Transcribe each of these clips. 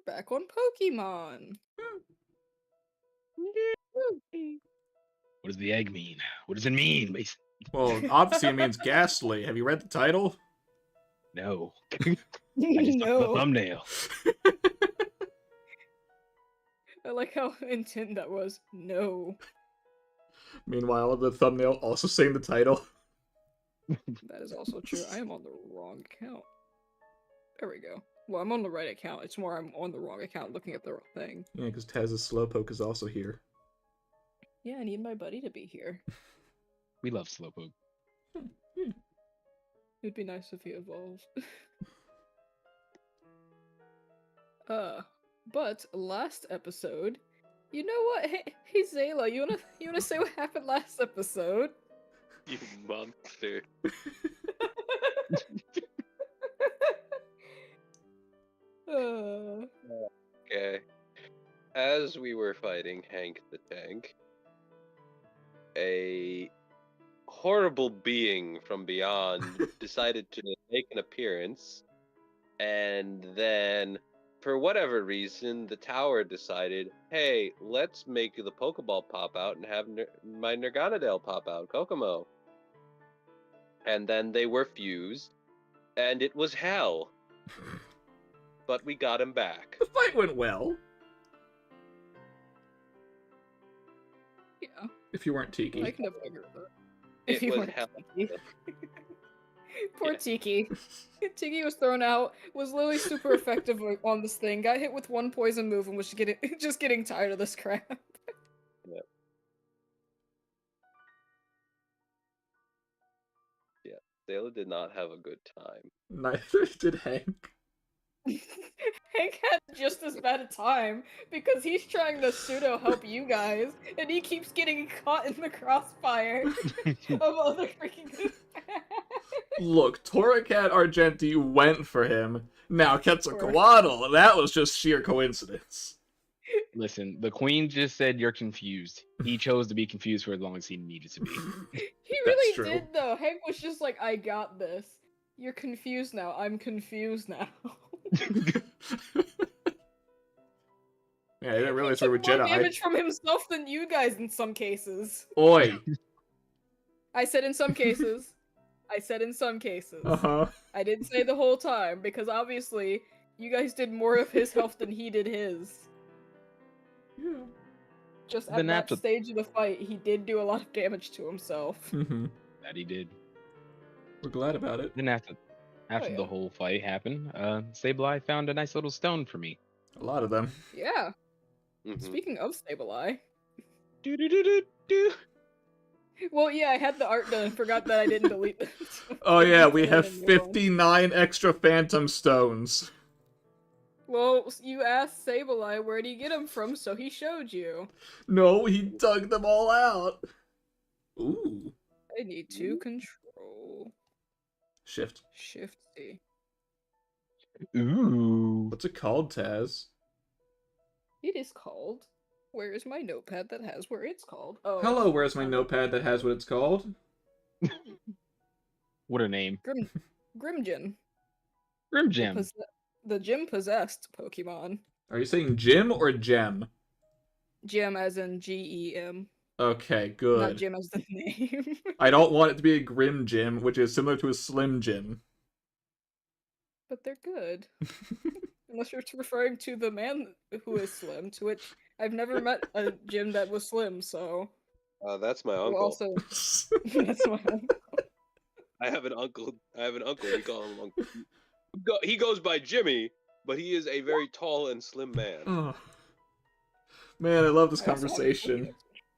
back on Pokemon. What does the egg mean? What does it mean, Mason? Well, obviously it means Gastly. Have you read the title? No. I just saw the No. thumbnail. I like how intent that was. No. Meanwhile, the thumbnail also saying the title. That is also true. I am on the wrong account. There we go. Well, I'm on the right account. It's more I'm on the wrong account looking at the wrong thing. Yeah, because Taz's Slowpoke is also here. Yeah, I need my buddy to be here. We love Slowpoke. It'd be nice if he evolved. But last episode, you know what? Hey Zayla, you wanna say what happened last episode? You monster. Okay. As we were fighting Hank the Tank, a horrible being from beyond decided to make an appearance, and then, for whatever reason, the tower decided, hey, let's make the Pokeball pop out and have my Nerganadel pop out, Kokomo. And then they were fused, and it was hell. But we got him back. The fight went well. Yeah. If you weren't Tiki. I can definitely agree with that. It If you was weren't hell. Tiki. Poor Yeah. Tiki. Tiki was thrown out, was literally super effective on this thing, got hit with one poison move and was just getting tired of this crap. Yeah, Zayla did not have a good time. Neither did Hank. Hank had just as bad a time because he's trying to pseudo help you guys, and he keeps getting caught in the crossfire of other freaking. Look, Torracat Argenti went for him. Now Quetzalcoatl, that was just sheer coincidence. Listen, the queen just said you're confused. He chose to be confused for as long as he needed to be. He really did, though. Hank was just like, I got this. You're confused now. I'm confused now. Yeah, I didn't realize He we were took more Jedi. damage from himself than you guys in some cases. Oi! I said in some cases. I said in some cases. Uh-huh. I didn't say the whole time, because obviously, you guys did more of his health than he did his. Yeah. Just at Then that that's stage of the fight, he did do a lot of damage to himself. Mm-hmm. That he did. We're glad about it. Then after yeah. the whole fight happened, Sableye found a nice little stone for me. A lot of them. Yeah. Mhm. Speaking of Sableye. Do-do-do-do-do. Well, yeah, I had the art done and forgot that I didn't delete it. Oh yeah, we have a new one. 59 extra Phantom Stones. Well, you asked Sableye where'd he get them from, so he showed you. No, he dug them all out. Ooh. I need to control. Shift. Shift C. Ooh. What's it called, Taz? It is called. Where is my notepad that has where it's called? Oh. Hello, where's my notepad that has what it's called? What a name. Grimgem. Grim Gem. The gym possessed Pokemon. Are you saying Jim or Gem? Gem as in Gem. Okay, Not good. Jim as the name. I don't want it to be a Grim Jim, which is similar to a Slim Jim. But they're good. Unless you're referring to the man who is slim, to which I've never met a Jim that was slim, so. That's my uncle. Well, also, that's my uncle. I have an uncle. We call him Uncle. He goes by Jimmy, but he is a very tall and slim man. Oh. Man, I love this I also have its conversation. Pokédex.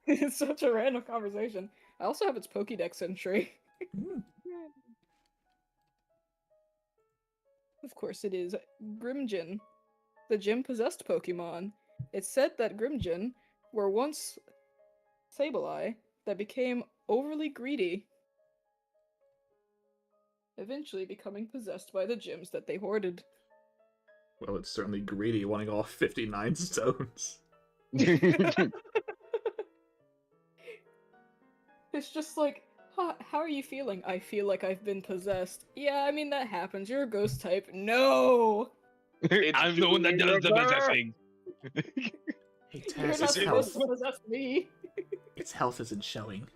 It's such a random conversation. I also have its Pokédex entry. Of course, it is Grimgin, the gym-possessed Pokemon. It's said that Grimgin were once Sableye that became overly greedy, eventually becoming possessed by the gyms that they hoarded. Well, it's certainly greedy, wanting all 59 stones. It's just like, how are you feeling? I feel like I've been possessed. Yeah, I mean, that happens. You're a ghost type. No! I'm the one that does the possessing. Hey, You're Taz, not its supposed health. to possess me. Its health isn't showing.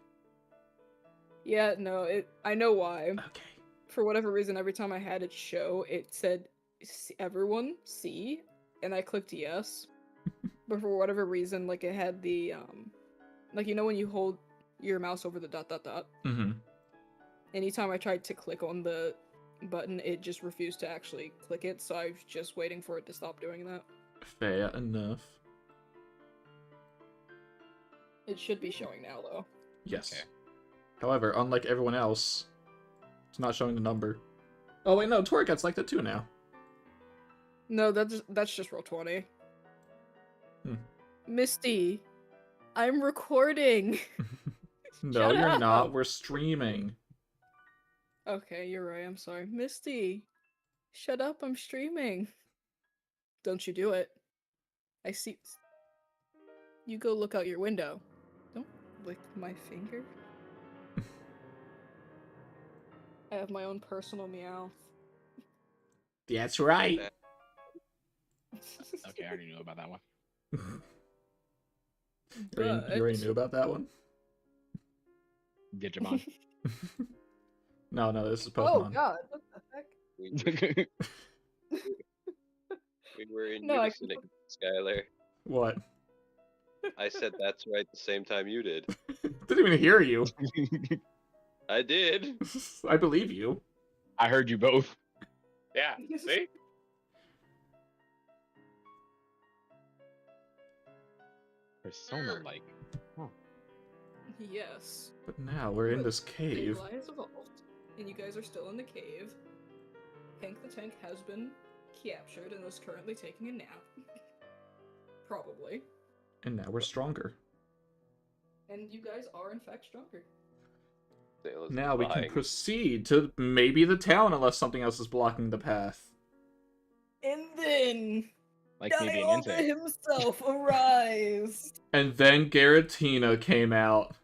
Yeah, no, I know why. Okay. For whatever reason, every time I had it show, it said, everyone, see? And I clicked yes. But for whatever reason, like, it had the, like, you know when you hold your mouse over the ... Mm-hmm. Anytime I tried to click on the button, it just refused to actually click it, so I was just waiting for it to stop doing that. Fair enough. It should be showing now, though. Yes. Okay. However, unlike everyone else, it's not showing the number. Oh wait, no, Torikat's like that too now. No, that's just Roll20. Hmm. Misty, I'm recording. No, Shut you're not. up. We're streaming. Okay, you're right. I'm sorry. Misty, shut up. I'm streaming. Don't you do it. I see. You go look out your window. Don't lick my finger. I have my own personal meow. That's right. Okay, I already knew about that one. You already knew about that one? Digimon. No, this is Oh Pokemon. god, what the heck? We were in No, I unison, Skylar. What? I said that's right the same time you did. Didn't even hear you. I did. I believe you. I heard you both. Yeah, see? Persona-like. Yes. But now we're in this cave. Sableye has evolved, and you guys are still in the cave. Hank the Tank has been captured and is currently taking a nap. Probably. And now we're stronger. And you guys are in fact stronger. Sayla's Now we can lying. proceed to maybe the town unless something else is blocking the path. And then Like maybe an Dialga insect. himself arise. And then Garatina came out.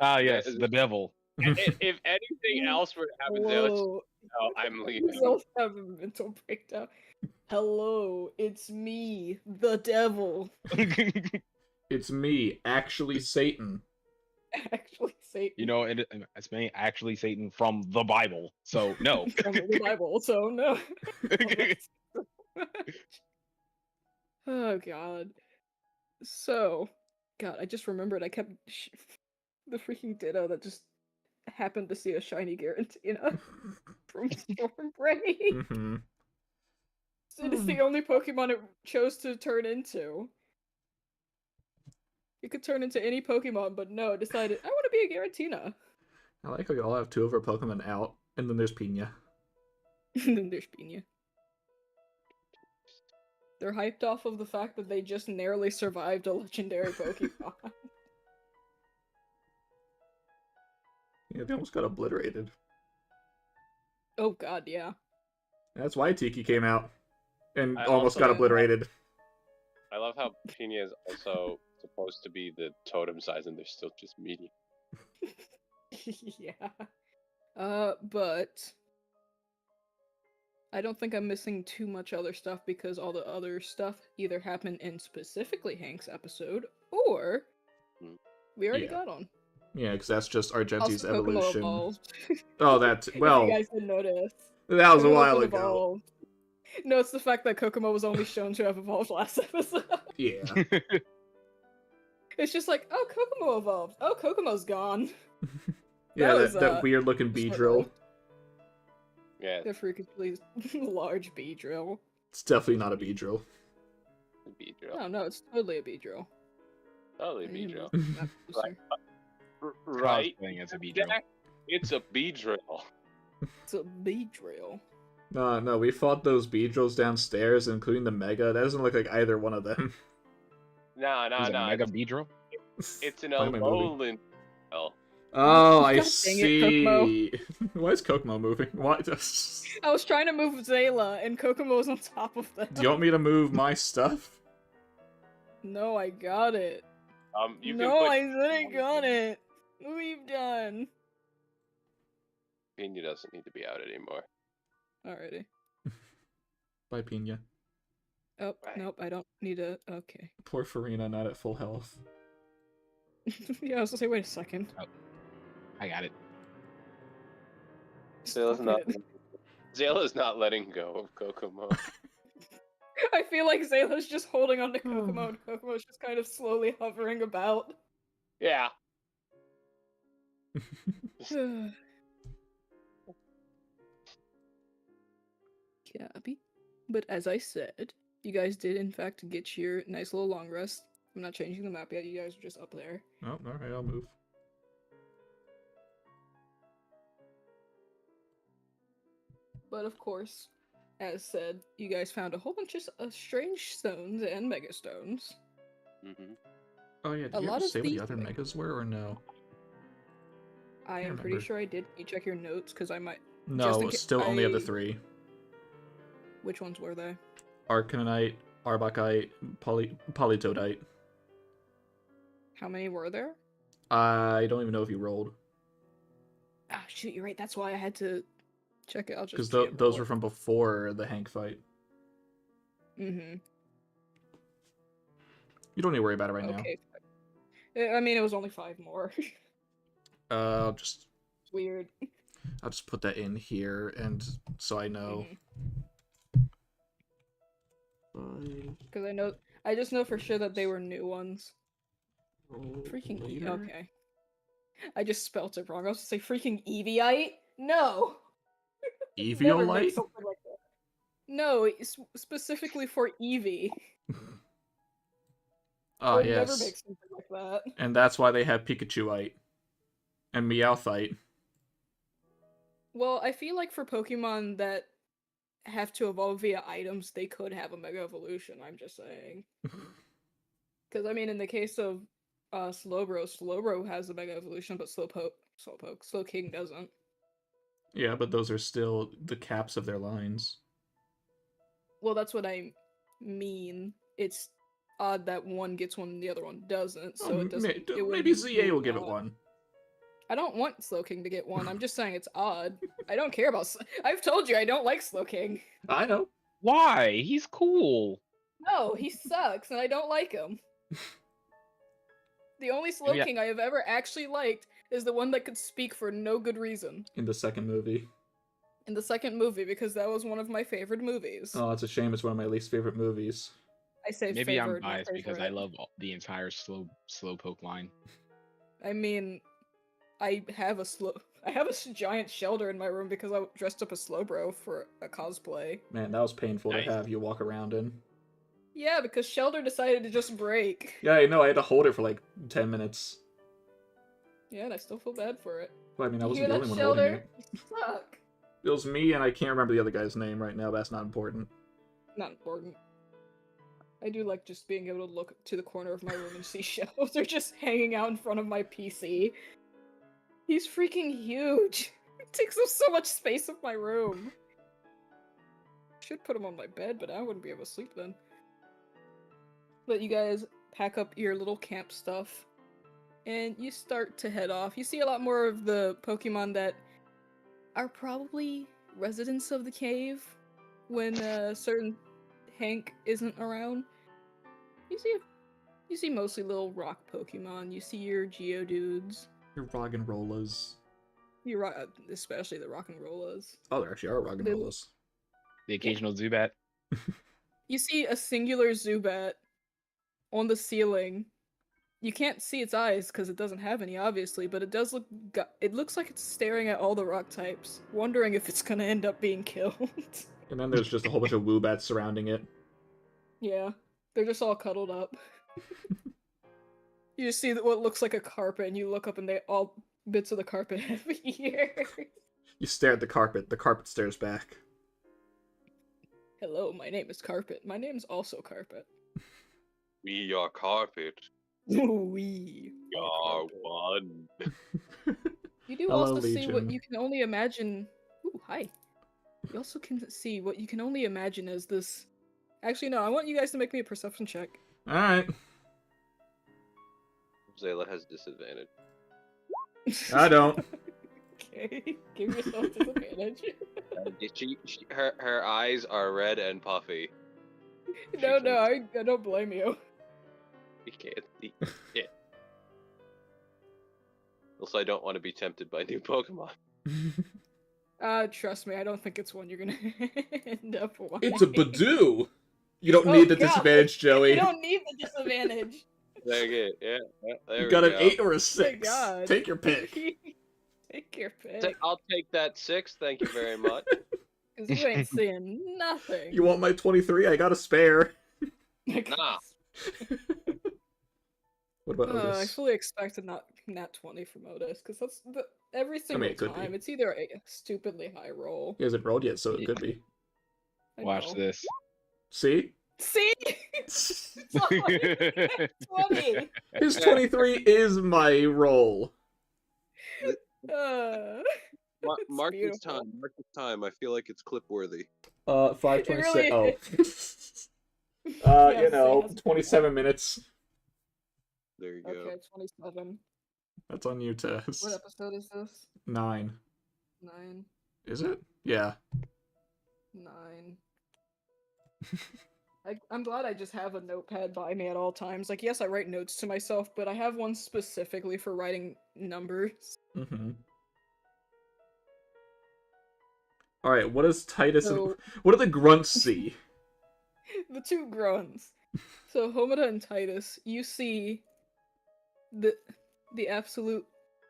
Ah, yes, the devil. If anything else were to happen, Sayla, Hello. no, I'm leaving. Don't have a mental breakdown. Hello, it's me, the devil. It's me, actually Satan. Actually, Satan. You know, it's me, actually Satan from the Bible. So no. From the Bible, so no. Oh god. So, god, I just remembered I kept the freaking Ditto that just happened to see a shiny Garatina from Stormbreak. Mm-hmm. It is the only Pokemon it chose to turn into. You could turn into any Pokemon, but no, it decided, I want to be a Garatina. I like how we all have two of our Pokemon out, and then there's Pina. And then there's Pina. They're hyped off of the fact that they just narrowly survived a legendary Pokemon. Yeah, they almost got obliterated. Oh god, yeah. That's why Tiki came out. And I almost also got love obliterated. I love how Pina is also supposed to be the totem size and they're still just medium. Yeah. But I don't think I'm missing too much other stuff because all the other stuff either happened in specifically Hank's episode or we already Yeah. got on. Yeah, because that's just Argenti's Also, Kokomo evolution. evolved. Oh, that's... Well, If you guys didn't notice. that was a Kokomo's while been ago. evolved. No, it's the fact that Kokomo was only shown to have evolved last episode. Yeah. It's just like, oh, Kokomo evolved. Oh, Kokomo's gone. Yeah, was, that weird-looking Beedrill. Yeah, The freakishly large Beedrill. It's definitely not a Beedrill. Beedrill. No, it's totally a Beedrill. Totally I didn't Beedrill. look that closer. Right? Thing as a Beedrill. It's a Beedrill. It's a Beedrill. No, we fought those Beedrills downstairs, including the Mega. That doesn't look like either one of them. No, Is it a Mega Beedrill? It's an Find my movie. Alolan. Oh, Oh, I God dang it, see. Why is Kokomo moving? Why? I was trying to move Zayla, and Kokomo was on top of them. Do you want me to move my stuff? No, I got it. you No, can put I didn't got it. We've done. Pina doesn't need to be out anymore. Alrighty. Bye, Pina. Oh, Right. nope, I don't need a... Okay. Poor Farina, not at full health. Yeah, I was gonna say, wait a second. I got it. Zayla's Stop not. it. Zayla's not letting go of Kokomo. I feel like Zayla's just holding on to Kokomo, and Kokomo's just kind of slowly hovering about. Yeah. Gabby. But as I said, you guys did in fact get your nice little long rest. I'm not changing the map yet, you guys are just up there. Oh, alright, I'll move. But of course, as said, you guys found a whole bunch of strange stones and megastones. Mm-hmm. Oh yeah, did A you lot ever of say what the these other megas were, or no? I am Can't pretty remember. sure I did. Can you check your notes? Because I might... No, in ca- still only of the I- 3. Which ones were they? Arcanite, Arbokite, Polytoadite. How many were there? I don't even know if you rolled. Ah, shoot, you're right. That's why I had to check it. I'll Because just... those were from before the Hank fight. Mm-hmm. You don't need to worry about it right Okay. I mean, it was only 5 more. now. I'll just Weird. put that in here, and so I know. Because I just know for sure that they were new ones. Roll Freaking later. okay. I just spelt it wrong. I was to say freaking Eviite? No! Never make Eviolite? something like that. No, it's specifically for Eevee. Ah, Would never yes. make something like that. And that's why they have Pikachuite. And Meowthite. Well, I feel like for Pokemon that have to evolve via items, they could have a Mega Evolution, I'm just saying. Because, I mean, in the case of Slowbro has a Mega Evolution, but Slowking doesn't. Yeah, but those are still the caps of their lines. Well, that's what I mean. It's odd that one gets one and the other one doesn't, so it doesn't... it Maybe wouldn't ZA be will give it odd. one. I don't want Slowking to get one. I'm just saying it's odd. I don't care about... I've told you I don't like Slowking. I know. Why? He's cool. No, he sucks, and I don't like him. The only Slowking I have ever actually liked is the one that could speak for no good reason. In the second movie. In the second movie, because that was one of my favorite movies. Oh, it's a shame. It's one of my least favorite movies. I say Maybe I'm favorite, not biased because I favorite. love the entire Slowpoke line. I mean, I have a giant shelter in my room because I dressed up as Slowbro for a cosplay. Man, that was painful Nice. to have you walk around in. Yeah, because Shelter decided to just break. Yeah, I know. I had to hold it for like 10 minutes. Yeah, and I still feel bad for it. Well, I mean, I You wasn't hear the that, only one holding Shelter? it. You suck. It was me, and I can't remember the other guy's name right now, but that's not important. Not important. I do like just being able to look to the corner of my room and see Shelter just hanging out in front of my PC. He's freaking huge. It takes up so much space of my room. Should put him on my bed, but I wouldn't be able to sleep then. But you guys pack up your little camp stuff, and you start to head off. You see a lot more of the Pokemon that are probably residents of the cave when certain Hank isn't around. You see mostly little rock Pokemon. You see your Geodudes. Your Roggenrollas. Especially the Rock'n'Rollas. Oh, there actually are Roggenrollas. The occasional Zubat. You see a singular Zubat on the ceiling. You can't see its eyes because it doesn't have any, obviously, but it does look. It looks like it's staring at all the rock types, wondering if it's gonna end up being killed. And then there's just a whole bunch of Woobats surrounding it. Yeah, they're just all cuddled up. You just see what looks like a carpet, and you look up, and all bits of the carpet have ears. You stare at the carpet stares back. Hello, my name is Carpet. My name's also Carpet. We are carpet. We are one. You do Hello, also see what Legion. you can only imagine. Ooh, hi. You also can see what you can only imagine as this. Actually, no, I want you guys to make me a perception check. Alright. Zayla has disadvantage. I don't. Okay, give yourself disadvantage. Her eyes are red and puffy. No, can't I don't blame you. She can't see. Yeah. Also, I don't want to be tempted by new Pokemon. Trust me, I don't think it's one you're gonna end up wanting. It's a Badoo! You don't Oh, need the God. disadvantage, Joey. You don't need the disadvantage. Okay, yeah, there You we got go. an 8 or a Oh my 6. God. Take your pick. Take your pick. I'll take that 6, thank you very much. Cause you ain't seeing nothing. You want my 23? I got a spare. Nah. What about I Otis? fully expected not nat 20 from Otis, because that's every single it could be. time. It's either a stupidly high roll. He hasn't rolled yet, so it Yeah. could be. I Watch know. this. See? See? It's always nat 20! His 23 is my roll. Mark this beautiful. time. Mark this time. I feel like it's clip worthy. 5:26. It really Oh. Yes, it has- 27 minutes. There you go. Okay, 27. That's on you, Tess. What episode is this? 9. 9. Is it? Yeah. 9. I'm glad I just have a notepad by me at all times. Like, yes, I write notes to myself, but I have one specifically for writing numbers. Mm-hmm. Alright, what does Titus and... So, What do the grunts see? the two grunts. So, Homida and Titus, you see the absolute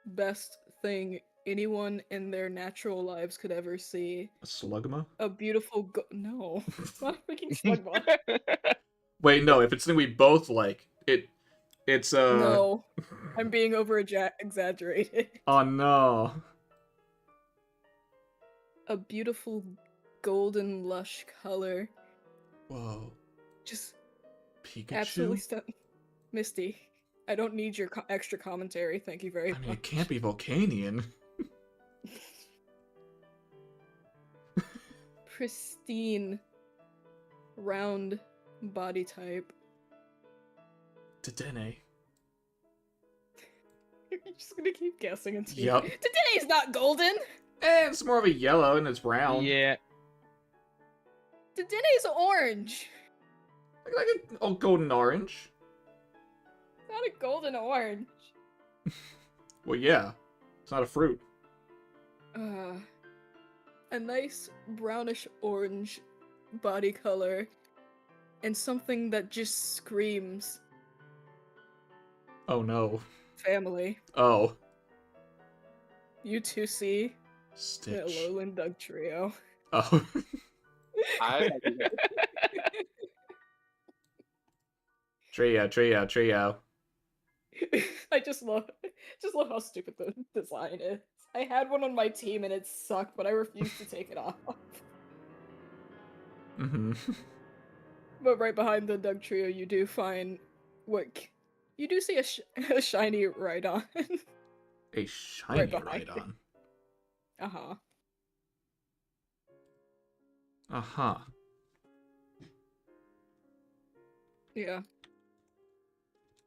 best thing anyone in their natural lives could ever see. A Slugma? A beautiful no. It's not a freaking slugma. Wait, no, if it's something we both like, it's No. I'm being over exaggerated. Oh no. A beautiful golden lush color. Whoa. Just Pikachu? absolutely stunning. Misty, I don't need your extra commentary. Thank you very I mean, much. it can't be Volcanion. Pristine, round body type. Dedenne. You're just gonna keep guessing until Yep. Todene's not golden! It's more of a yellow and it's round. Yeah. Todene's orange! Like a golden orange. Not a golden orange. Well, yeah. It's not a fruit. A nice brownish orange body color. And something that just screams Oh no. family. Oh. You two see the Stitch. Alolan Doug trio. Oh. Trio. I just love how stupid the design is. I had one on my team and it sucked, but I refused to take it off. Mm-hmm. But right behind the Doug trio, you do find you do see a shiny Rhydon. A shiny behind it. Rhydon. Uh-huh. Uh-huh. Yeah.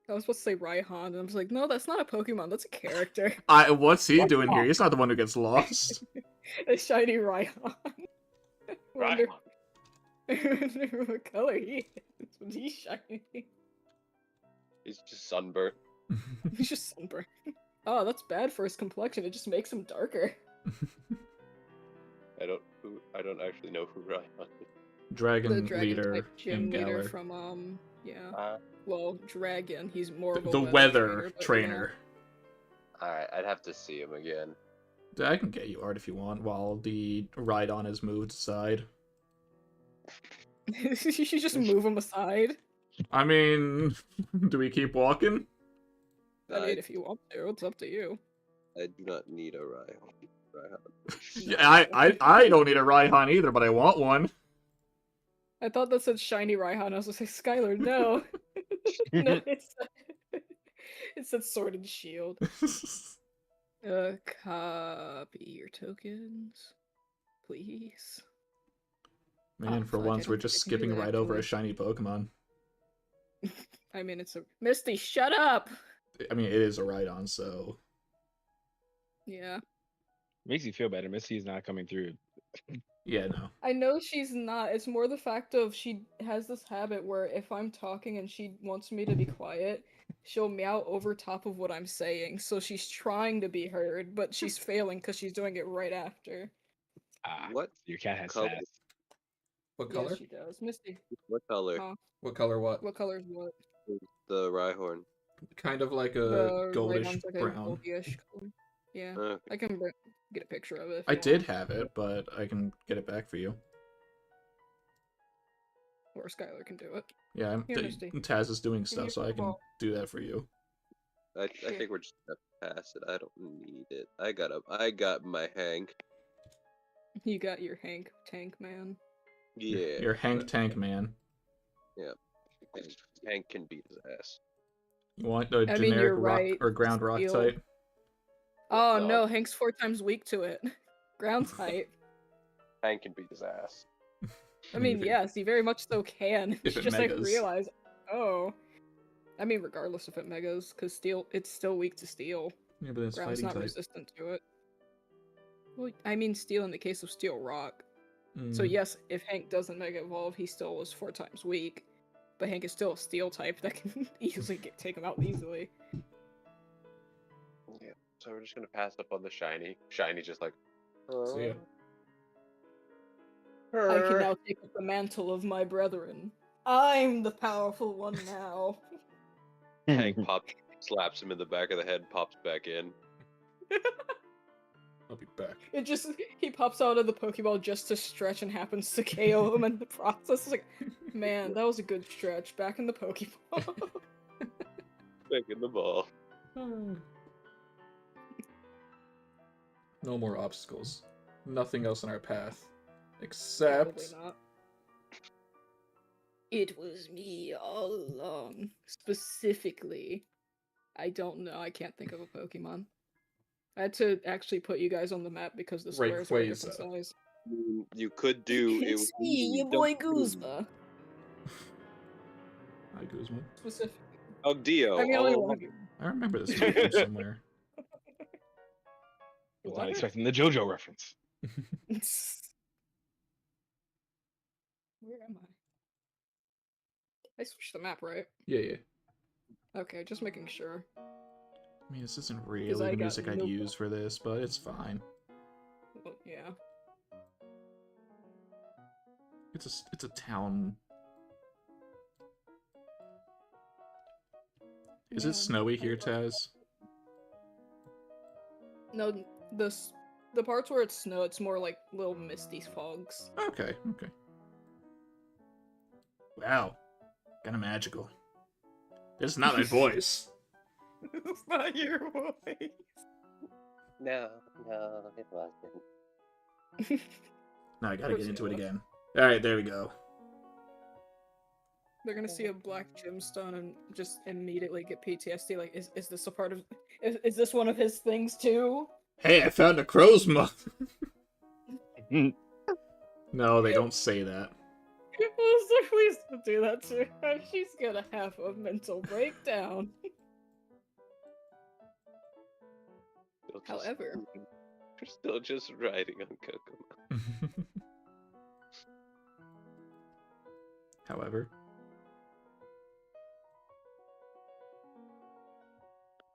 I was supposed to say Raihan, and I was like, no, that's not a Pokemon, that's a character. What's he doing here? He's not the one who gets lost. A shiny Raihan. Right. Wonder what color he is when he's shiny. He's just sunburnt. He's just sunburned. Oh, that's bad for his complexion. It just makes him darker. I don't actually know who Ryan is. Dragon, The dragon leader type gym in leader Galar. from well, dragon. He's more of a The weather but, trainer. Alright, I'd have to see him again. I can get you art if you want while the Rhydon is moved aside. You should just move him aside. I mean, do we keep walking? I mean, if you want to, it's up to you. I do not need a Ryan. Yeah, I don't need a Raihan either, but I want one. I thought that said shiny Raihan. I was gonna say, Skylar, no. No, it said sword and shield. Copy your tokens, please. Man, for fuck, I once don't we're think just I can do skipping that, right over a actually. shiny Pokemon. I mean, it's a Misty. Shut up. I mean, it is a Rhydon, so... Yeah. Makes you feel better. Misty is not coming through. Yeah, no. I know she's not. It's more the fact of she has this habit where if I'm talking and she wants me to be quiet, she'll meow over top of what I'm saying. So she's trying to be heard, but she's failing because she's doing it right after. Ah, What your cat has color? sass. What Yes, color? she does. Misty, What color huh? What color what? What color is what? is the Rhyhorn? Kind of like a The right goldish one's like a brown. goldyish color. Yeah, Okay. I can get a picture of it. If I you did want. have it, but I can get it back for you. Or Skylar can do it. Yeah, Here, Misty. Taz is doing Give me stuff, so a I can ball. do that for you. I Here. think we're just gonna pass it. I don't need it. I got my Hank. You got your Hank Tank Man. Yeah. Your Hank Tank Man. Hank can beat his ass. You want a I mean, generic you're rock right. or ground rock Steel. type? Oh No. no, Hank's 4 times weak to it. Ground type. Hank can beat his ass. I mean, if it- yes, he very much so can. if You it just like megas. realize, oh. I mean, regardless if it megas, because steel, it's still weak to steel. Yeah, but it's Ground's fighting not type. resistant to it. Well, I mean steel in the case of steel rock. So Mm. yes, if Hank doesn't mega evolve, he still was 4 times weak. But Hank is still a steel type that can easily take him out easily. Yeah. So we're just gonna pass up on the shiny. Shiny just like. So yeah. I can now take up the mantle of my brethren. I'm the powerful one now. Hank pops, slaps him in the back of the head, pops back in. I'll be back. It just he pops out of the Pokeball just to stretch and happens to KO him in the process. It's like, man, that was a good stretch. Back in the Pokeball. Back in the ball. No more obstacles. Nothing else in our path. Probably Except... not. It was me all along. Specifically. I don't know. I can't think of a Pokemon. I had to actually put you guys on the map because the squares are a different Rayquaza. size. You could do it. It's me, your boy Guzma. Hi, Guzman. Specifically. Oh, Dio. I mean, only all one of you. I remember this movie from somewhere. Was What? not expecting the JoJo reference. Where am I? I switched the map, right? Yeah, yeah. Okay, just making sure. I mean, this isn't I really the got music I'd no- use for this, but it's fine. Well, yeah. It's a town. Is Yeah. it snowy here, Taz? No, the parts where it's snow, it's more like little misty fogs. Okay, okay. Wow. Kinda magical. It's not my voice. It's not your voice. No, it wasn't. No, I gotta get into it Priscilla. again. Alright, there we go. They're gonna see a black gemstone and just immediately get PTSD. Like, is this a part of? Is this one of his things too? Hey, I found a crow's mouth! No, they don't say that. Please don't do that to her. She's gonna have a mental breakdown. However, we're still just riding on Kokomo. However.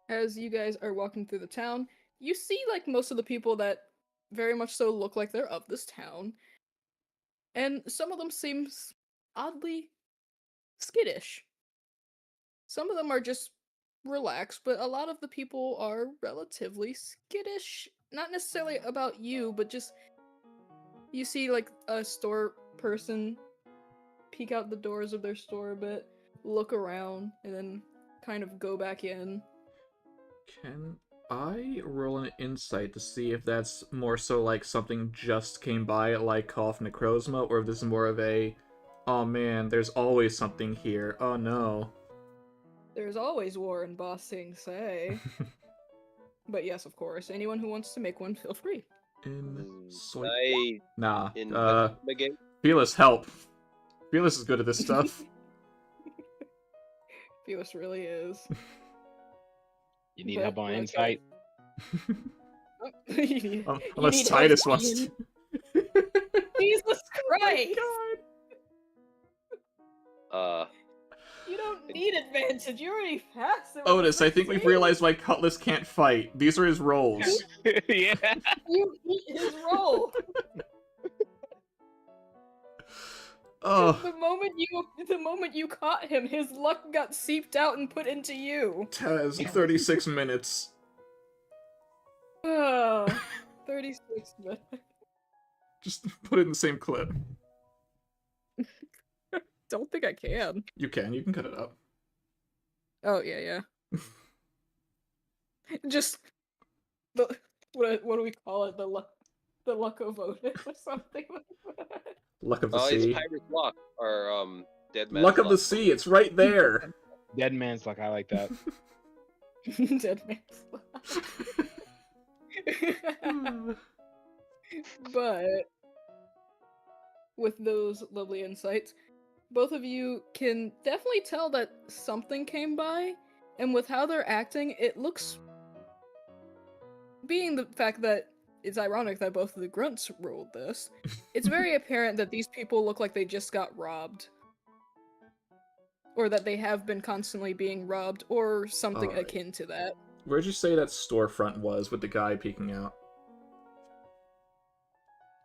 as you guys are walking through the town, you see like most of the people that very much so look like they're of this town. And some of them seem oddly skittish. Some of them are just relaxed, but a lot of the people are relatively skittish. Not necessarily about you, but just you see like a store person peek out the doors of their store a bit, look around, and then kind of go back in. Can I roll an insight to see if that's more so like something just came by, like Cough Necrozma, or if this is more of a, oh man, there's always something here, oh no. There's always war in Ba Sing Se. But yes, of course, anyone who wants to make one, feel free. Nah, Again? Felis, help. Felis is good at this stuff. Felis really is. You need But, help on like, insight? You Unless need Titus help, wants Ian. to. Jesus Christ! You don't need advantage. You already passed it. with Otis, a I think we've 16. realized why Cutlass can't fight. These are his rolls. Yeah. You eat his roll. Oh, The moment you caught him, his luck got seeped out and put into you. Taz, 36 minutes. 36 minutes. Just put it in the same clip. Don't think I can. You can cut it up. Oh yeah. Just the what do we call it? The luck of Otis or something. Luck of the It's sea. Pirate's Luck, or Dead Man's Luck of the sea, it's right there. Dead man's luck. I like that. Dead man's luck. But with those lovely insights, both of you can definitely tell that something came by, and with how they're acting, it looks. Being the fact that it's ironic that both of the grunts rolled this, it's very apparent that these people look like they just got robbed. Or that they have been constantly being robbed, or something Alright. akin to that. Where'd you say that storefront was with the guy peeking out?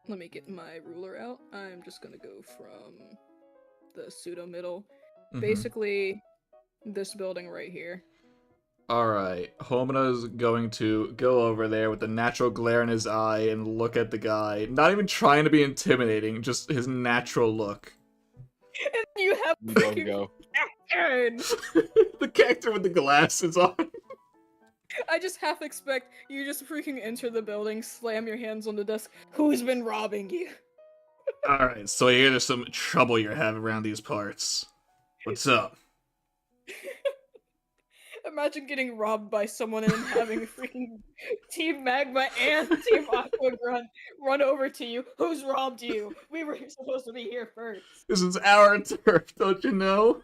Let me get my ruler out. I'm just gonna go from the pseudo-middle. Mhm. Basically, this building right here. Alright, Homina's going to go over there with the natural glare in his eye and look at the guy. Not even trying to be intimidating, just his natural look. And you have You go, freaking go. Aaron! The character with the glasses on. I just half expect you just freaking enter the building, slam your hands on the desk. Who's been robbing you? Alright, so I hear there's some trouble you're having around these parts. What's up? Imagine getting robbed by someone and having freaking Team Magma and Team Aqua Grunt run over to you. Who's robbed you? We were supposed to be here first. This is our turf, don't you know?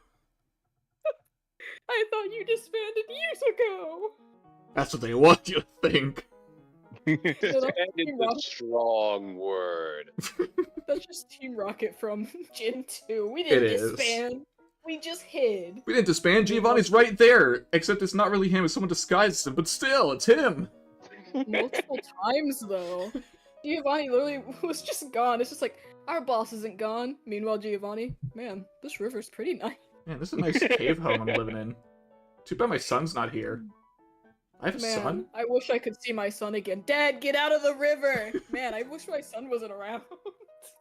I thought you disbanded years ago. That's what they want you to think. No, that's Disbanded Team the Rocket. strong word. That's just Team Rocket from Gen 2. We didn't It is. disband. We just hid. We didn't disband. Giovanni's right there. Except it's not really him, it's someone disguised him. But still, it's him. Multiple times, though. Giovanni literally was just gone. It's just like, our boss isn't gone. Meanwhile, Giovanni, man, this river's pretty nice. Man, this is a nice cave home I'm living in. Too bad my son's not here. I have a Man, son? I wish I could see my son again. Dad, get out of the river! Man, I wish my son wasn't around.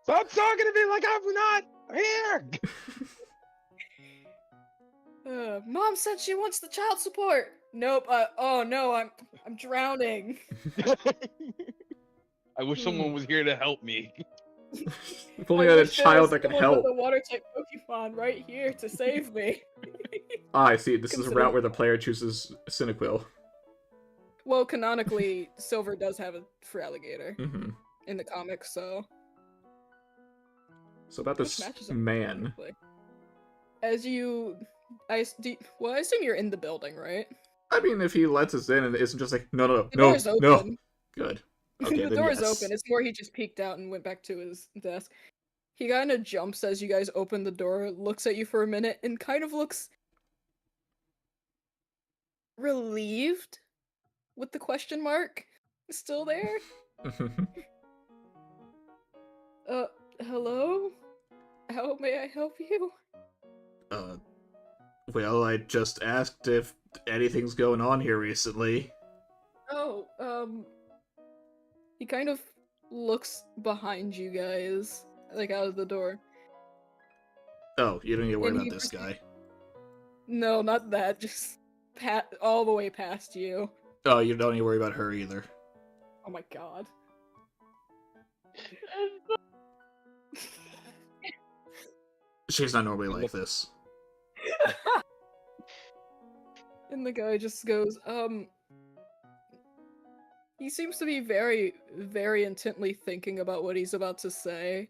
Stop talking to me like I'm not here. Mom said she wants the child support. Nope. Oh no, I'm drowning. I wish someone was here to help me. If only I had a wish there was child that could someone help. with the water type Pokemon right here to save me. Ah, I see. This is a Consider- route where the player chooses Cyndaquil. Well, canonically, Silver does have a Feraligatr Mm-hmm. in the comics, so. So about Which this matches up man. perfectly. As you, I assume you're in the building, right? I mean, if he lets us in and isn't just like, no, The door's open. Good. Okay, The then door is yes. open. It's more he just peeked out and went back to his desk. He kind of jumps as you guys open the door, looks at you for a minute, and kind of looks relieved with the question mark still there. Hello? How may I help you? Well, I just asked if anything's going on here recently. Oh, he kind of looks behind you guys, like out of the door. Oh, you don't need to worry And about he this proceeds- guy. No, not that, just all the way past you. Oh, you don't need to worry about her either. Oh my god. She's not normally like this. And the guy just goes, he seems to be very, very intently thinking about what he's about to say,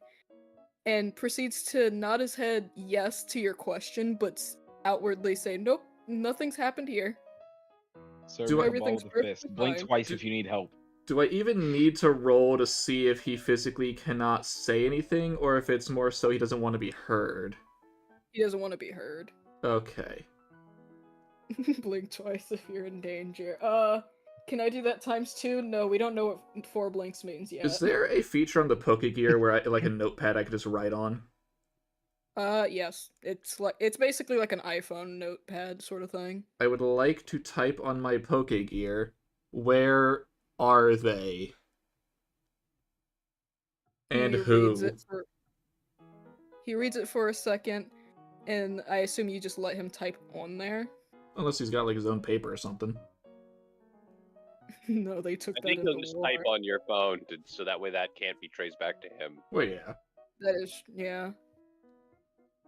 and proceeds to nod his head yes to your question, but outwardly say, nope, nothing's happened here. Sir, Do I- with a ball Everything's with a fist. perfectly Blink fine. twice if you need help. Do I even need to roll to see if he physically cannot say anything, or if it's more so he doesn't want to be heard? He doesn't want to be heard. Okay. Blink twice if you're in danger. Can I do that _2? No, we don't know what 4 blinks means yet. Is there a feature on the Pokegear where like a notepad I could just write on? Yes. It's basically like an iPhone notepad sort of thing. I would like to type on my Pokegear, where are they? And who? He reads it for a second, and I assume you just let him type on there. Unless he's got like his own paper or something. No, they took I that think in he'll the just war. type on your phone, so that way that can't be traced back to him. Well, yeah. That is, yeah.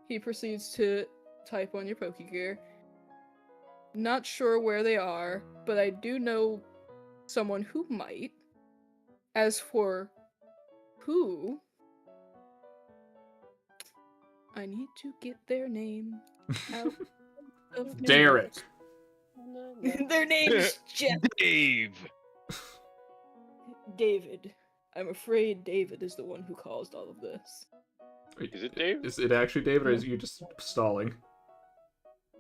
He proceeds to type on your Pokegear. Not sure where they are, but I do know someone who might. As for who, I need to get their name out of my Derek. notes. Their name's Jeff. Dave. David. I'm afraid David is the one who caused all of this. Is it Dave? Is it actually David, or is you just stalling?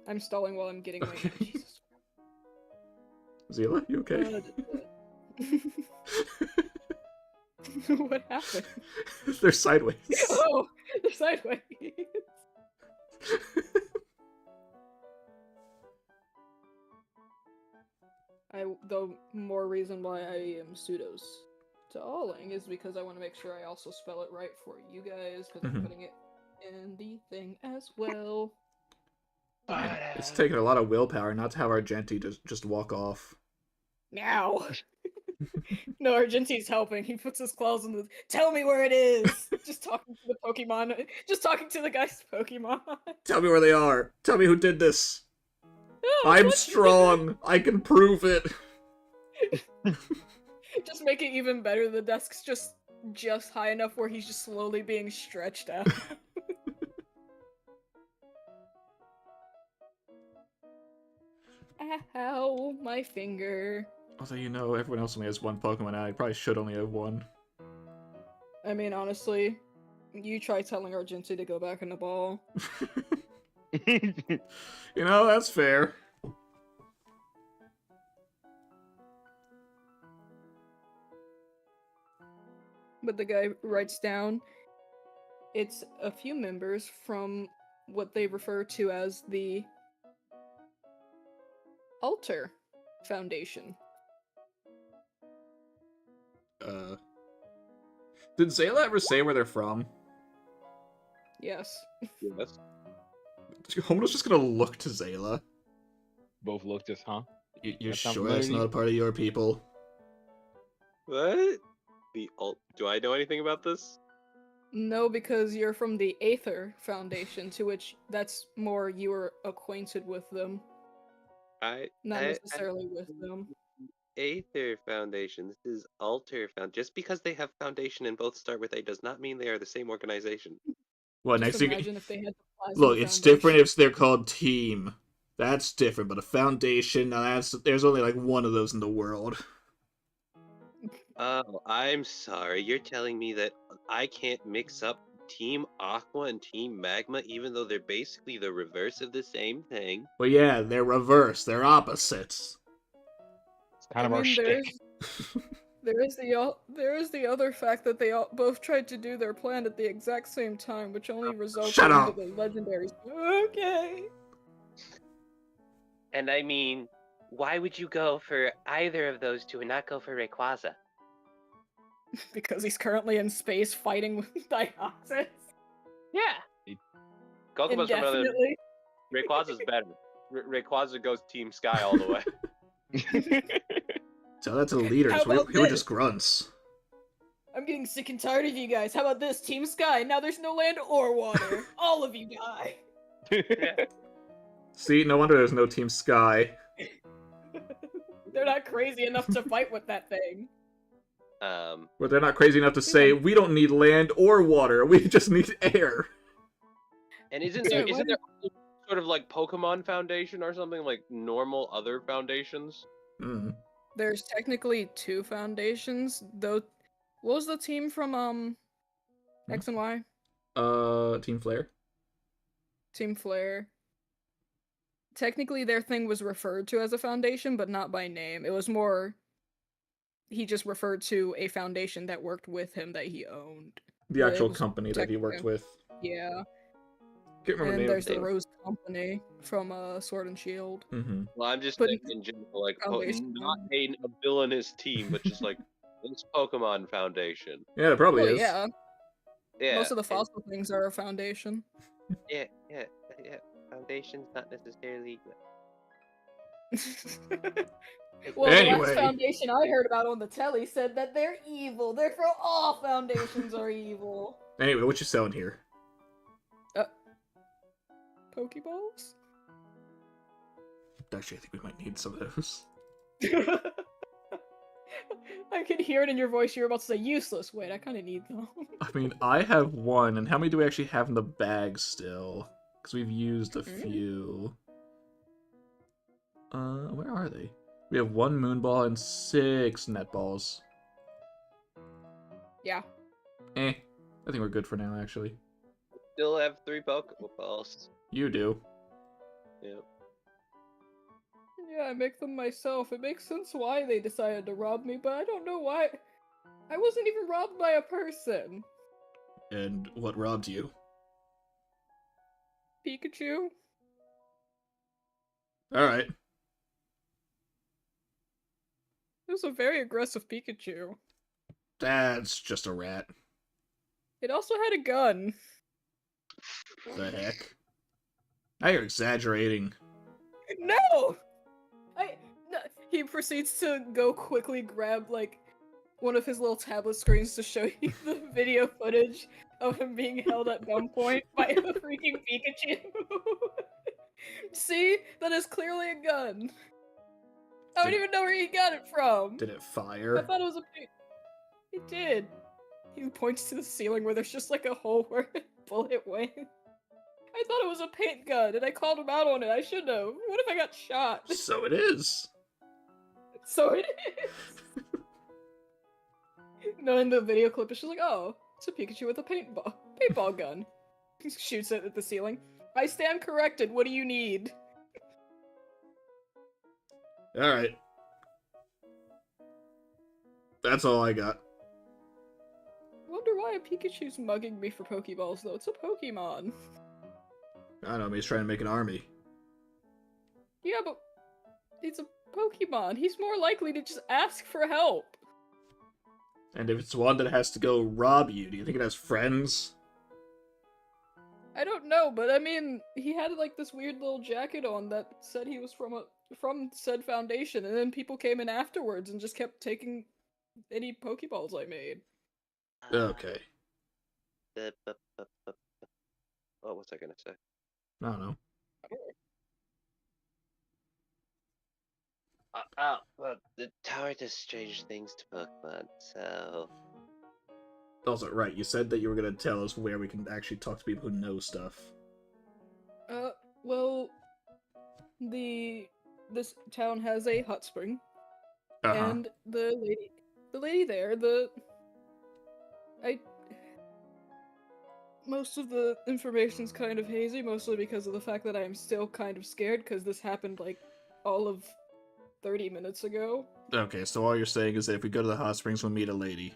I'm stalling while I'm getting my Jesus. Zila, you okay? What happened? They're sideways. Oh, they're sideways. The more reason why I am pseudo-stalling is because I want to make sure I also spell it right for you guys, because I'm putting it in the thing as well. It's taken a lot of willpower not to have Argenti just walk off. Meow. No, Argenti's helping. He puts his claws in the. Tell me where it is. Just talking to the Pokemon. Just talking to the guy's Pokemon. Tell me where they are. Tell me who did this. Oh, I'm what? strong. I can prove it. Just make it even better. The desk's just high enough where he's just slowly being stretched out. Ow, my finger. Although you know, everyone else only has one Pokemon, I probably should only have one. I mean, honestly, you try telling Argenti to go back in the ball. You know, that's fair. But the guy writes down, it's a few members from what they refer to as the Alter Foundation. Did Zayla ever say where they're from? Yes. Yes. Homeo's just gonna look to Zayla. Both looked at, huh? You're That sounds sure that's familiar. not a part of your people? What? Do I know anything about this? No, because you're from the Aether Foundation, to which that's more you are acquainted with them, not necessarily with them. Aether Foundation. This is Alter Found. Just because they have foundation and both start with A does not mean they are the same organization. Well, Just next thing. imagine if they had the Plasma Look, it's Foundation. different if they're called team. That's different, but a foundation, there's only like one of those in the world. Oh, I'm sorry. You're telling me that I can't mix up Team Aqua and Team Magma, even though they're basically the reverse of the same thing? Well, yeah, they're reverse. They're opposites. It's kind of our shtick. There is the other fact that they both tried to do their plan at the exact same time, which only resulted Shut in up. the legendaries. Okay. And I mean, why would you go for either of those two and not go for Rayquaza? Because he's currently in space fighting with Dioxys. Yeah. Kokomo's from another. Indefinitely. Rayquaza's better. Rayquaza goes Team Sky all the way. Tell that to the leaders. How We about were this? just grunts. I'm getting sick and tired of you guys. How about this, Team Sky? Now there's no land or water. All of you die. See, no wonder there's no Team Sky. They're not crazy enough to fight with that thing. Where they're not crazy enough to say, we don't need land or water, we just need air. And isn't there sort of like Pokemon Foundation or something like normal other foundations? Hmm. There's technically 2 foundations, though. What was the team from X and Y? Team Flare. Team Flare. Technically, their thing was referred to as a foundation, but not by name. It was more. He just referred to a foundation that worked with him that he owned. The But it actual was company that he worked with. Yeah. Can't remember And the name there's of the it. Rose Company from Sword and Shield. Mm-hmm. Well, I'm just But- saying in general, like Foundation. not a villainous team, but just like this Pokemon Foundation. Yeah, it probably Oh is. yeah. Yeah. Most of the fossil things are a foundation. Yeah. Foundation's not necessarily. Well, the Anyway. last foundation I heard about on the telly said that they're evil. Therefore, all foundations are evil. Anyway, what you selling here? Pokeballs? Actually, I think we might need some of those. I could hear it in your voice. You're about to say useless. Wait, I kind of need them. I mean, I have one, and how many do we actually have in the bag still? Because we've used a few. Where are they? We have 1 Moonball and 6 Netballs. Yeah. I think we're good for now, actually. Still have 3 Pokeballs. You do. Yeah. Yeah, I make them myself. It makes sense why they decided to rob me, but I don't know why. I wasn't even robbed by a person. And what robbed you? Pikachu? Alright. It was a very aggressive Pikachu. That's just a rat. It also had a gun. The heck? Now you're exaggerating. No! No. He proceeds to go quickly grab, like, one of his little tablet screens to show you the video footage of him being held at gunpoint by a freaking Pikachu. See? That is clearly a gun. I don't even know where he got it from. Did it I fire? thought it was a paint. It did. He points to the ceiling where there's just like a hole where a bullet went. I thought it was a paint gun, and I called him out on it. I should have. What if I got shot? So it is. So it is. No, in the video clip, it's just like, oh, it's a Pikachu with a paintball gun. He shoots it at the ceiling. I stand corrected. What do you need? Alright. That's all I got. Wonder why a Pikachu's mugging me for Pokeballs, though. It's a Pokemon. I don't know, maybe he's trying to make an army. Yeah, but it's a Pokemon. He's more likely to just ask for help. And if it's one that has to go rob you, do you think it has friends? I don't know, but I mean, he had like this weird little jacket on that said he was from said foundation, and then people came in afterwards and just kept taking any Pokeballs I made. Okay. What was I gonna say? I don't know. Well, the tower does strange things to Pokemon, so. Also, right, you said that you were gonna tell us where we can actually talk to people who know stuff. Well, this town has a hot spring, Uh-huh. and the lady there, most of the information's kind of hazy, mostly because of the fact that I'm still kind of scared, because this happened, like, all of 30 minutes ago. Okay, so all you're saying is that if we go to the hot springs, we'll meet a lady.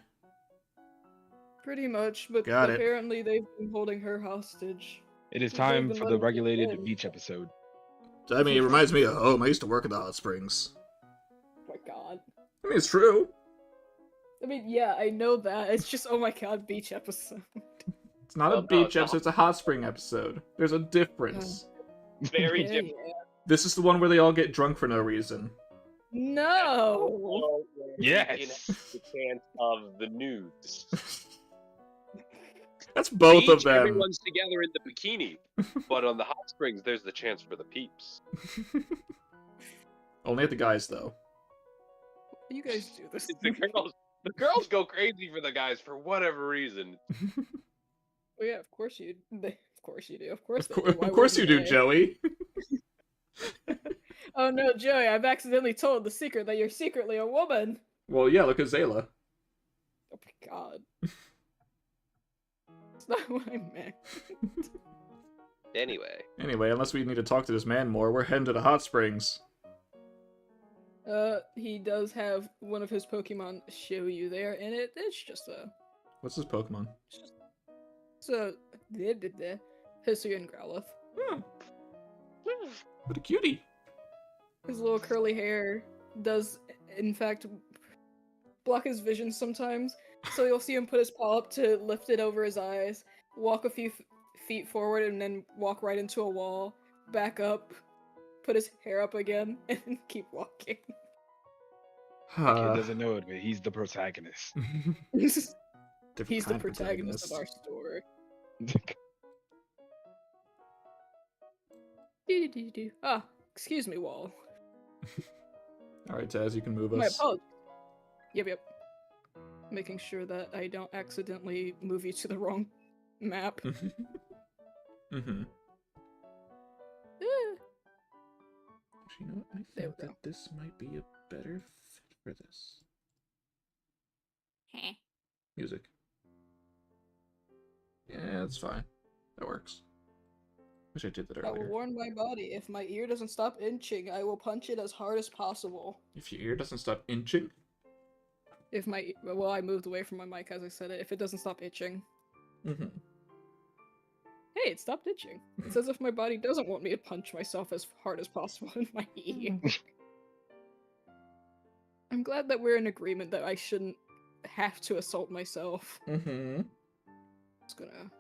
Pretty much, but Got it. apparently they've been holding her hostage. It is They've time been for the letting her regulated in. beach episode. I mean, it reminds me of home. I used to work at the hot springs. Oh my god. I mean, it's true. I mean, yeah, I know that. It's just, oh my god, beach episode. It's not Well, a no, beach it's not. episode, it's a hot spring episode. There's a difference. Very Yeah, different. yeah. This is the one where they all get drunk for no reason. No! Yes. The chance of the nudes. That's both Beach, of them. Everyone's together in the bikini, but on the hot springs, there's the chance for the peeps. Only at the guys, though. You guys do this. The girls go crazy for the guys for whatever reason. Oh yeah, of course you do. Of course you do. Of course Of, they do. Why of course you wouldn't do, they? Joey. Oh no, Joey, I've accidentally told the secret that you're secretly a woman. Well, yeah, look at Zayla. Oh my god. That's not what I meant. Anyway, Anyway, unless we need to talk to this man more, we're heading to the hot springs. He does have one of his Pokemon show you there, and it's just a... What's this Pokemon? It's a... Hisuian Growlithe. Hmm. What a cutie. His little curly hair does, in fact, block his vision sometimes. So you'll see him put his paw up to lift it over his eyes, walk a few feet forward, and then walk right into a wall, back up, put his hair up again, and then keep walking. Kid doesn't know it, but he's the protagonist. He's Different the kind protagonist of our story. Ah, excuse me, wall. Alright, Taz, you can move My us. apologies. Yep. Making sure that I don't accidentally move you to the wrong map. Mm-hmm. Eh. Actually, you know what? I There think we that this might be a better fit for this. Heh. Music. Yeah, that's fine. That works. Wish I did that I will earlier. warn my body, if my ear doesn't stop inching, I will punch it as hard as possible. If your ear doesn't stop inching? If my... Well, I moved away from my mic as I said it. If it doesn't stop itching. Mm-hmm. Hey, it stopped itching. It's as if my body doesn't want me to punch myself as hard as possible in my ear. I'm glad that we're in agreement that I shouldn't have to assault myself. Mm-hmm. Just gonna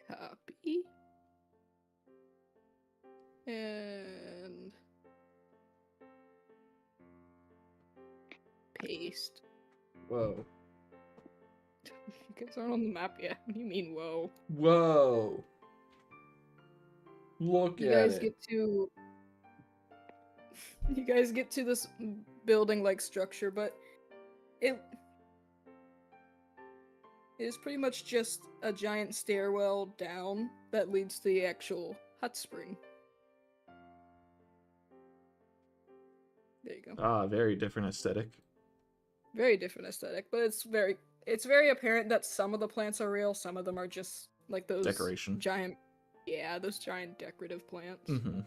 copy and paste. Whoa. You guys aren't on the map yet. What do you mean, whoa? Whoa. Look You at guys it. get to... You guys get to this building-like structure, but it is pretty much just a giant stairwell down that leads to the actual hot spring. There you go. Ah, very different aesthetic. Very different aesthetic, but it's very apparent that some of the plants are real, some of them are just like those Decoration. giant, yeah, those giant decorative plants. Mm-hmm.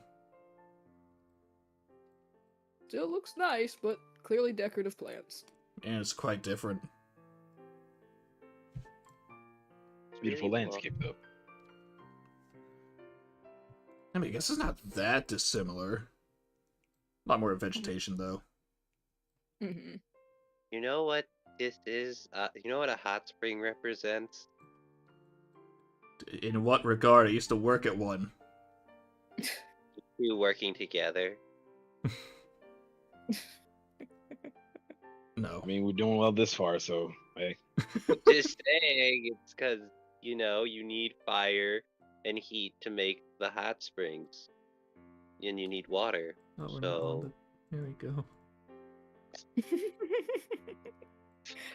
Still looks nice, but clearly decorative plants. And it's quite different. Beautiful Really landscape, though. I mean, I guess it's not that dissimilar. A lot more vegetation, though. Mm-hmm. you know what this is? You know what a hot spring represents? In what regard? I used to work at one. You working together. No. I mean, we're doing well this far, so hey. Just saying, it's because, you know, you need fire and heat to make the hot springs. And you need water. Oh, we're not on So, the... There we go.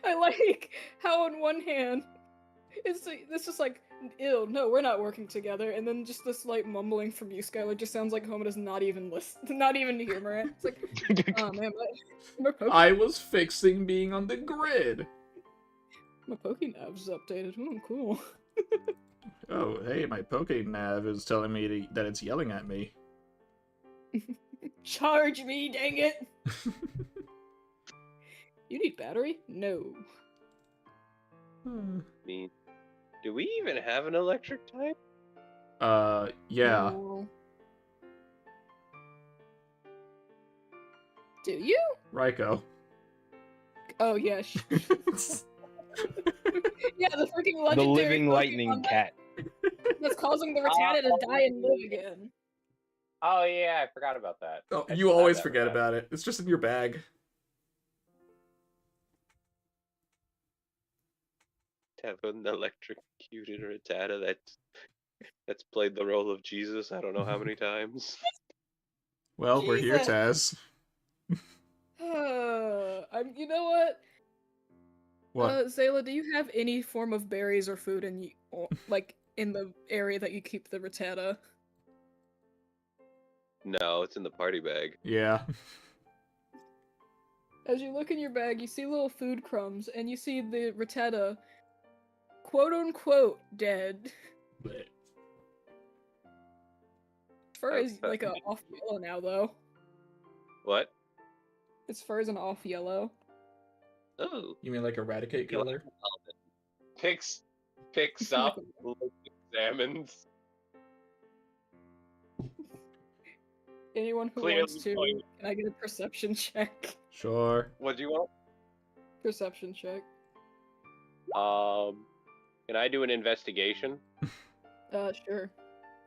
I like how on one hand it's just like, ew, no, we're not working together, and then just this like mumbling from you, Skylar, just sounds like Homer does not even listen, not even humor it. It's like, oh man, I was fixing being on the grid. my Pokénav's updated. Oh, cool. Oh, hey, my Pokénav is telling me that it's yelling at me. Charge me, dang it! You need battery? No. Hmm. I mean, do we even have an electric type? Yeah. No. Do you? Raikou. Oh yeah. Yeah, the freaking The legendary living Pokemon lightning cat. that's causing the Rattata to die and live again. Oh yeah, I forgot about that. Oh, I you still have always that forget Rattata. about it. It's just in your bag. To have an electrocuted Rattata that's played the role of Jesus I don't know how many times. Well, we're here, Jesus. Taz. You know what? What? Zayla, do you have any form of berries or food like in the area that you keep the Rattata? No, it's in the party bag. Yeah. As you look in your bag, you see little food crumbs, and you see the Rattata, quote unquote, dead. Fur is like a off yellow now, though. What? Its fur is an off yellow. Oh. You mean like eradicate You want- color? Picks up, examines. Anyone who Clearly wants to, going- can I get a perception check? Sure. What do you want? Perception check. Can I do an investigation Sure.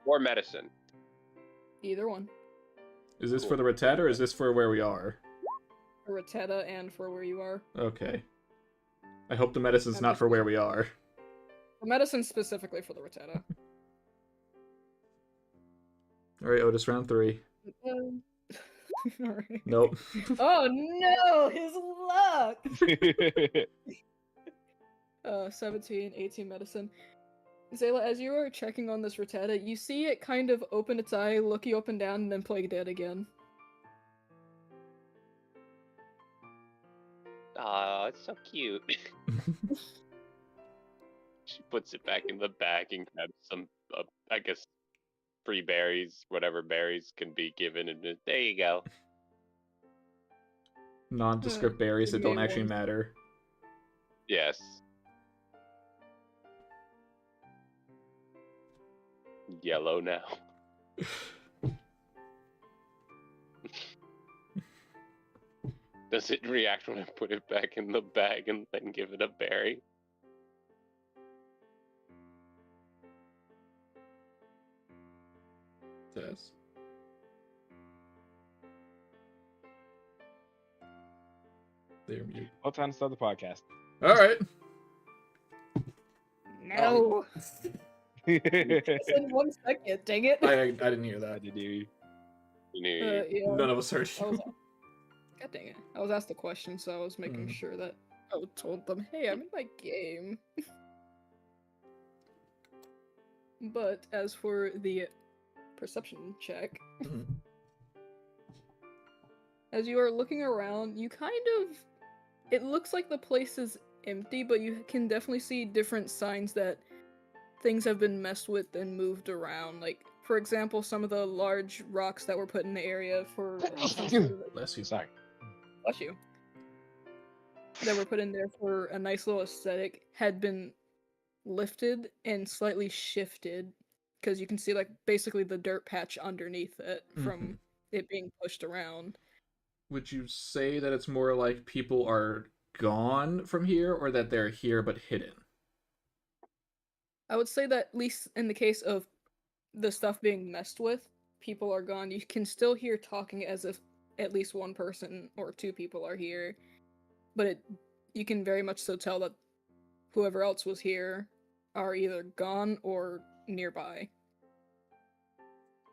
or medicine? Either one. Is this for the Rattata or is this for where we are? For Rattata and for where you are. Okay. I hope the medicine's not for where we are. For medicine specifically for the Rattata. Alright, Otis, round 3. Alright. Nope. Oh no! His luck! 17, 18 medicine. Zayla, as you are checking on this Rattata, you see it kind of open its eye, look you up and down, and then play dead again. Aw, it's so cute. She puts it back in the bag and grabs some, I guess, free berries, whatever berries can be given, and there you go. Nondescript berries that don't Great actually ones. matter. Yes. Yellow now. Does it react when I put it back in the bag and then give it a berry? Yes. They're mute. Well, time to start the podcast. Alright. No! It's in 1 second, dang it! I didn't hear that. Yeah. None of us heard I was, you. God dang it. I was asked a question, so I was making sure that I told them, hey, I'm in my game. But as for the perception check, Mhm. as you are looking around, you kind of... It looks like the place is empty, but you can definitely see different signs that things have been messed with and moved around. Like, for example, some of the large rocks that were put in the area for some sort of... Bless you. Sorry. Bless you. That were put in there for a nice little aesthetic had been lifted and slightly shifted, because you can see like basically the dirt patch underneath it from it being pushed around. Would you say that it's more like people are gone from here, or that they're here but hidden? I would say that at least in the case of the stuff being messed with, people are gone. You can still hear talking as if at least one person or two people are here, but you can very much so tell that whoever else was here are either gone or nearby.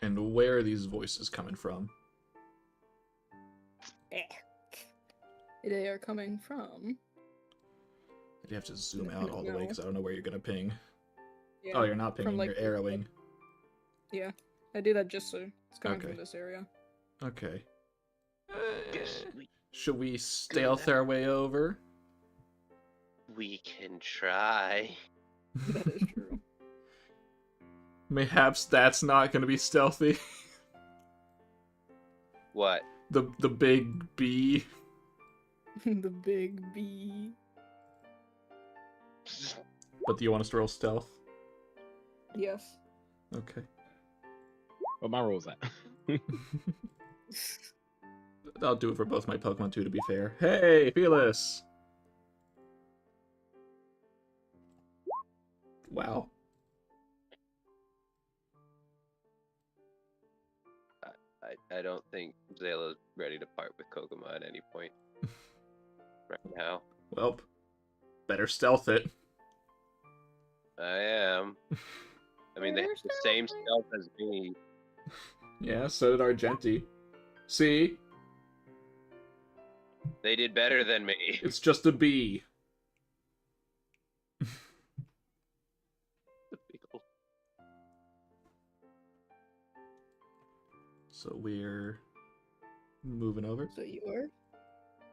And where are these voices coming from? They are coming from... I'd have to zoom out all the way because I don't know where you're gonna ping. Yeah, Oh, you're not pinging, like, you're arrowing. Yeah, I do that just so it's coming Okay. from this area. Okay. Guess Should we stealth our way over? we can try. That is true. Mayhaps that's not gonna be stealthy. What? The big bee. The big bee. But do you want us to roll stealth? Yes. Okay. What my roll's at? I'll do it for both my Pokemon too, to be fair. Hey, Felis! Wow. I don't think Zayla's ready to part with Koguma at any point right now. Well, better stealth it. I am. I mean, they have the same stealth as me. Yeah, so did Argenti. See? They did better than me. It's just a bee. So we're moving over, So you are?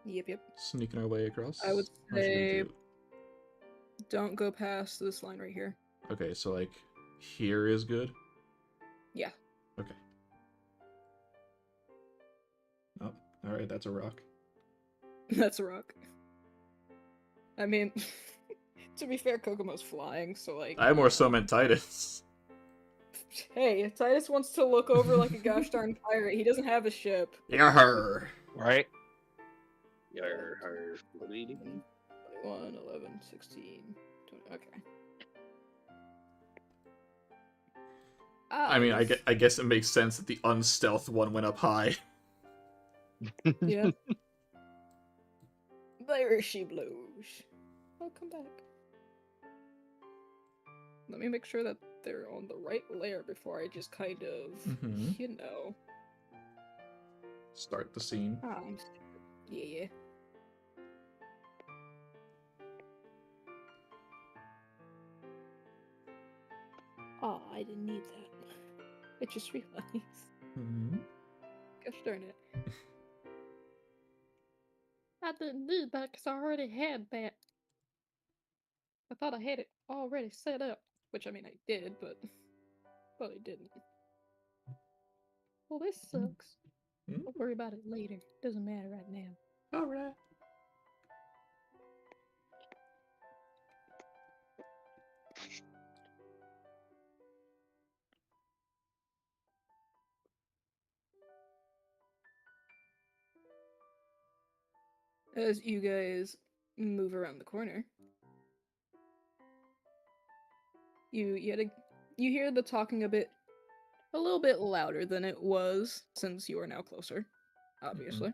Yep. sneaking our way across. I would How'd you say do? don't go past this line right here. Okay, so like here is good. Yeah. Okay. Oh, all right. That's a rock. That's a rock. I mean, to be fair, Kokomo's flying, so like. I more so meant Titus. Hey, Titus wants to look over like a gosh darn pirate. He doesn't have a ship. Yarr. Right? Yar, har, bleeding. 21, 11, 16, 20. Okay. I mean, I guess it makes sense that the unstealth one went up high. Yeah. There she blows. Oh, come back. Let me make sure that they're on the right layer before I just kind of, Mhm. you know. Start the scene. I'm stupid. Yeah. Oh, I didn't need that. I just realized. Mhm. Gosh darn it. I didn't need that because I already had that. I thought I had it already set up. Which, I mean, I did, but I didn't. Well, this sucks. Hmm? We'll worry about it later. Doesn't matter right now. All right. As you guys move around the corner, you hear the talking a little bit louder than it was since you are now closer, obviously.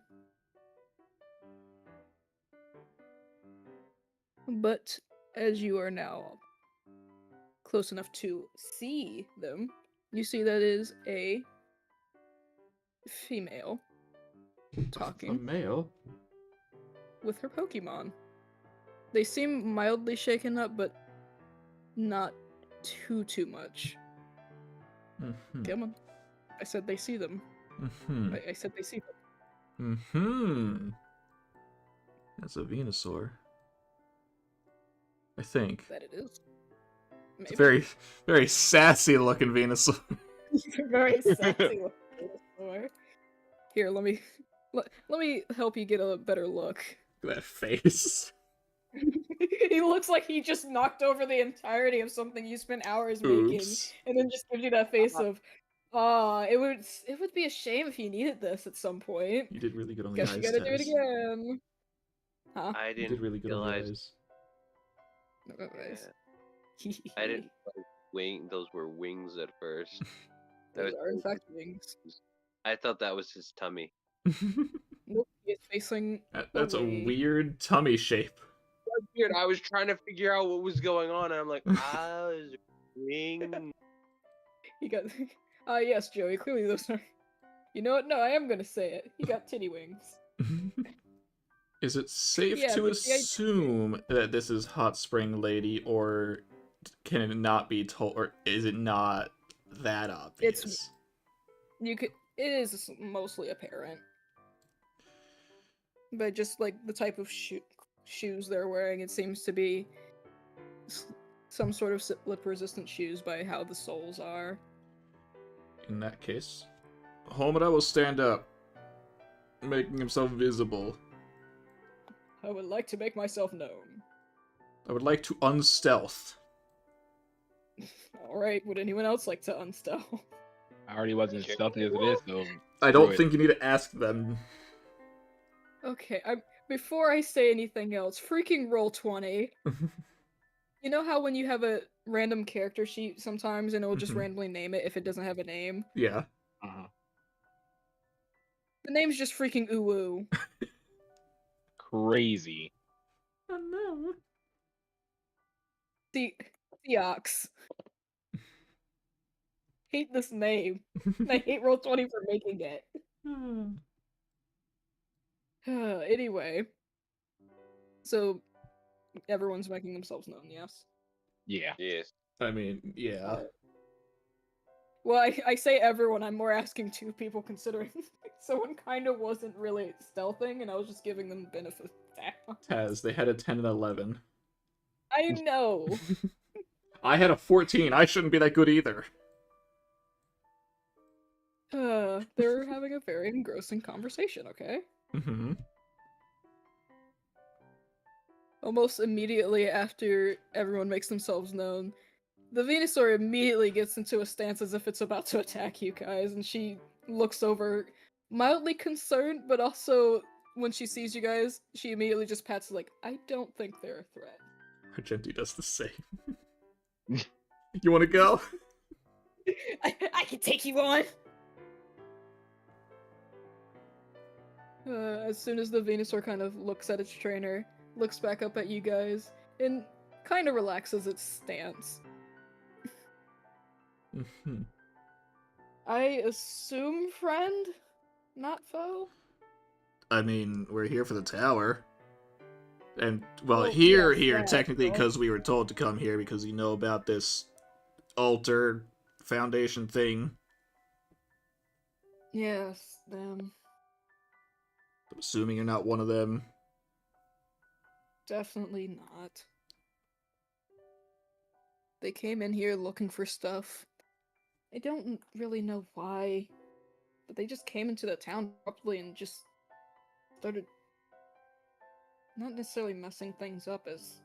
But as you are now close enough to see them, you see that is a female A talking male. with her Pokemon. They seem mildly shaken up, but not too much. Mhm. Come on. I said they see them. Mhm. I said they see them. Mhm. That's a Venusaur. I think. That it is. It's Maybe. a very, very sassy looking Venusaur. Very sexy looking dinosaur. Here, let me help you get a better look. Look at that face. He looks like he just knocked over the entirety of something you spent hours making, Oops. and then just gives you that face of, it would be a shame if you needed this at some point. You did really good on the Guess you eyes gotta do it test. again. Huh? I You didn't did really good on the realize. eyes. No, nice. I didn't Those were wings at first. Those are in fact wings. I thought that was his tummy. Nope, he is facing That's a away. weird tummy shape. Weird. I was trying to figure out what was going on, and I'm like, is it wing? He got. Yes, Joey. Clearly, those are. You know what? No, I am gonna say it. He got titty wings. Is it safe Yeah, to but the idea- assume that this is Hot Spring Lady, or can it not be told, or is it not that obvious? You could. It is mostly apparent, but just like the type of shoes they're wearing, it seems to be some sort of slip-resistant shoes by how the soles are. In that case, Homura will stand up, making himself visible. I would like to make myself known. I would like to unstealth. All right. Would anyone else like to unstealth? I already wasn't as stealthy as it is, so I don't screw it. think you need to ask them. Okay. Before I say anything else, freaking roll 20. You know how when you have a random character sheet sometimes and it will just Mhm. randomly name it if it doesn't have a name? Yeah. Uh-huh. The name's just freaking Uwu. Crazy. Oh no. Theox. Hate this name. And I hate roll 20 for making it. Anyway. So, everyone's making themselves known, yes? Yeah. Yes. I mean, yeah. Well, I say everyone, I'm more asking two people considering someone kind of wasn't really stealthing, and I was just giving them benefit of the doubt. Taz, they had a 10 and 11. I know. I had a 14. I shouldn't be that good either. They're having a very engrossing conversation, okay? Mm-hmm. Almost immediately after everyone makes themselves known, the Venusaur immediately gets into a stance as if it's about to attack you guys, and she looks over, mildly concerned, but also when she sees you guys, she immediately just pats like, I don't think they're a threat. Argenti does the same. You want to go? I can take you on! As soon as the Venusaur kind of looks at its trainer, looks back up at you guys, and kind of relaxes its stance. Mm-hmm. I assume friend, not foe? I mean, we're here for the tower. And, well, Well, here, yes, that, technically, well. because we were told to come here because you know about this altar foundation thing. Yes, them. I'm assuming you're not one of them. Definitely not. They came in here looking for stuff. I don't really know why, but they just came into the town abruptly and just started not necessarily messing things up, as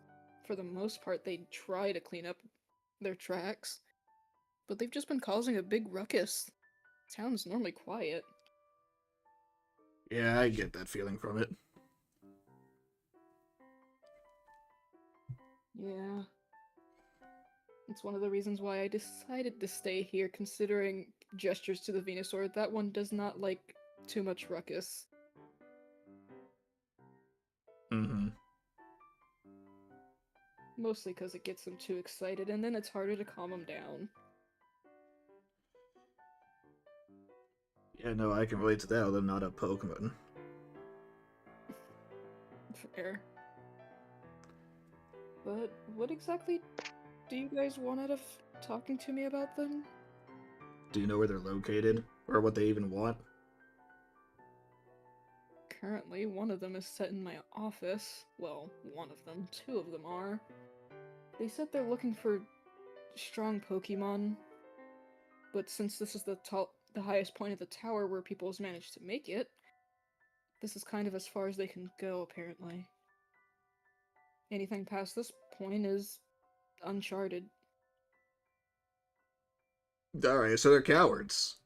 for the most part they try to clean up their tracks, but they've just been causing a big ruckus. Town's normally quiet. Yeah, I get that feeling from it. Yeah. It's one of the reasons why I decided to stay here, considering gestures to the Venusaur. That one does not like too much ruckus. Mm-hmm. Mostly because it gets him too excited, and then it's harder to calm him down. Yeah, no, I can relate to that, although not a Pokemon. Fair. But what exactly do you guys want out of talking to me about them? Do you know where they're located? Or what they even want? Currently, one of them is set in my office. Well, one of them. Two of them are. They said they're looking for strong Pokemon, but since this is the highest point of the tower where people has managed to make it, this is kind of as far as they can go, apparently. Anything past this point is uncharted. Alright, so they're cowards.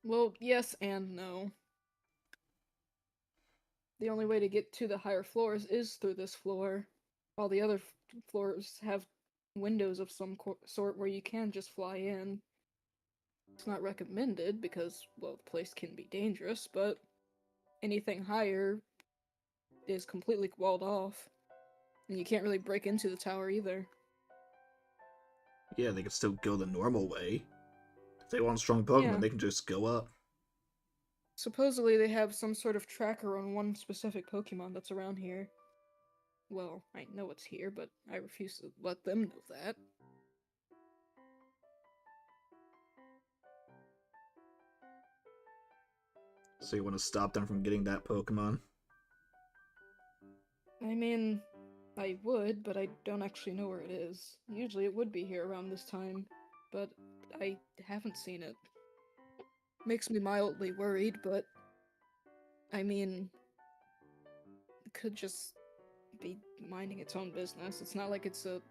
Well, yes and no. The only way to get to the higher floors is through this floor, while the other floors have windows of some sort where you can just fly in. It's not recommended because, well, the place can be dangerous, but anything higher is completely walled off, and you can't really break into the tower either. Yeah, they can still go the normal way. If they want strong Pokemon, Yeah. they can just go up. Supposedly they have some sort of tracker on one specific Pokemon that's around here. Well, I know it's here, but I refuse to let them know that. So you want to stop them from getting that Pokemon? I mean, I would, but I don't actually know where it is. Usually it would be here around this time, but I haven't seen it. Makes me mildly worried, but I mean, it could just be minding its own business. It's not like it's a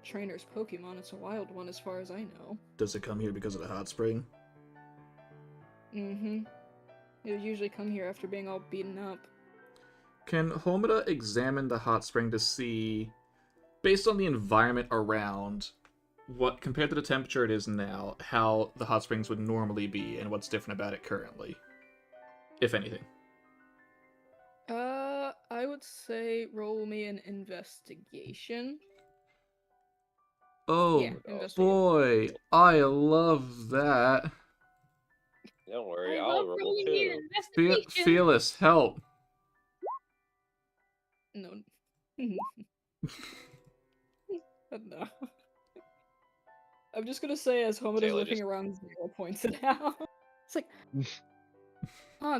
trainer's Pokemon, it's a wild one as far as I know. Does it come here because of the hot spring? Mm-hmm. It would usually come here after being all beaten up. Can Homura examine the hot spring to see, based on the environment around, what, compared to the temperature it is now, how the hot springs would normally be and what's different about it currently? If anything. I would say roll me an investigation. Oh, Yeah, investigation. boy, I love that. Don't worry, I I'll love roll rolling too. an investigation. Fearless, help. No. No. I'm just gonna say, as Homeda's Taylor looking just- around, Zero points it out. It's like,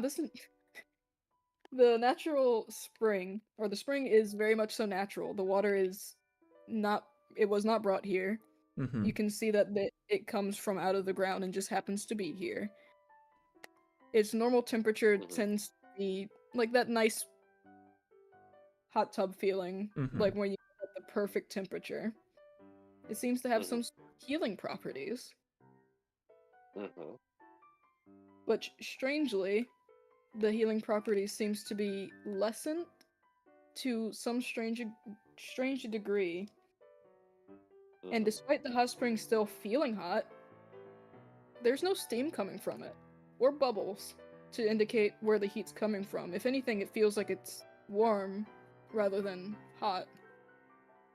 this is the natural spring, or the spring is very much so natural. The water is not, it was not brought here. Mm-hmm. You can see that it comes from out of the ground and just happens to be here. Its normal temperature Mhm. tends to be like that nice hot tub feeling, Mhm. like when you get the perfect temperature. It seems to have Mhm. some healing properties, Mhm. but strangely, the healing properties seems to be lessened to some strange degree. And Mhm. despite the hot spring still feeling hot, there's no steam coming from it, or bubbles, to indicate where the heat's coming from. If anything, it feels like it's warm rather than hot.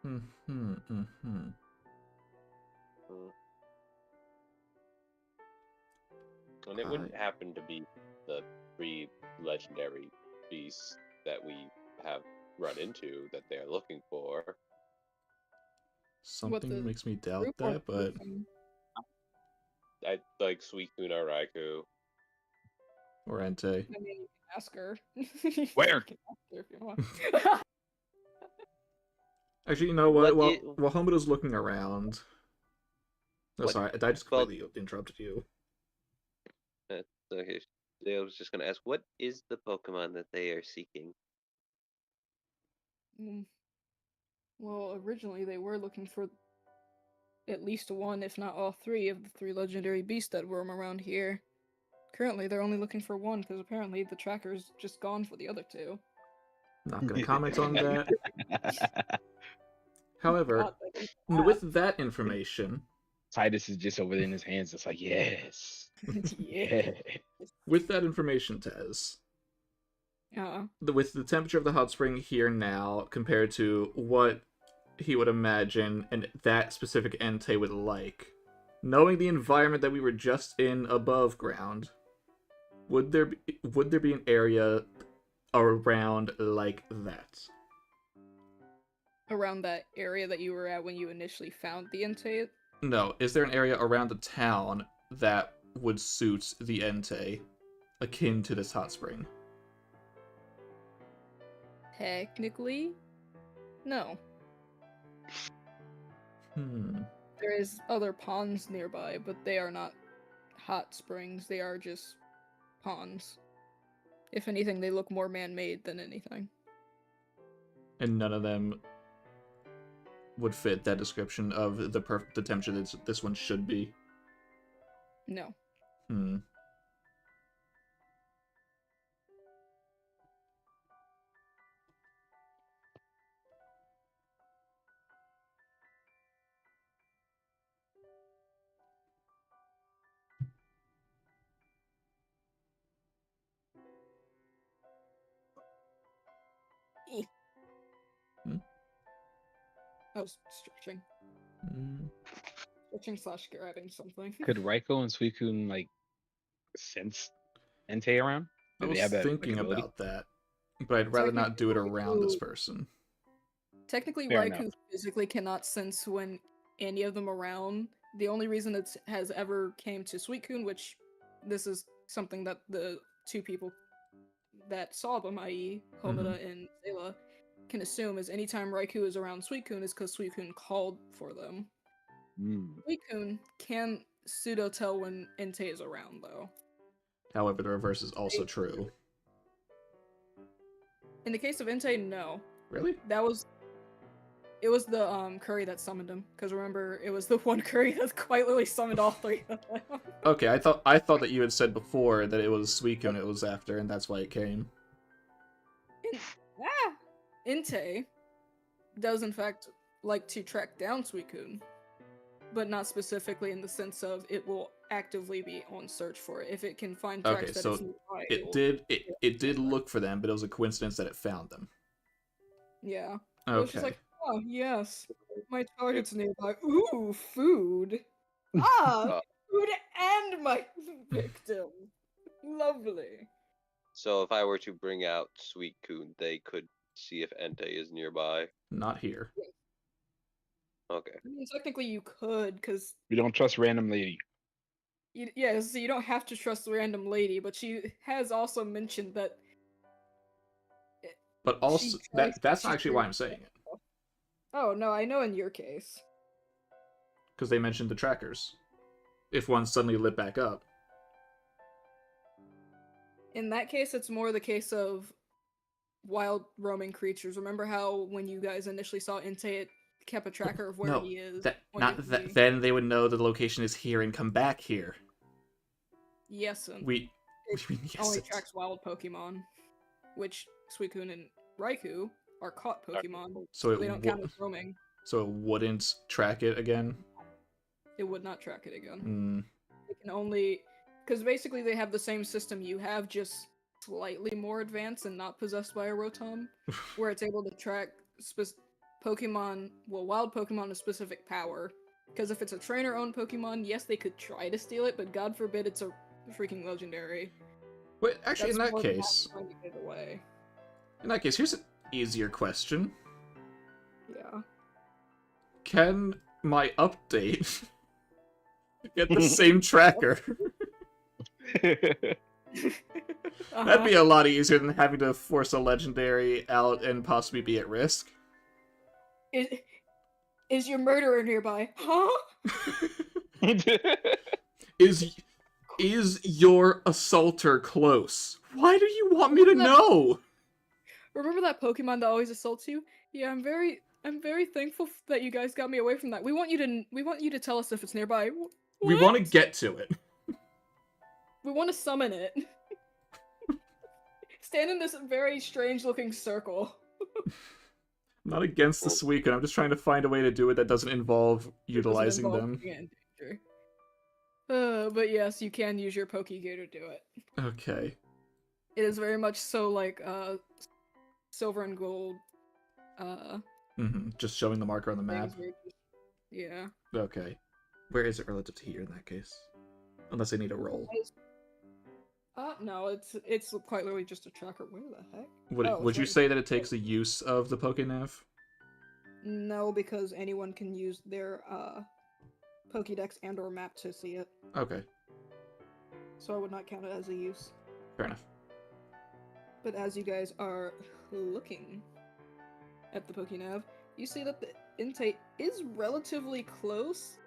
Mm-hmm. Mm-hmm. Mhm. And it wouldn't happen to be the 3 legendary beasts that we have run into that they're looking for. What Something the makes me doubt group or that, but I like Suicune or Raikou. or Entei. I mean, you can ask her. Where? You can ask her if you want. Actually, you know what? What While Homeda's looking around. Oh, What- sorry, I just well- completely interrupted you. Okay, I was just gonna ask, what is the Pokemon that they are seeking? Mm. Well, originally they were looking for at least one, if not all three, of the 3 legendary beasts that roam around here. Currently, they're only looking for one because apparently the tracker's just gone for the other 2. Not gonna comment on that. However, God, that is with that information, Titus is just over there in his hands. It's like, yes. bad. Yeah. Yeah. with that information, Tez, with the temperature of the hot spring here now compared to what he would imagine and that specific Entei would like, knowing the environment that we were just in above ground, would there be an area around like that? Around that area that you were at when you initially found the Entei? No, is there an area around the town that would suit the Entei akin to this hot spring? Technically, no. There is other ponds nearby, but they are not hot springs. They are just ponds. If anything, they look more man-made than anything. And none of them would fit that description of the temperature that this one should be. No. I was stretching. Stretching / grabbing something. Could Raikou and Suicune like sense Entei around? I Do was they have that thinking ability? about that, but I'd rather not do it around this Raikou- person. Technically, Fair Raikou enough. physically cannot sense when any of them around. The only reason it has ever came to Suicune, which this is something that the 2 people that saw them, i.e. Homeda and Zayla, can assume is anytime Raikou is around Suicune is because Suicune called for them. Suicune can pseudo-tell when Entei is around, though. However, the reverse is also true. In the case of Entei, no. Really? It was the curry that summoned him. Because remember, it was the one curry that quite literally summoned all 3 of them. Okay, I thought that you had said before that it was Suicune it was after, and that's why it came. Entei does in fact like to track down Suicune, but not specifically in the sense of it will actively be on search for it. If it can find tracks Okay, that so it's nearby, it did look for them, but it was a coincidence that it found them. Yeah. It was just Okay. like, oh yes, my target's nearby. Ooh, food. Food and my victim. Lovely. So if I were to bring out Suicune, they could see if Entei is nearby. Not here. Okay. I mean, technically you could, because We don't trust random lady. yeah, so you don't have to trust the random lady, but she has also mentioned that But also, that's not actually why I'm saying it. Oh no, I know in your case. Because they mentioned the trackers. If one suddenly lit back up. In that case, it's more the case of wild roaming creatures. Remember how when you guys initially saw Inte, it kept a tracker of where No, he is? that pointed not to that. me? Then they would know the location is here and come back here. Yes, and We it yes, only it- tracks wild Pokemon, which Suicune and Raikou are caught Pokemon, so they don't count as roaming. So it wouldn't track it again. It would not track it again. Mm. It can only, because basically they have the same system you have, just slightly more advanced and not possessed by a Rotom, where it's able to track Pokemon, well, wild Pokemon a specific power. Because if it's a trainer-owned Pokemon, yes, they could try to steal it, but God forbid it's a freaking legendary. Wait, actually, That's in that more than case, trying to get it away. here's an easier question: Yeah. can my update get the same tracker? That'd be a lot easier than having to force a legendary out and possibly be at risk. Is your murderer nearby? Huh? Is your assaulter close? Why do you want me to know? Remember that Pokemon that always assaults you? Yeah, I'm very thankful that you guys got me away from that. We want you to tell us if it's nearby. We What? want to get to it. We want to summon it. Stand in this very strange looking circle. I'm not against the Suicune, I'm just trying to find a way to do it that doesn't involve utilizing them. being in danger. But yes, you can use your Pokegear to do it. Okay. It is very much so like silver and gold. Just showing the marker on the map. Yeah. Okay. Where is it relative to here in that case? Unless I need a roll. No, it's quite literally just a tracker. Where the heck? Would you say that it takes the use of the Pokénav? No, because anyone can use their Pokédex and or map to see it. Okay. So I would not count it as a use. Fair enough. But as you guys are looking at the Pokénav, you see that the Entei is relatively close.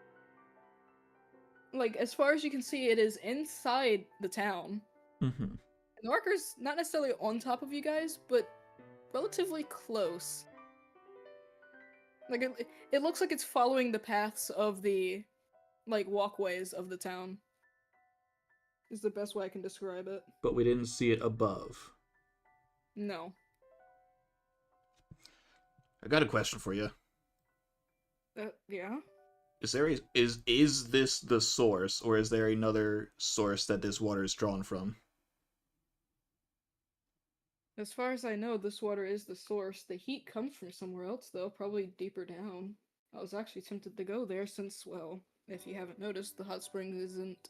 Like, as far as you can see, it is inside the town. Mm-hmm. The marker's not necessarily on top of you guys, but relatively close. Like, it looks like it's following the paths of the, like, walkways of the town. Is the best way I can describe it. But we didn't see it above. No. I got a question for you. Yeah? Is this the source, or is there another source that this water is drawn from? As far as I know, this water is the source. The heat comes from somewhere else, though, probably deeper down. I was actually tempted to go there since, well, if you haven't noticed, the hot spring isn't...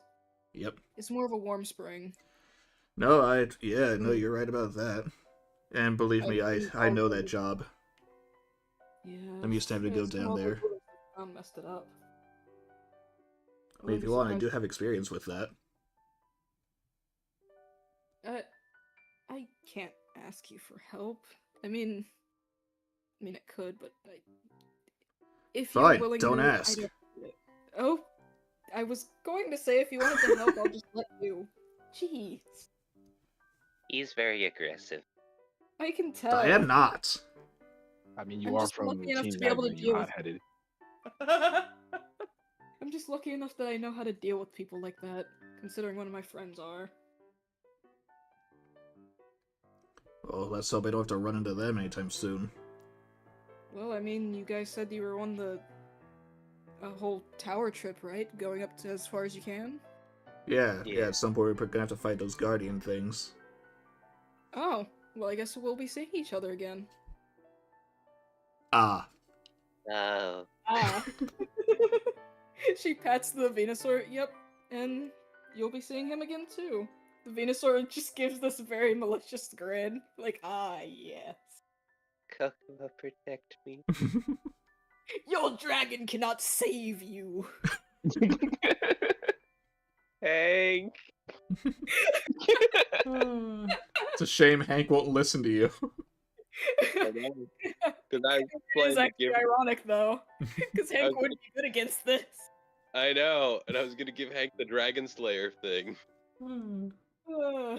Yep. It's more of a warm spring. No, you're right about that. And believe me, I know that job. Yeah. I'm used to having to go down there. I messed it up. I mean, if you want, I do have experience with that. I can't ask you for help. I mean, I could, but if you're Fine, willing don't to, ask. Oh, I was going to say if you wanted to help, I'll just let you. Jeez. He's very aggressive. I can tell. I am not. I mean, you I'm are just from lucky the enough team to be able to magnet, you deal with- hot-headed. I'm just lucky enough that I know how to deal with people like that, considering one of my friends are. Well, let's hope I don't have to run into them anytime soon. Well, I mean, you guys said you were on a whole tower trip, right? Going up to as far as you can? Yeah, Yeah. at some point we're gonna have to fight those guardian things. Oh, well, I guess we'll be seeing each other again. Ah. Oh. Ah. She pats the Venusaur, yep, and you'll be seeing him again too. The Venusaur just gives this very malicious grin, like, ah, yes. Kokomo, protect me. Your dragon cannot save you. Hank. It's a shame Hank won't listen to you. I know. Because I was It is planning to actually give. ironic though, because Hank Okay. wouldn't be good against this. I know, and I was gonna give Hank the Dragon Slayer thing. Uh,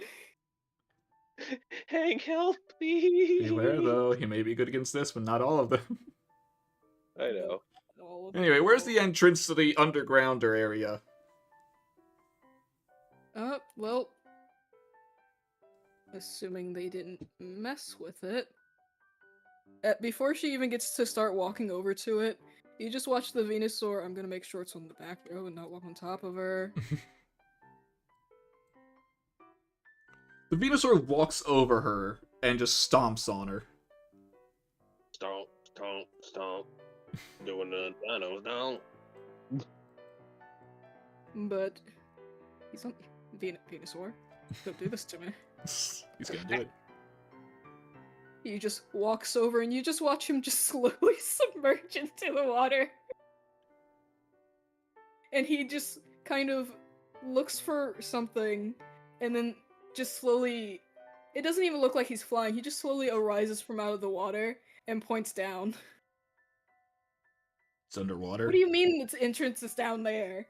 Hank, help, please. Beware, though, he may be good against this, but not all of them. I know. all of Anyway, them. where's the entrance to the undergrounder area? Well, assuming they didn't mess with it. Before she even gets to start walking over to it, you just watch the Venusaur. I'm gonna make sure it's on the back row and not walk on top of her. The Venusaur walks over her and just stomps on her. Stomp, stomp, stomp. Doing the dino stomp. But he's on Venusaur. Don't do this to me. He's gonna do it. He just walks over and you just watch him just slowly submerge into the water. And he just kind of looks for something and then just slowly... It doesn't even look like he's flying. He just slowly arises from out of the water and points down. It's underwater. What do you mean its entrance is down there?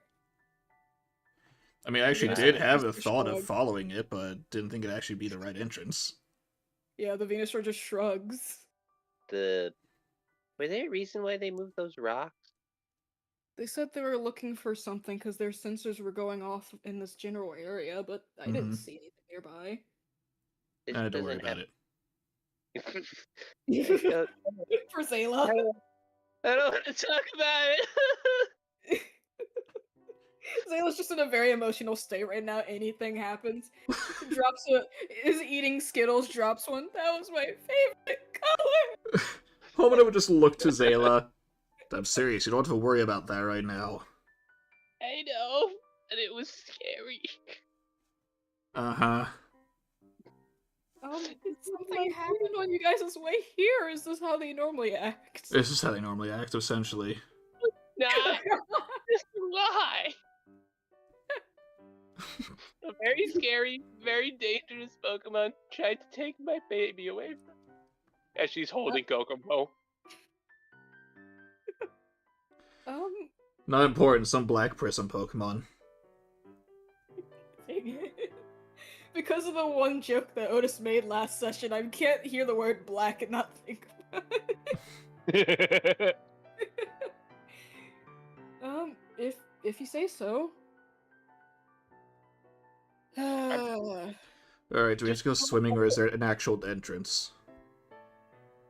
I mean, I actually Yeah. did have a Mr. thought of Shrug. following it, but didn't think it'd actually be the right entrance. Yeah, the Venusaur just shrugs. Was there a reason why they moved those rocks? They said they were looking for something because their sensors were going off in this general area, but I didn't Mhm. see anything nearby. This Don't worry doesn't about have- it. For Zayla. I don't want to talk about it. Zayla's just in a very emotional state right now. Anything happens. Is eating Skittles, drops one. That was my favorite color! Homina would just look to Zayla. I'm serious, you don't have to worry about that right now. I know, and it was scary. Uh-huh. Did something happen on you guys' way here? Is this how they normally act? This is how they normally act, essentially. Nah, this is why. A very scary, very dangerous Pokemon tried to take my baby away from me. As she's holding Kokomo. Not important, some Black Prism Pokemon. Dang it. Because of the one joke that Otis made last session, I can't hear the word black and not think about it. If you say so. Alright, do we have to go swimming or is there an actual entrance?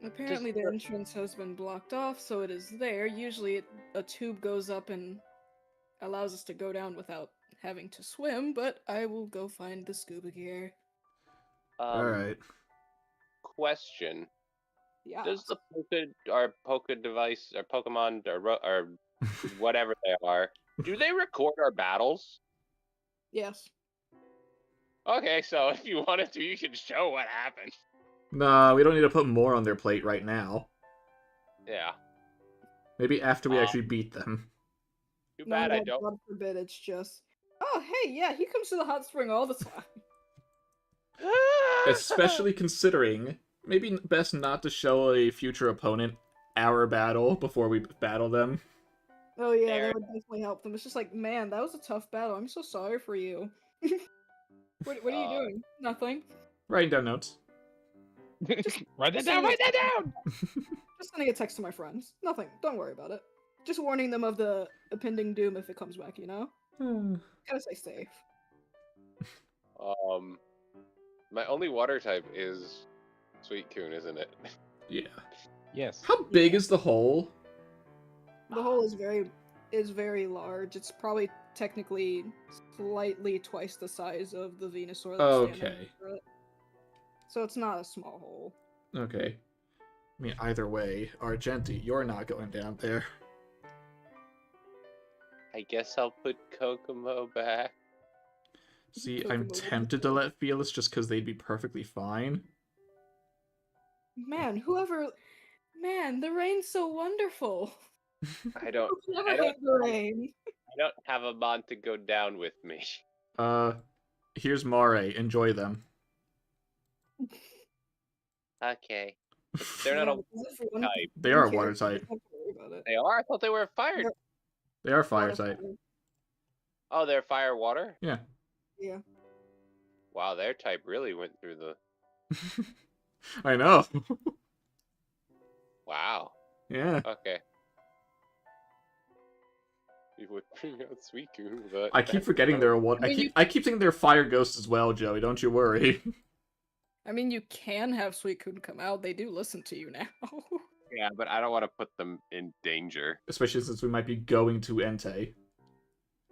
Apparently the entrance has been blocked off, so it is there. Usually a tube goes up and allows us to go down without having to swim, but I will go find the scuba gear. Alright. Question. Yeah. Does the Poke device, or Pokemon, or whatever they are, do they record our battles? Yes. Okay, so if you wanted to, you could show what happened. Nah, we don't need to put more on their plate right now. Yeah. Maybe after we actually beat them. Too bad I No, don't. God forbid, it's just... Oh, hey, yeah, he comes to the hot spring all the time. Especially considering, maybe best not to show a future opponent our battle before we battle them. Oh yeah, Fair. that would definitely help them. It's just like, man, that was a tough battle. I'm so sorry for you. What are you doing? Nothing. Writing down notes. Write that down, write that down! Just sending a text to my friends. Nothing. Don't worry about it. Just warning them of the impending doom if it comes back, you know? Gotta stay safe. My only water type is Sweetcoon, isn't it? Yeah. Yes. How big is the hole? The hole is very large. It's probably technically slightly twice the size of the Venusaur that's standing Okay. over it. So it's not a small hole. Okay. I mean, either way, Argenti, you're not going down there. I guess I'll put Kokomo back. See, Kokomo I'm would be tempted to cool. let Fearless just because they'd be perfectly fine. Man, the rain's so wonderful. I don't. Never I don't. hate the rain. I don't have a mod to go down with me. Here's Mare. Enjoy them. Okay. They're not Yeah, a because if one- type. They one are water character, you type. don't have to worry about it. They are. I thought they were fire. They're They are fire water type. Oh, they're fire water. Yeah. Yeah. Wow, their type really went through the. I know. Wow. Yeah. Okay. You would bring out Suicune, but I keep forgetting they're a water. I mean, I keep thinking they're fire ghosts as well, Joey. Don't you worry. I mean, you can have Suicune come out. They do listen to you now. Yeah, but I don't want to put them in danger. Especially since we might be going to Entei.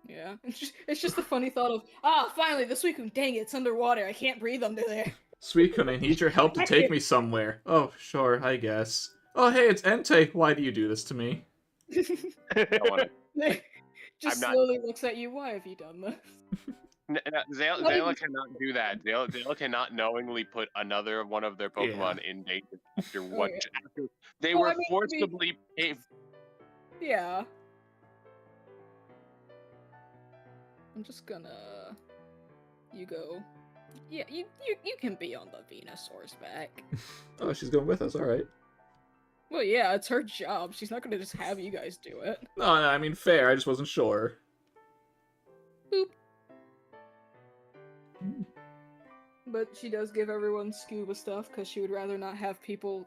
Yeah. It's just the funny thought of, finally, the Suicune, dang it, it's underwater. I can't breathe under there. Suicune, I need your help to take me somewhere. Oh, sure, I guess. Oh, hey, it's Entei. Why do you do this to me? I wanna... Just I'm not- slowly looks at you. Why have you done this? Zayla cannot do that. Zayla cannot knowingly put another one of their Pokemon in danger after what yeah. after they Well, were I mean, forcibly paid. Yeah. I'm just gonna. You go. Yeah, you can be on the Venusaur's back. Oh, she's going with us. All right. Well, yeah, it's her job. She's not gonna just have you guys do it. No, I mean fair. I just wasn't sure. Boop. But she does give everyone scuba stuff because she would rather not have people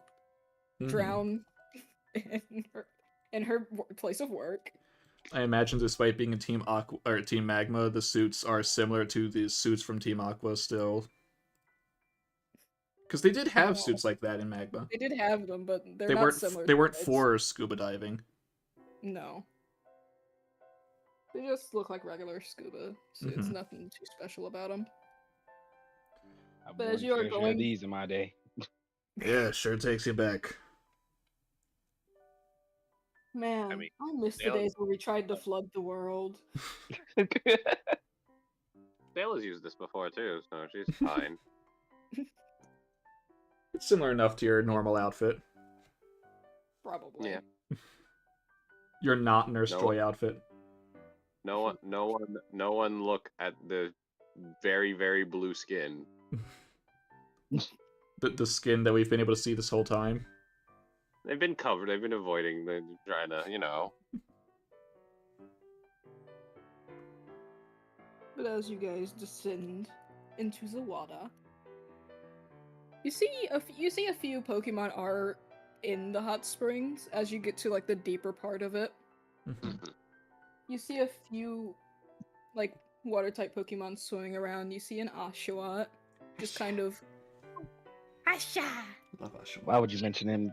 drown in her place of work. I imagine, despite being a Team Aqua or Team Magma, the suits are similar to the suits from Team Aqua still. Because they did have suits like that in Magma. They did have them, but they're They not weren't. similar. They to weren't Reds. for scuba diving. No. They just look like regular scuba suits. Mhm. Nothing too special about them. I But wore as you are a fair share of going- these in my day. Yeah, sure takes you back. Man, I, mean, miss the they'll- days where we tried to flood the world. Zayla's used this before too, so she's fine. It's similar enough to your normal outfit. Probably. Yeah. Your not Nurse No. Joy outfit. No one look at the very, very blue skin. The skin that we've been able to see this whole time. They've been covered. They've been avoiding. They're trying to, you know. But as you guys descend into the water, you see a few Pokemon are in the hot springs as you get to like the deeper part of it. Mhm. You see a few like water type Pokemon swimming around. You see an Oshawott just kind of Asha. Love Oshawott. Why would you mention him?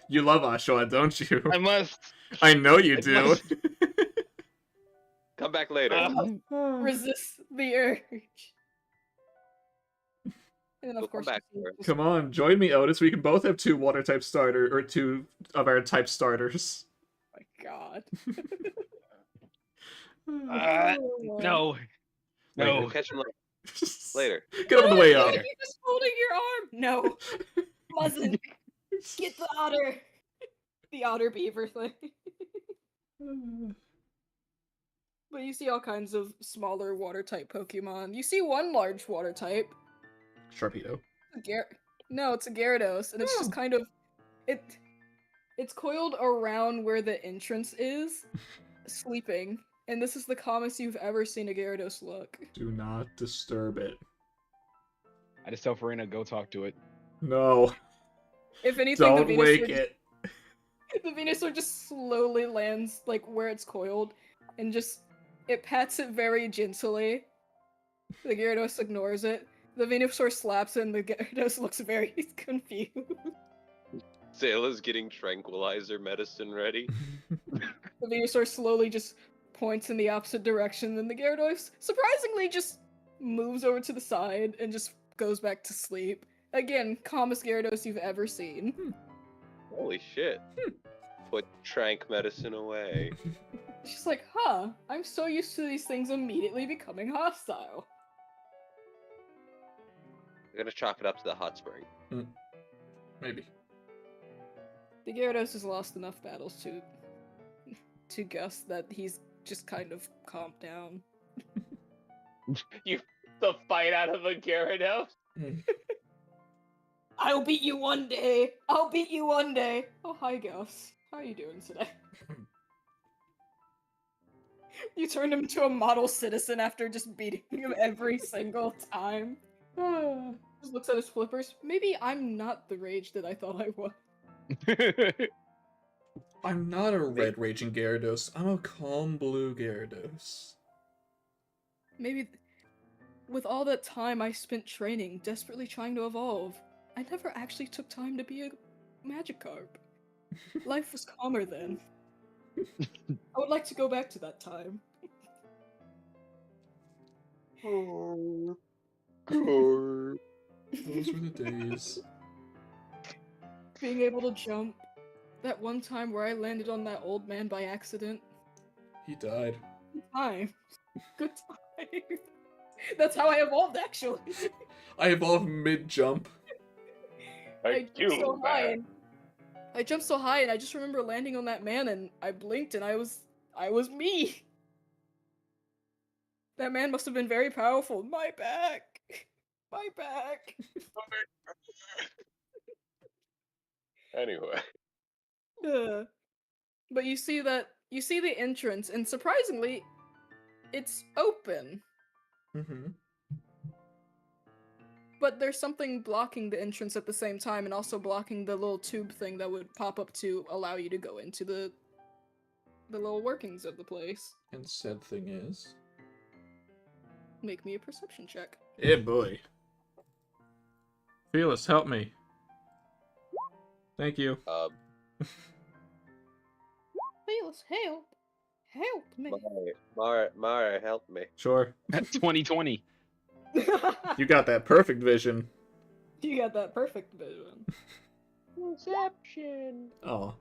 You love Oshawott, don't you? I must. I know you I do. must. Come back later. Resist the urge. And then We'll of course come back you see for it. just- Come on, join me, Otis. We can both have two water type starter or two of our type starters. my god. No. We'll No. catch him later. Get on the way You're up. just holding your arm. No. Mustn't. Get the otter. The otter beaver thing. But you see all kinds of smaller water type Pokemon. You see one large water type. Sharpedo. No, it's a Gyarados, and it's just Oh. kind of it's coiled around where the entrance is, sleeping. And this is the calmest you've ever seen a Gyarados look. Do not disturb it. I just tell Farina, go talk to it. No. If anything, Don't the wake Venusaur it. the Venusaur just slowly lands like where it's coiled, and just it pats it very gently. The Gyarados ignores it. The Venusaur slaps it, and the Gyarados looks very confused. Zayla's getting tranquilizer medicine ready. The Venusaur slowly just points in the opposite direction, and the Gyarados surprisingly just moves over to the side and just goes back to sleep. Again, calmest Gyarados you've ever seen. Holy shit. Put trank medicine away. She's like, huh, I'm so used to these things immediately becoming hostile. We're gonna chalk it up to the hot spring. Maybe. The Gyarados has lost enough battles to Gus that he's just kind of calmed down. You the fight out of a Gyarados? I'll beat you one day! I'll beat you one day! Oh, hi, Gus. How are you doing today? You turned him into a model citizen after just beating him every single time. Just looks at his flippers. Maybe I'm not the rage that I thought I was. I'm not a red raging Gyarados. I'm a calm blue Gyarados. Maybe with all that time I spent training, desperately trying to evolve, I never actually took time to be a Magikarp. Life was calmer then. I would like to go back to that time. Those were the days. Being able to jump. That one time where I landed on that old man by accident. He died. Good time. Good time. That's how I evolved, actually. I evolved mid-jump. I jumped so high and I just remember landing on that man and I blinked and I was me. That man must have been very powerful. My back. My back. Anyway. But you see the entrance and surprisingly it's open. Mm-hmm. But there's something blocking the entrance at the same time and also blocking the little tube thing that would pop up to allow you to go into the little workings of the place. And said thing is... Make me a perception check. Eh boy. Fearless, help me. Thank you. Fearless, help! Help me! Mara, help me. Sure. At 2020. You got that perfect vision. You got that perfect vision. Perception. Oh,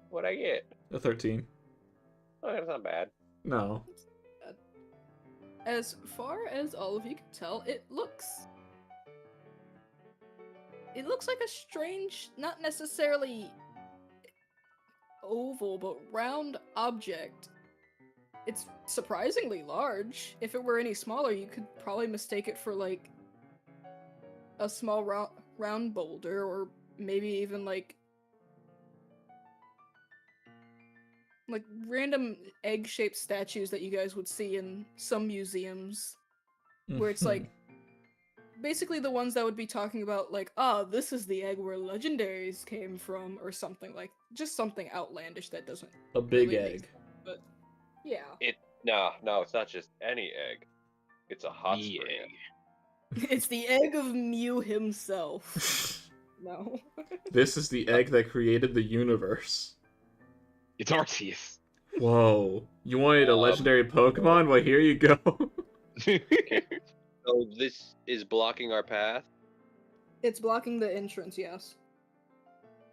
What'd I get? a 13. Oh, that's not bad. No. As far as all of you can tell, it looks like a strange, not necessarily oval, but round object. It's surprisingly large. If it were any smaller, you could probably mistake it for, like, a small round boulder, or maybe even, like random egg-shaped statues that you guys would see in some museums. Where it's, like, basically the ones that would be talking about, like, this is the egg where legendaries came from, or something, like, just something outlandish that doesn't A big really make egg. sense, but, yeah. No, it's not just any egg. It's a hot The spring egg. egg. It's the egg of Mew himself. No. This is the egg that created the universe. It's Arceus. Whoa. You wanted a legendary Pokemon? Well, here you go. So this is blocking our path? It's blocking the entrance, yes.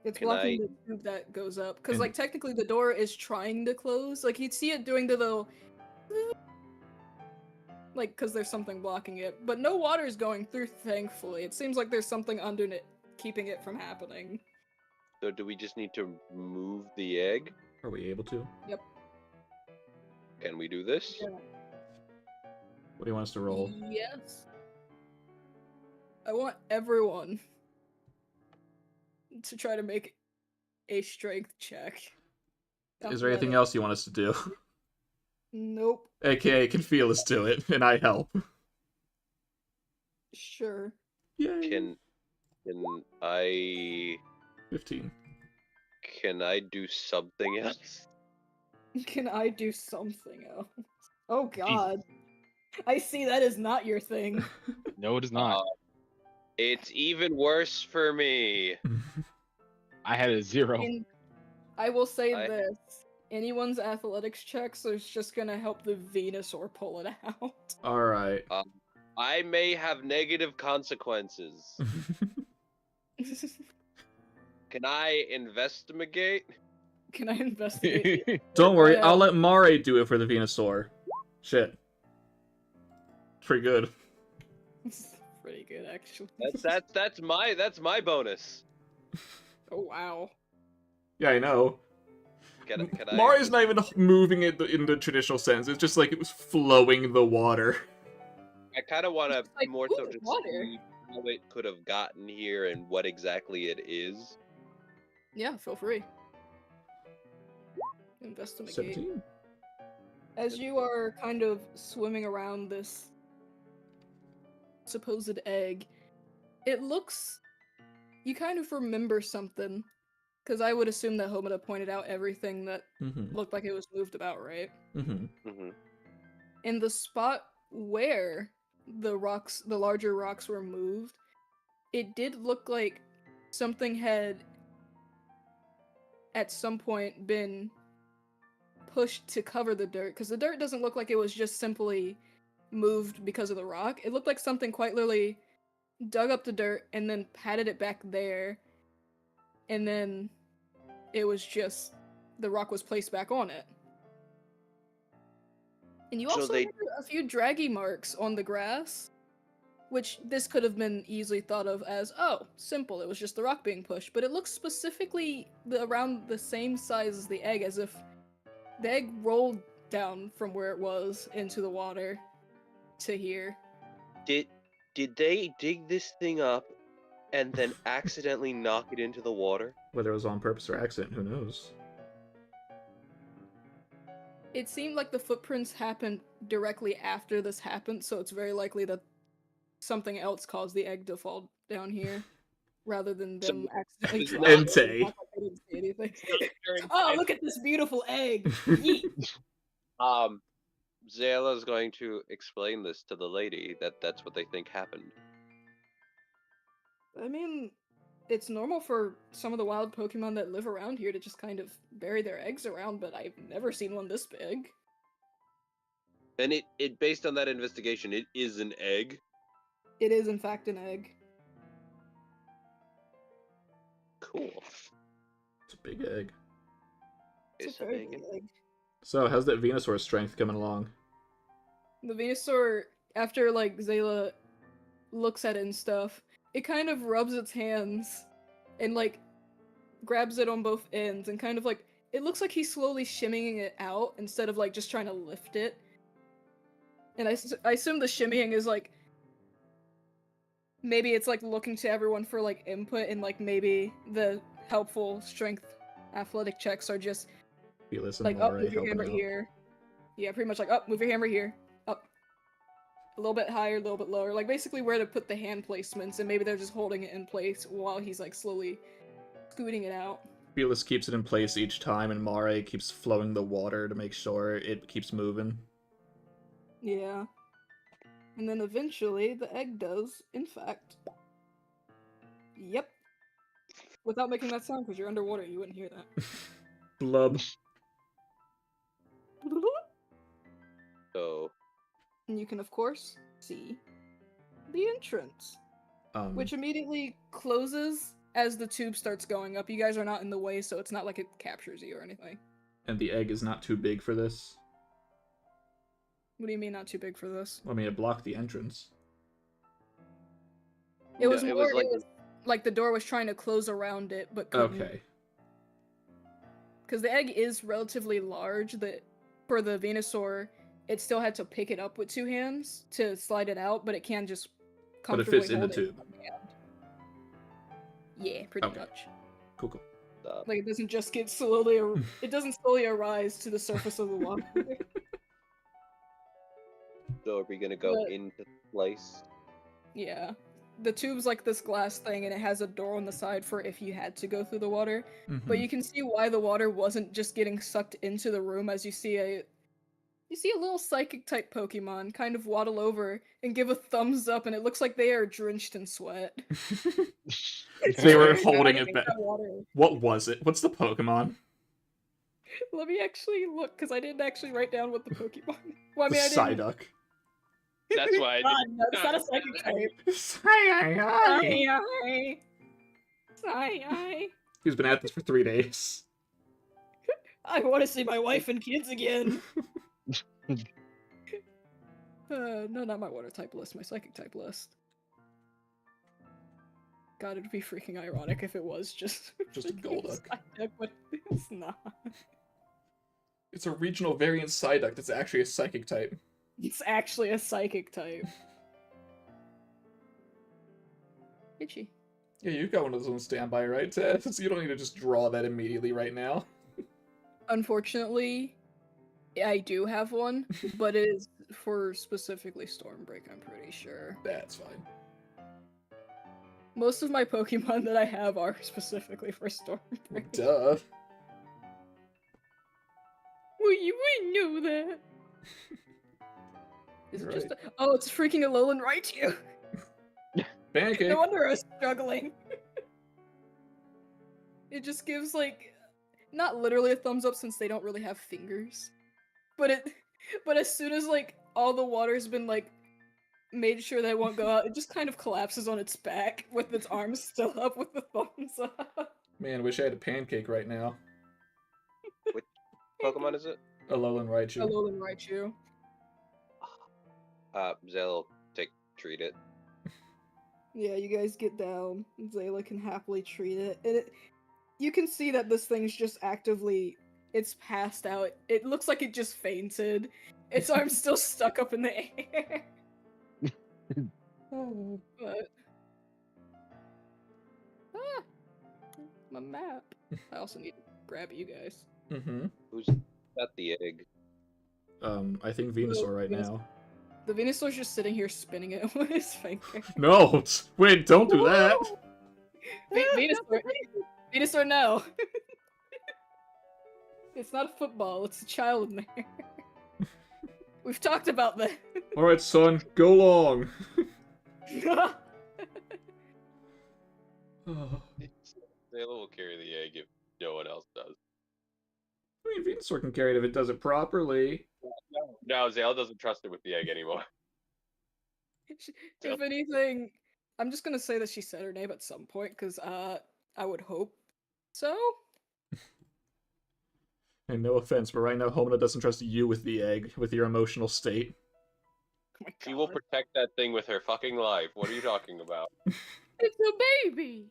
It's Can blocking the tube that goes up. Because, like, technically the door is trying to close. Like, you'd see it doing the little... Like, because there's something blocking it. But no water is going through, thankfully. It seems like there's something underneath keeping it from happening. So do we just need to move the egg? Are we able to? Yep. Can we do this? Yeah. What do you want us to roll? Yes. I want everyone to try to make a strength check. Is there anything else you want us to do? Nope. AKA, can Fearless do it, and I help. Sure. Yay. Can I 15. can I do something else? Can I do something else? Oh god. I see that is not your thing. No, it is not. It's even worse for me. I had a 0. And I will say this. Anyone's athletics checks is just gonna help the Venusaur pull it out. Alright. I may have negative consequences. Can I investigate? Can I investigate? Don't worry, I'll let Mare do it for the Venusaur. Shit. Pretty good. Pretty good, actually. That's my bonus. Oh wow. Yeah, I know. Can I? Mari's not even moving it in the traditional sense. It's just like it was flowing the water. I kind of want to It's like, more so ooh, just water. see how it could have gotten here and what exactly it is. Yeah, feel free. Investigate. 17. As you are kind of swimming around this supposed egg, it looks. You kind of remember something. Because I would assume that Homida pointed out everything that Mm-hmm. looked like it was moved about, right? Mm-hmm. Mm-hmm. In the spot where the larger rocks were moved, it did look like something had at some point been pushed to cover the dirt, because the dirt doesn't look like it was just simply moved because of the rock. It looked like something quite literally dug up the dirt and then patted it back there, and then it was just the rock was placed back on it. And you So also they- remember a few draggy marks on the grass, which this could have been easily thought of as, oh, simple, it was just the rock being pushed. But it looks specifically around the same size as the egg, as if the egg rolled down from where it was into the water to here. Did they dig this thing up and then accidentally knock it into the water? Whether it was on purpose or accident, who knows? It seemed like the footprints happened directly after this happened, so it's very likely that something else caused the egg to fall down here, rather than So, them accidentally it's dropping not- it and Entei. act like they didn't see anything. During Oh, time. look at this beautiful egg! Yeet. Zayla's going to explain this to the lady that's what they think happened. I mean, it's normal for some of the wild Pokemon that live around here to just kind of bury their eggs around, but I've never seen one this big. And it based on that investigation, it is an egg. It is, in fact, an egg. Cool. It's a big egg. It's It's a an very egg. big egg. So, how's that Venusaur strength coming along? The Venusaur, after, like, Zayla looks at it and stuff, it kind of rubs its hands and, like, grabs it on both ends and kind of, like, it looks like he's slowly shimmying it out instead of, like, just trying to lift it. And I assume the shimmying is, like, maybe it's, like, looking to everyone for, like, input, and, like, maybe the helpful strength athletic checks are just, Felis and like, up, Moray move your helping hammer out. here. Yeah, pretty much like, up, move your hammer here. Up. A little bit higher, a little bit lower. Like, basically where to put the hand placements, and maybe they're just holding it in place while he's, like, slowly scooting it out. Felis keeps it in place each time, and Moray keeps flowing the water to make sure it keeps moving. Yeah. And then eventually, the egg does, in fact. Yep. Without making that sound, because you're underwater, you wouldn't hear that. Blub. So And you can, of course, see the entrance, which immediately closes as the tube starts going up. You guys are not in the way, so it's not like it captures you or anything. And the egg is not too big for this. What do you mean not too big for this? I mean, it blocked the entrance. It was no, more, it was like the door was trying to close around it, but couldn't. Okay. Because the egg is relatively large, that for the Venusaur, it still had to pick it up with two hands to slide it out, but it can just But it comfortably fits in the hold it tube. one hand. Yeah, pretty Okay. much. Cool. Like, it doesn't just get slowly, it doesn't slowly arise to the surface of the water. So are we gonna go But- into place? Yeah. The tube's like this glass thing, and it has a door on the side for if you had to go through the water. But you can see why the water wasn't just getting sucked into the room, as you see a little psychic type Pokemon kind of waddle over and give a thumbs up, and it looks like they are drenched in sweat. They were Very holding bad it at back. that water. What was it? What's the Pokemon? Let me actually look, because I didn't actually write down what the Pokemon. Well, I The mean, I didn't. Psyduck. That's why I God, didn't. no, it's not a psychic type. Psy. Sigh. He's been at this for 3 days. I want to see my wife and kids again. No, not my water type list, my psychic type list. God, it'd be freaking ironic if it was just Just a freaking Golduck. Psyduck, but it's not. It's a regional variant Psyduck that's actually a psychic type. It's actually a psychic type. Itchy. Yeah, you've got one of those on standby, right, Ted? So you don't need to just draw that immediately right now. Unfortunately, I do have one, but it is for specifically Stormbreak, I'm pretty sure. That's fine. Most of my Pokemon that I have are specifically for Stormbreak. Duh. Well, you wouldn't know that. Is You're it just right. oh, it's freaking Alolan Raichu! Pancake! No wonder I was struggling. It just gives, like, not literally a thumbs up since they don't really have fingers. But as soon as, like, all the water's been, like, made sure that it won't go out, it just kind of collapses on its back with its arms still up with the thumbs up. Man, wish I had a pancake right now. Pokemon is it? Alolan Raichu. Alolan Raichu. Zell, treat it. Yeah, you guys get down. Zayla can happily treat it. And you can see that this thing's just actively, it's passed out. It looks like it just fainted. Its arm's still stuck up in the air. But... Ah! My map. I also need to grab you guys. Mm-hmm. Who's got the egg? I think Venusaur right Venus- now. The Venusaur's just sitting here spinning it with his finger. No! Wait, don't do that! Venusaur, no! It's not a football, it's a child in there. We've talked about that. Alright, son, go long! Oh. Zayla will carry the egg if no one else does. I mean, Venusaur can carry it if it does it properly. No, Zayla doesn't trust it with the egg anymore. If anything, I'm just gonna say that she said her name at some point, because, I would hope so? And no offense, but right now Homina doesn't trust you with the egg, with your emotional state. Oh my She will God. protect that thing with her fucking life. What are you talking about? It's a baby.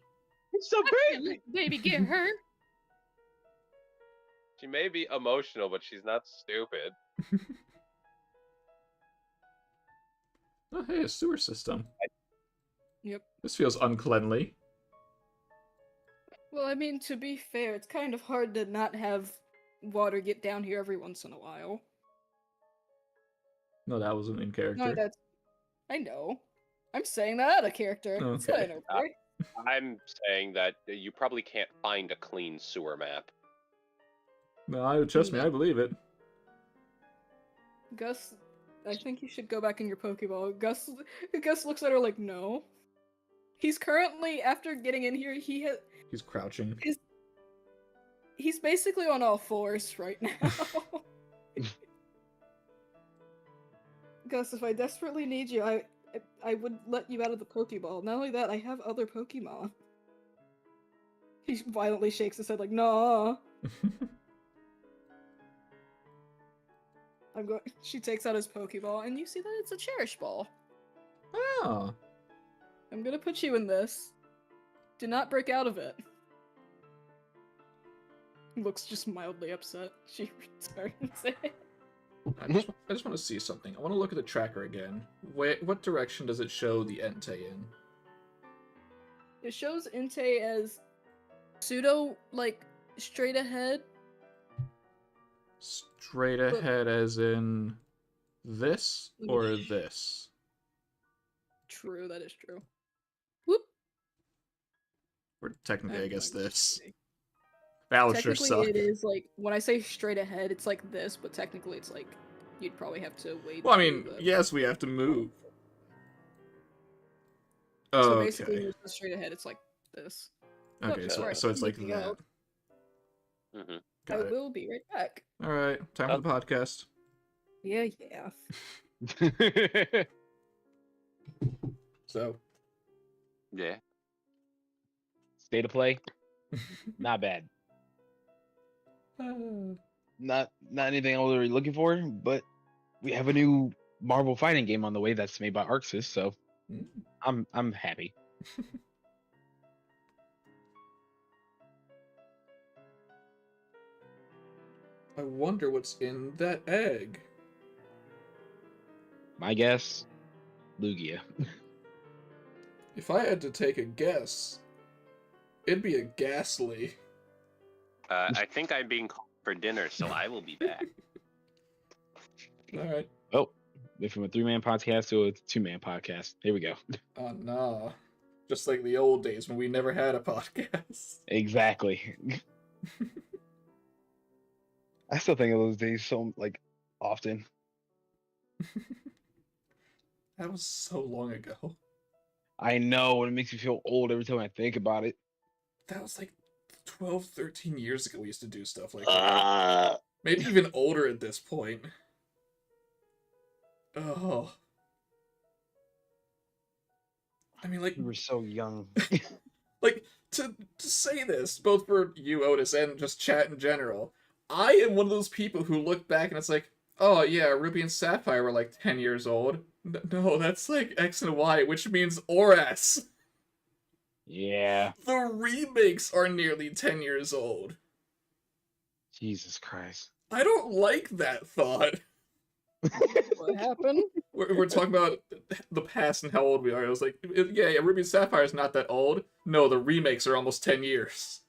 It's a I can't baby! let the baby get hurt. She may be emotional, but she's not stupid. Oh, hey, a sewer system. Yep. This feels uncleanly. Well, I mean, to be fair, it's kind of hard to not have water get down here every once in a while. No, that wasn't in character. No, that's... I know. I'm saying that out of character. It's not Okay. inappropriate. I'm saying that you probably can't find a clean sewer map. No, trust me, I believe it. Gus, I think you should go back in your Pokeball. Gus looks at her like, no. He's currently, after getting in here, He's crouching. he's basically on all fours right now. Gus, if I desperately need you, I would let you out of the Pokeball. Not only that, I have other Pokemon. He violently shakes his head like, nah. She takes out his Pokeball, and you see that it's a Cherish Ball. Oh. I'm gonna put you in this. Do not break out of it. Looks just mildly upset. She returns it. I just want to see something. I want to look at the tracker again. What direction does it show the Entei in? It shows Entei as pseudo, like, straight ahead. Straight ahead as in this or this? True, that is true. Whoop. Or technically, I guess I'm going to this. say. That would sure Technically, suck. it is, like, when I say straight ahead, it's like this, but technically it's like, you'd probably have to wait. Well, I mean, through the- yes, we have to move. So basically, when Okay. you go straight ahead, it's like this. Okay, Oops, so, sorry, so it's like looking that. out. Mm-hmm. Got I it. will be right back. All right, time for the podcast. Yeah, yeah. So, Yeah. State of play, not bad. Not anything I was really looking for, but we have a new Marvel fighting game on the way that's made by Arxis, so I'm happy. I wonder what's in that egg. My guess, Lugia. If I had to take a guess, it'd be a Gastly. I think I'm being called for dinner, so I will be back. Alright. Oh, went from a 3-man podcast to a 2-man podcast. Here we go. Oh, nah. Just like the old days when we never had a podcast. Exactly. I still think of those days so often. That was so long ago. I know, and it makes me feel old every time I think about it. That was like 12, 13 years ago we used to do stuff like that. Maybe even older at this point. Oh. I mean, like, We were so young. like to say this, both for you, Otis, and just chat in general, I am one of those people who look back and it's like, oh yeah, Ruby and Sapphire were like 10 years old. No, that's like X and Y, which means ORAS. Yeah. The remakes are nearly 10 years old. Jesus Christ. I don't like that thought. What happened? We're talking about the past and how old we are. I was like, yeah, Ruby and Sapphire is not that old. No, the remakes are almost 10 years.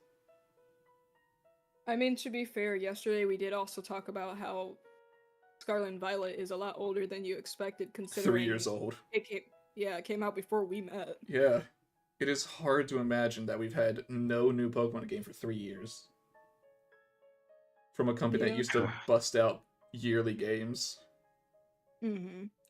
I mean, to be fair, yesterday we did also talk about how Scarlet and Violet is a lot older than you expected, considering 3 years old. it came out before we met. Yeah. It is hard to imagine that we've had no new Pokemon game for 3 years. From a company that Yeah. used to bust out yearly games. I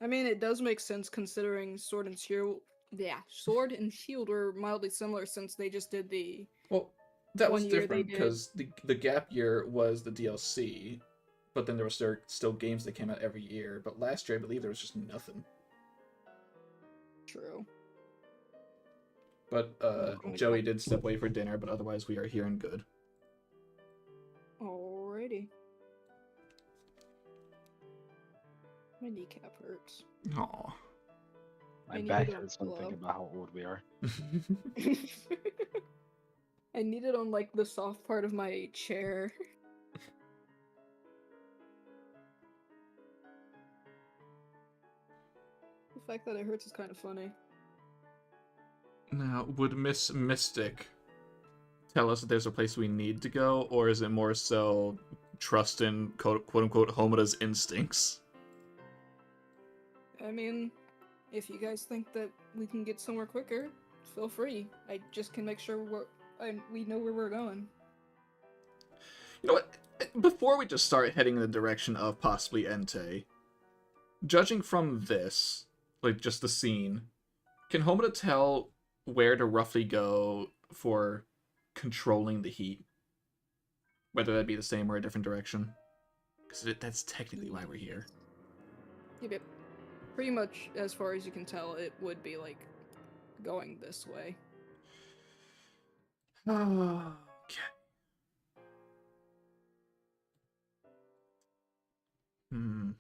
mean, it does make sense considering Sword and Shield. Yeah, Sword and Shield were mildly similar since they just did the. Well, that was 1 year they different did. because the gap year was the DLC, but then there were still games that came out every year. But last year, I believe there was just nothing. True. But Okay. Joey did step away for dinner, but otherwise we are here and good. Alrighty. My kneecap hurts. Aw. My I need back it on hurts when thinking glove. about how old we are. I need it on like the soft part of my chair. The fact that it hurts is kind of funny. Now, would Miss Mystic tell us that there's a place we need to go, or is it more so trust in quote-unquote Homoda's instincts? I mean, if you guys think that we can get somewhere quicker, feel free. I just can make sure we know where we're going. You know what? Before we just start heading in the direction of possibly Entei, judging from this, like just the scene, can Homoda tell where to roughly go for controlling the heat? Whether that be the same or a different direction? Because that's technically why we're here. Yep. Pretty much, as far as you can tell, it would be like going this way. Okay. Hmm.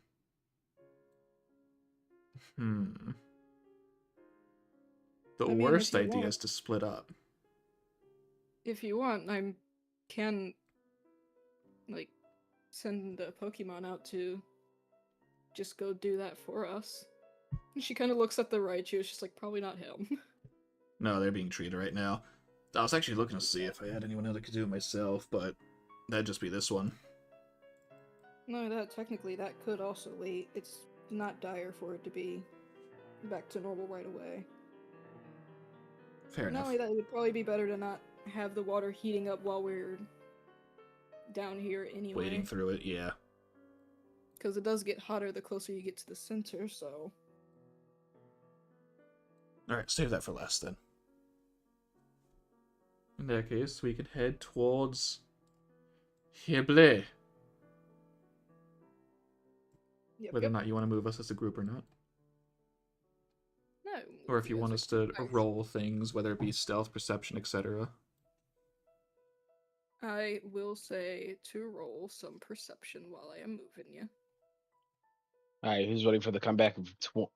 The I mean, worst if you idea want- is to split up. If you want, I can like send the Pokemon out to just go do that for us. And she kind of looks at the Raichu. She's just like, probably not him. No, they're being treated right now. I was actually looking to see if I had anyone else I could do it myself, but that'd just be this one. No, technically that could also wait. It's not dire for it to be back to normal right away. Fair Not enough. only that, it would probably be better to not have the water heating up while we're down here anyway. Wading through it, yeah. Because it does get hotter the closer you get to the center, so... Alright, save that for last then. In that case, we could head towards Heble. Yep, Whether or yep. not you want to move us as a group or not. No. Or if you guys want are us to nice. roll things, whether it be stealth, perception, etc. I will say to roll some perception while I am moving you. Alright, who's ready for the comeback of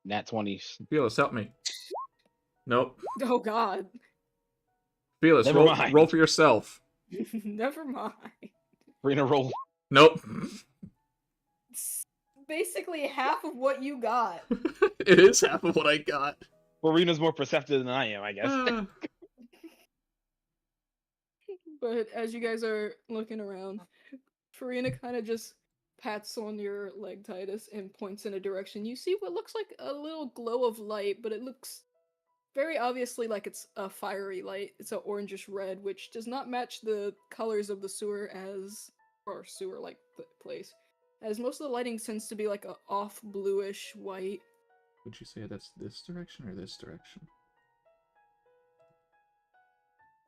Nat 20s? Fearless, help me. Nope. Oh god. Fearless, Never roll, mind. roll for yourself. Never mind. We're gonna roll Nope. It's basically half of what you got. It is half of what I got. Marina's more perceptive than I am, I guess. But as you guys are looking around, Farina kind of just pats on your leg, Titus, and points in a direction. You see what looks like a little glow of light, but it looks very obviously like it's a fiery light. It's a orangish red, which does not match the colors of the sewer or sewer-like place, as most of the lighting tends to be like a off bluish white. Would you say that's this direction or this direction?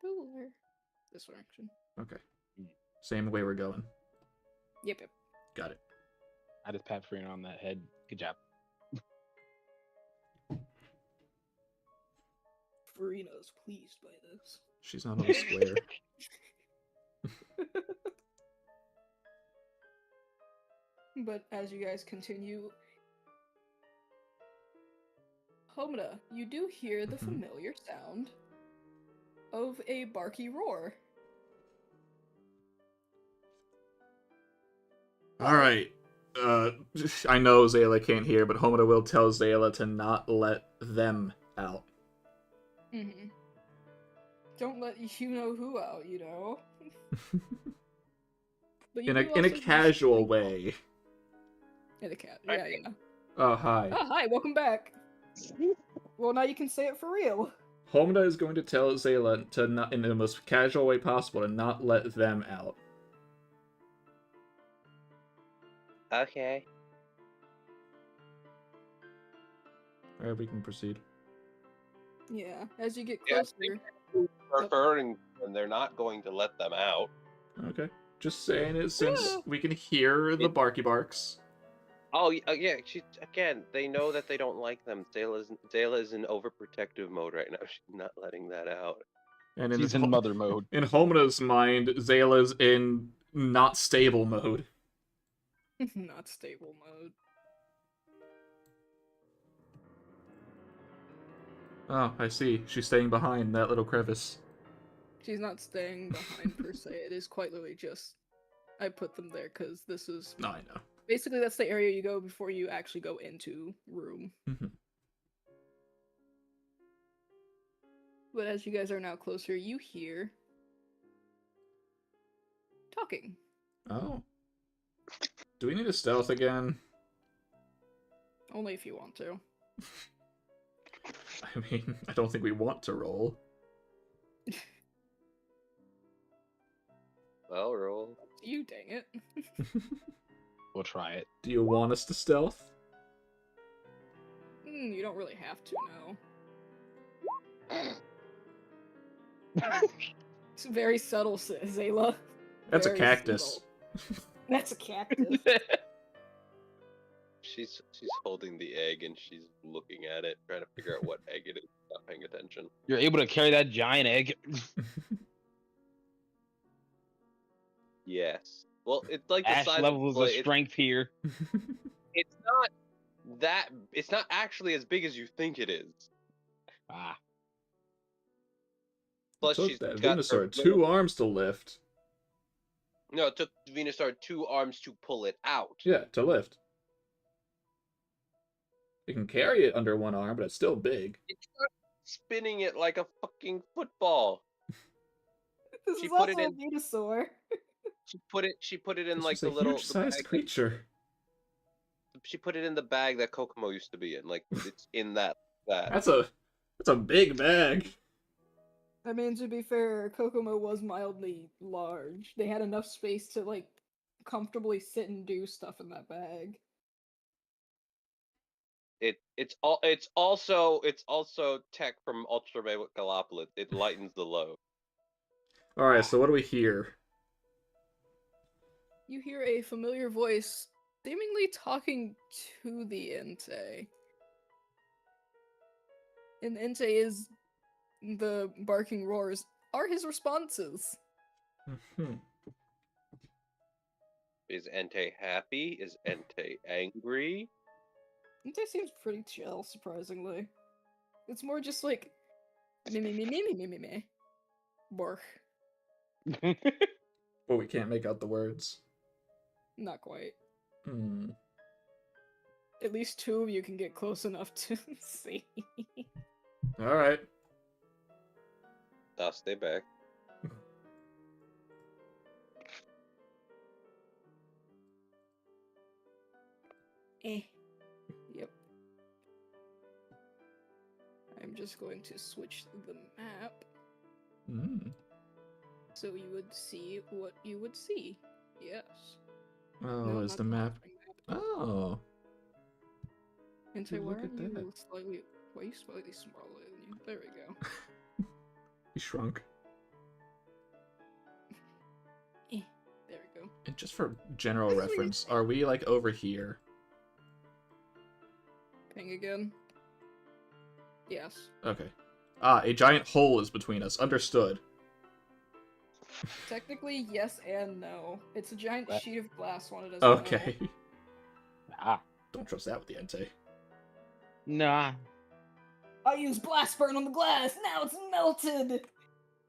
Cooler. This direction. Okay. Same way we're going. Yep. Got it. I just pat Farina on that head. Good job. Farina's pleased by this. She's not on the square. But as you guys continue, Homeda, you do hear the familiar sound of a barky roar. Alright. I know Zayla can't hear, but Homeda will tell Zayla to not let them out. Mm-hmm. Don't let you know who out, you know. But you In do a also casual just- way. In a cat. Yeah, yeah. Oh, hi. Oh, hi, welcome back. Well, now you can say it for real. Homeda is going to tell Zayla to not, in the most casual way possible, to not let them out. Okay. Alright, we can proceed. Yeah, as you get Yeah, closer. Referring when they're not going to let them out. Okay. Just saying it since Yeah. we can hear the barky barks. Oh yeah, they know that they don't like them. Zayla is in overprotective mode right now. She's not letting that out. And in, She's in mother mode. in Homeda's mind, Zayla's in not stable mode. Not stable mode. Oh, I see. She's staying behind that little crevice. She's not staying behind per se. It is quite literally just I put them there because this is No, I know. basically that's the area you go before you actually go into room. But as you guys are now closer, you hear talking. Oh. Do we need a stealth again? Only if you want to. I mean, I don't think we want to roll. Well, roll. You dang it. We'll try it. Do you want us to stealth? You don't really have to, no. It's very subtle, Zayla. That's a Very cactus. subtle. That's a cactus. She's holding the egg and she's looking at it, trying to figure out what egg it is. Not paying attention. You're able to carry that giant egg. Yes. Well, it's like the Ash size levels of strength here. It's not that. It's not actually as big as you think it is. Ah. Plus, Took she's that got Venusaur her 2 arms to lift. No, it took Venusaur 2 arms to pull it out. Yeah, to lift. You can carry it under one arm, but it's still big. It's not spinning it like a fucking football. This She is put also it a in- Venusaur. She put it in This like is the a little huge-sized bag creature. she put it in the bag that Kokomo used to be in. Like it's in that. That's a big bag. I mean, to be fair, Kokomo was mildly large. They had enough space to, like, comfortably sit and do stuff in that bag. It's also tech from Ultra Megalopolis. It lightens the load. Alright, so what do we hear? You hear a familiar voice seemingly talking to the Entei. And Entei is the barking roars are his responses. Is Entei happy? Is Entei angry? Entei seems pretty chill, surprisingly. It's more just like me. Bark. Well, we can't make out the words. Not quite. Hmm. At least 2 of you can get close enough to see. Alright. I'll stay back. Yep. I'm just going to switch the map Hmm. so you would see what you would see. Yes. Oh, No, is not the map? map. Oh. And Dude, why look at aren't you that. slightly? Why are you slightly smaller than you? There we go. He shrunk. There we go. And just for general This is what you reference, say. are we like over here? Ping again. Yes. Okay. Ah, a giant hole is between us. Understood. Technically, yes and no. It's a giant What? sheet of glass wanted us. Okay. Ah, Don't trust that with the Entei. nah. I used blast burn on the glass. Now it's melted.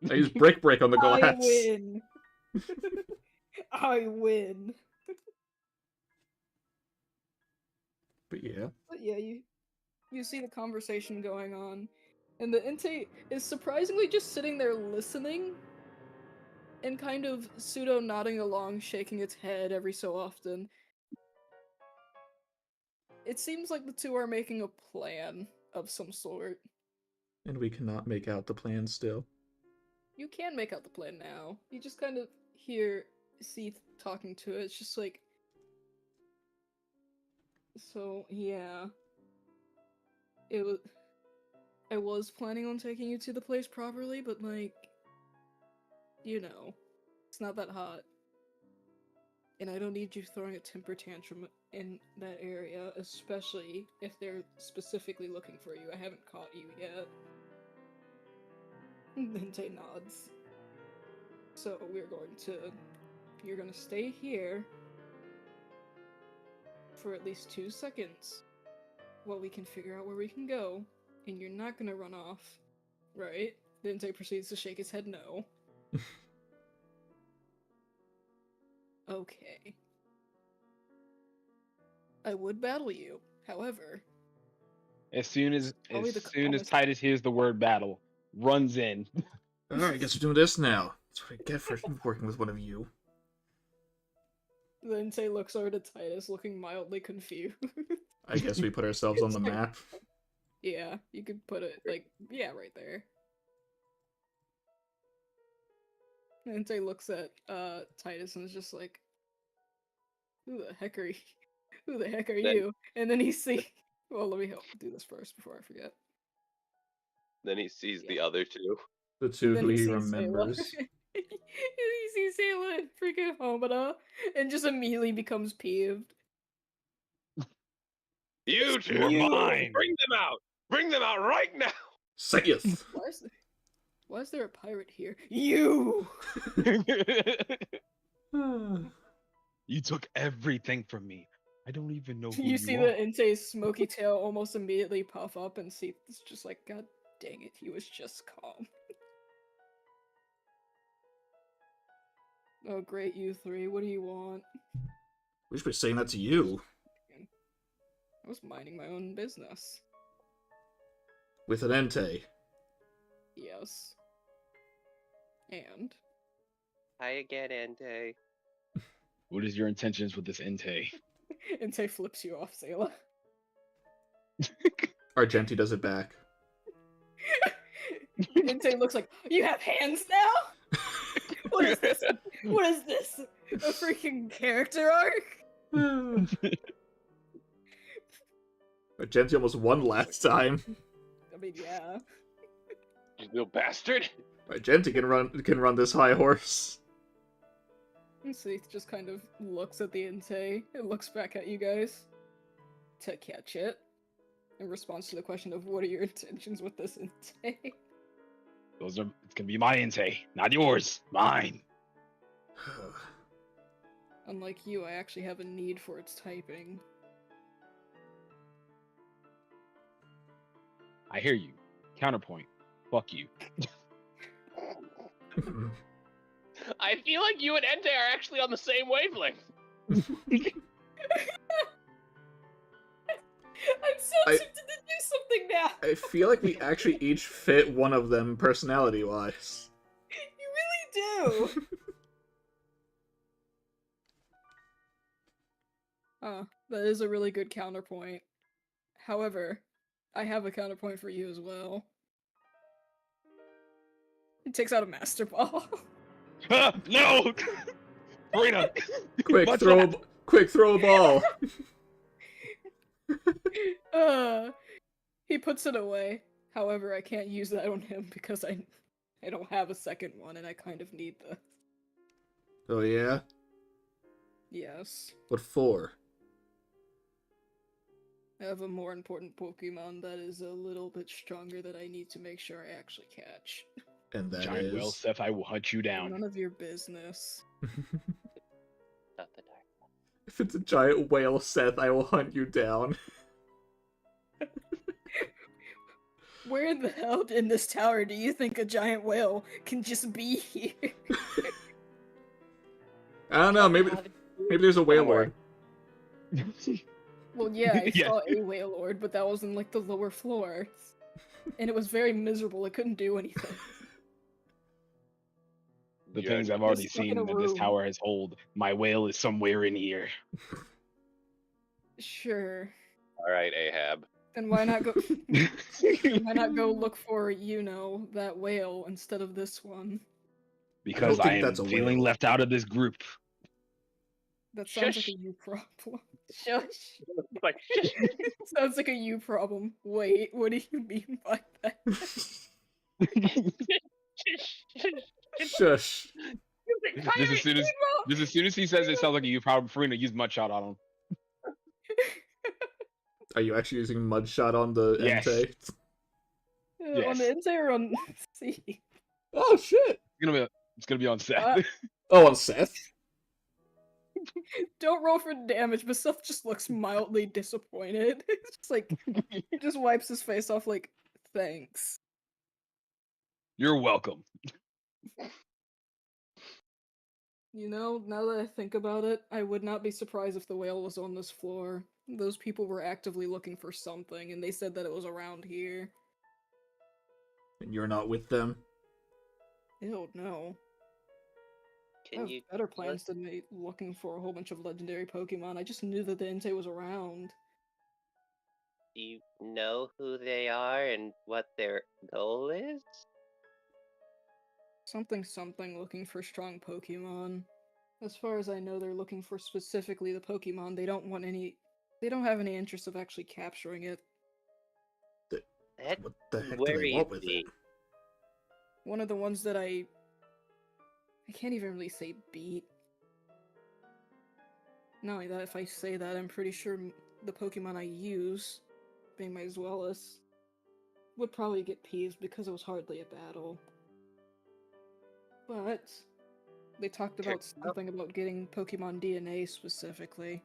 I use break on the glass. I win. I win. But yeah. But yeah, you see the conversation going on, and the Entei is surprisingly just sitting there listening, and kind of pseudo nodding along, shaking its head every so often. It seems like the two are making a plan of some sort. And we cannot make out the plan still. You can make out the plan now. You just kind of hear Seath talking to it. It's just like, so yeah. I was planning on taking you to the place properly, but like, you know, it's not that hot. And I don't need you throwing a temper tantrum in that area, especially if they're specifically looking for you. I haven't caught you yet. Ninte nods. So you're gonna stay here for at least 2 seconds while we can figure out where we can go, and you're not gonna run off, right? Ninte proceeds to shake his head no. Okay. I would battle you, however. As soon as Probably the calmest- Titus hears the word battle, runs in. Alright, I guess we're doing this now. That's what I get for working with one of you. Then Tay looks over to Titus, looking mildly confused. I guess we put ourselves on the map. Yeah, you could put it, like, yeah, right there. And Tay looks at Titus and is just like, who the heck are you? Who the heck are Then- you? And then he sees. Well, let me do this first before I forget. Then he sees Yeah. the other two. The two Then who he sees remembers. Sayla. He sees Sayla and freaking Homada, and just immediately becomes peeved. You two, You're mine. bring them out! Bring them out right now! Saith! Why is there a pirate here? You! You took everything from me. I don't even know who You you see are. the Entei's smoky tail almost immediately puff up, and see it's just like, God dang it, he was just calm. Oh great, you three, what do you want? We should be saying that to you. I was minding my own business. With an Entei. Yes. And? Hi again, Entei. What is your intentions with this Entei? Entei flips you off, Sayla. Argenti does it back. Entei looks like, you have hands now? What is this? What is this? A freaking character arc? Argenti almost won last time. I mean, yeah. You little bastard. Argenti can run this high horse. And Seath just kind of looks at the Entei and looks back at you guys to catch it in response to the question of what are your intentions with this Entei? It's gonna be my Entei, not yours. Mine. Unlike you, I actually have a need for its typing. I hear you. Counterpoint. Fuck you. I feel like you and Entei are actually on the same wavelength. I'm so I- tempted to do something now. I feel like we actually each fit one of them personality-wise. You really do. That is a really good counterpoint. However, I have a counterpoint for you as well. He takes out a Master Ball. No! Farina! Quick, Watch throw, out! quick, throw a ball. He puts it away. However, I can't use that on him because I don't have a second one, and I kind of need this. Oh yeah? Yes. What for? I have a more important Pokemon that is a little bit stronger that I need to make sure I actually catch. And that Giant whale, is... Seth, I will hunt you down. None of your business. Not the dark. If it's a giant whale, Seth, I will hunt you down. Where in the hell in this tower do you think a giant whale can just be here? I don't know, maybe there's a whale lord. Well, yeah, I Yeah. saw a whale lord, but that was in like the lower floor. And it was very miserable, it couldn't do anything. The Yeah, things I've Just already stuck in seen a that this room. tower has hold. My whale is somewhere in here. Sure. All right, Ahab. Then why not go why not go look for, you know, that whale instead of this one? Because think I am that's a feeling whale. left out of this group. That sounds like Shush. a you problem. Shush. Like, shush. Sounds like a you problem. Wait, what do you mean by that? Shush. Just as soon as he says it sounds like a you problem, Farina, use Mudshot on him. Are you actually using Mudshot on the Yes. Entei? On the Yes. Entei or on C? Oh shit! It's gonna be on Seth. Oh, on Seth? Don't roll for damage, but Seth just looks mildly disappointed. It's just like, he just wipes his face off like, thanks. You're welcome. You know, now that I think about it, I would not be surprised if the whale was on this floor. Those people were actively looking for something, and they said that it was around here. And you're not with them? Ew, no. I Can have you better plans than me looking for a whole bunch of legendary Pokemon. I just knew that the Entei was around. do you know who they are and what their goal is? Something looking for strong Pokemon. As far as I know, they're looking for specifically the Pokemon. They don't have any interest of actually capturing it. That What the heck do they worries want with me. it? One of the ones that I can't even really say beat. Not only that, if I say that, I'm pretty sure the Pokemon I use, being my Zweilous, would probably get peeved because it was hardly a battle. But they talked about something about getting Pokemon DNA specifically.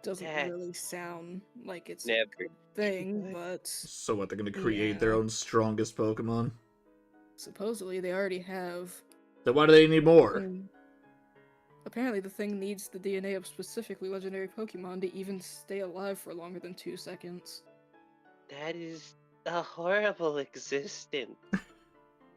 Doesn't That really sound like it's a never good thing, good. but So what, they're gonna create their Yeah. own strongest Pokemon? supposedly they already have. Then why do they need more? And apparently the thing needs the DNA of specifically legendary Pokemon to even stay alive for longer than 2 seconds. That is a horrible existence.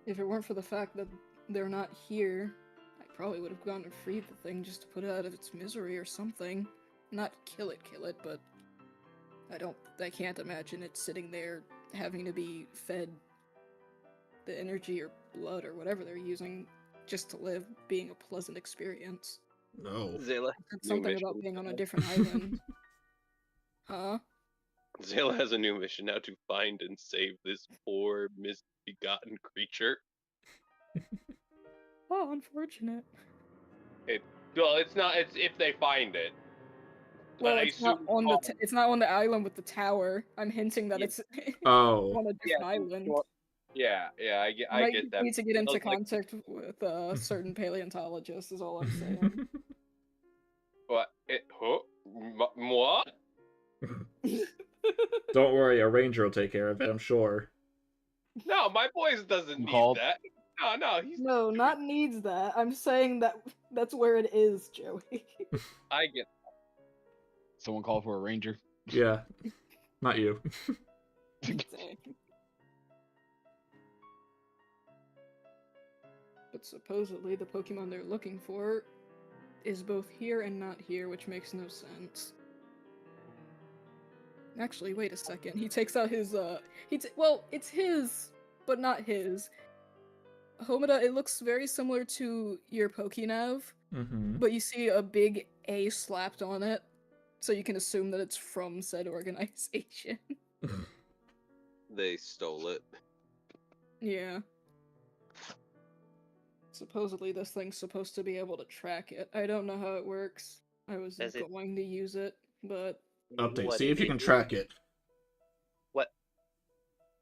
If it weren't for the fact that they're not here, I probably would have gone and freed the thing just to put it out of its misery or something. Not kill it, but I can't imagine it sitting there having to be fed the energy or blood or whatever they're using just to live, being a pleasant experience. No. Zayla, It's something about being on a different island. Huh? Zayla has a new mission now to find and save this poor misbegotten creature. Oh, unfortunate. Well, it's not. It's if they find it. Well, But I it's not assume on it's not on the island with the tower. I'm hinting that Yeah. it's Oh. on a different island. Yeah, I Might get that. need to get into Looks like- contact with a certain paleontologist. Is all I'm saying. What? Moi? Don't worry, a ranger will take care of it, I'm sure. No, my boys doesn't need Called- that. No, he's No, not needs that. I'm saying that That's where it is, Joey. I get. Someone call for a ranger. Yeah. Not you. Dang. But supposedly the Pokemon they're looking for is both here and not here, which makes no sense. Actually, wait a second. He takes out his, well, it's his, but not his. Homeda, it looks very similar to your Pokénav, Mm-hmm. but you see a big A slapped on it, so you can assume that it's from said organization. They stole it. Yeah. Supposedly this thing's supposed to be able to track it. I don't know how it works. I was Does it- going to use it, but Update. What See if you it can is? track it. What?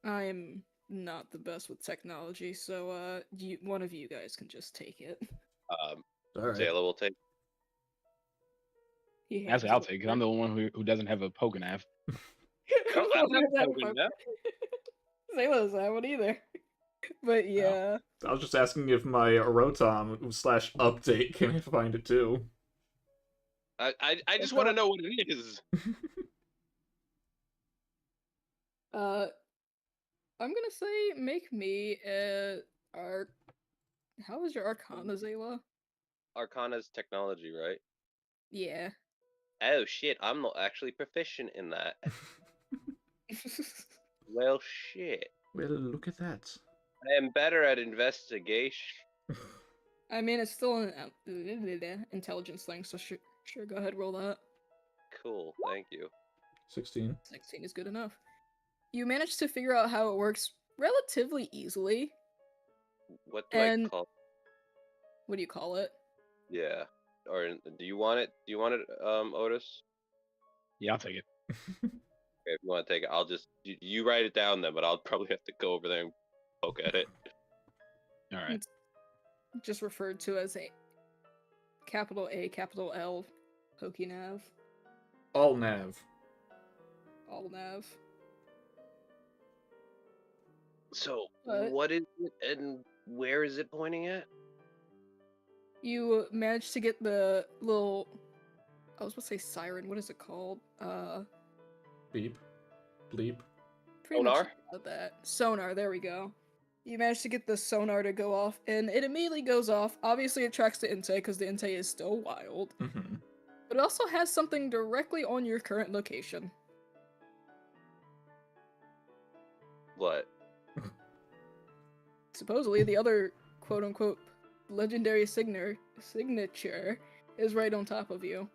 I'm not the best with technology, so one of you guys can just take it. Alright. Zayla will take. He hands Actually, I'll it take it. over. I'm the one who doesn't have a Pokénav. don't have a Pokénav. Zayla doesn't have one either. But yeah. I was just asking if my Rotom / update can find it too. I just want to know what it is. I'm gonna say make me how is your Arcana, Zayla? Arcana's technology, right? Yeah. Oh shit, I'm not actually proficient in that. Well, shit. Well, look at that. I am better at investigation. I mean, it's still an intelligence thing, so sure, go ahead, roll that. Cool, thank you. 16. 16 is good enough. You managed to figure out how it works relatively easily. What do I And- call? What do you call it? Yeah. Or do you want it? Do you want it, Otis? Yeah, I'll take it. Okay, if you want to take it, I'll just you write it down then, but I'll probably have to go over there and poke at it. All right. It's just referred to as a capital A, capital L, Pokénav, All nav. all nav. So, What? what is it, and where is it pointing at? You managed to get the little, I was about to say siren, what is it called? Beep. Bleep. Pretty much Sonar? about that. Sonar, there we go. You managed to get the sonar to go off, and it immediately goes off. Obviously, it tracks the Entei, because the Entei is still wild. Mm-hmm. But it also has something directly on your current location. What? Supposedly, the other quote-unquote legendary signature is right on top of you.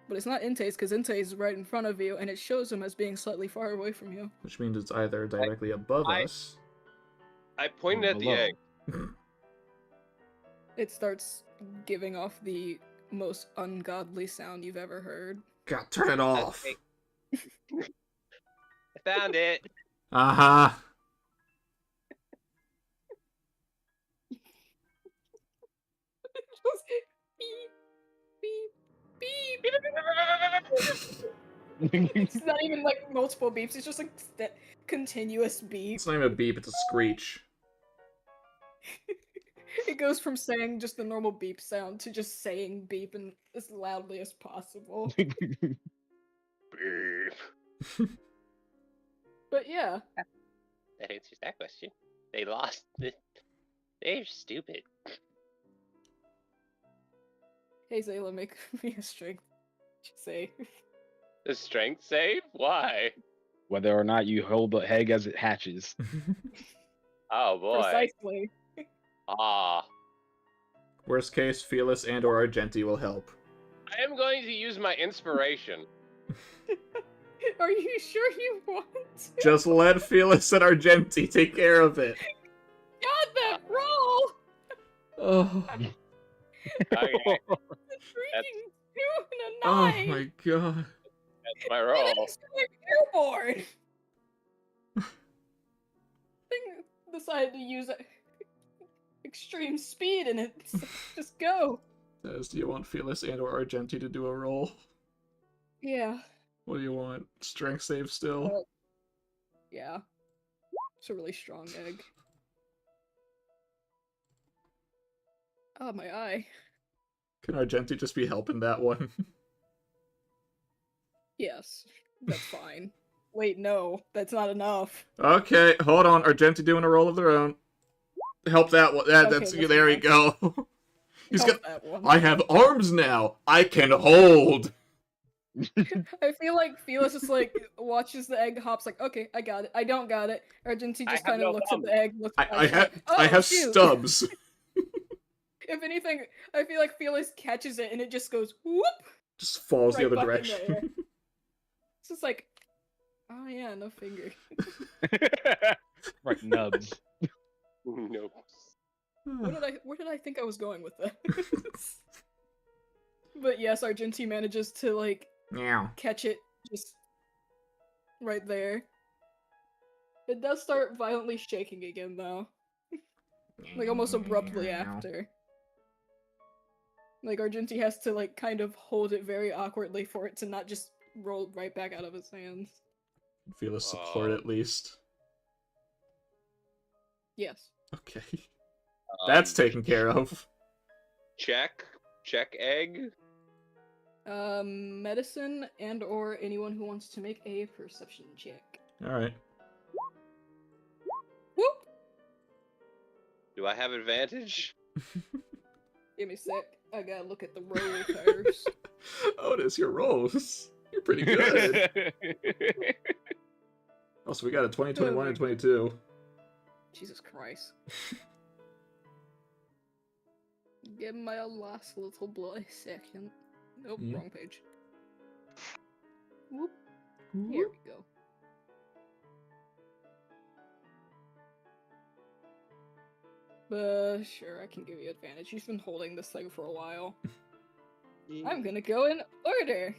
But it's not Entei's, because Entei's right in front of you, and it shows him as being slightly far away from you. Which means it's either directly above us. I pointed at the Below. egg. It starts giving off the most ungodly sound you've ever heard. God, turn it off. Okay. I found it. Uh-huh. Just beep, beep, beep. It's not even like multiple beeps, it's just like continuous beep. It's not even a beep, it's a screech. It goes from saying just the normal beep sound to just saying beep and as loudly as possible. Beep. But yeah, That answers that question. They lost. They're stupid. hey Zayla, make me a strength save. The strength save? Why? Whether or not you hold the egg as it hatches. Oh boy. Precisely. Ah. Worst case, Felis and or Argenti will help. I am going to use my inspiration. Are you sure you want to? Just let Felis and Argenti take care of it. God, that roll! Oh, Okay, Freaking 2 and a oh 9! my god. that's my And roll. it's like airborne! Thing decided to use extreme speed and it just go. Says, do you want Felis and or Argenti to do a roll? Yeah. What do you want? Strength save still? Yeah. It's a really strong egg. Oh, my eye. Can Argenti just be helping that one? Yes, that's fine. Wait, no, that's not enough. Okay, hold on. Argenti doing a roll of their own. Help that one. Okay, That's that's there we enough. go. He's Help got. that one. I have arms now. I can hold. I feel like Felix just like watches the egg, hops like, okay, I got it. I don't got it. Argenti I just have kind of no looks thumbs. at the egg, looks I back, have. like, oh, I have shoot. stubs. If anything, I feel like Felix catches it and it just goes whoop Just falls the right other back in the direction. air. It's just like, oh yeah, no finger. Right, nubs. Nope. Where did I think I was going with this? But yes, Argenti manages to like Meow. catch it just right there. It does start violently shaking again though. Like almost abruptly after. Like Argenti has to like kind of hold it very awkwardly for it to not just roll right back out of his hands. Feel a support at least. Yes. Okay. That's Um, taken care of. Check egg. Medicine and or anyone who wants to make a perception check. Alright. Whoop! Do I have advantage? Give me a sec. I gotta look at the roll first. Otis, your rolls. You're pretty good. Also, we got a 20, 21, and 22. Jesus Christ. Give my last little bloody second. Nope, Yeah. wrong page. Whoop. Here we go. Sure, I can give you advantage. You've been holding this thing for a while. I'm gonna go in order.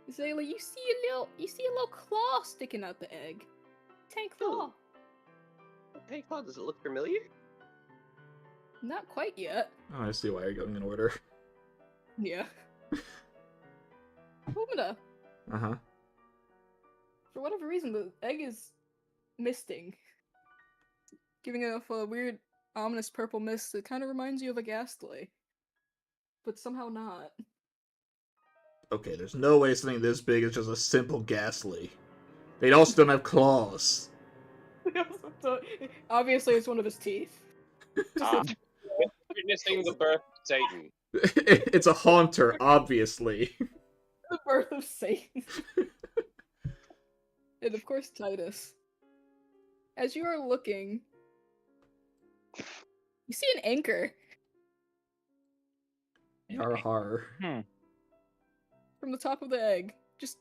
Zayla, you see a little claw sticking out the egg. Tank claw. Hey, Claude, does it look familiar? Not quite yet. Oh, I see why you're going in order. Yeah. Humida. Uh-huh. For whatever reason, the egg is misting. Giving off a weird, ominous purple mist that kind of reminds you of a Gastly. But somehow not. Okay, there's no way something this big is just a simple Gastly. They also don't have claws. Obviously, it's one of his teeth. Witnessing the birth of Satan. It's a haunter, obviously. The birth of Satan. And of course, Titus. As you are looking, you see an anchor Har har. from the top of the egg. Just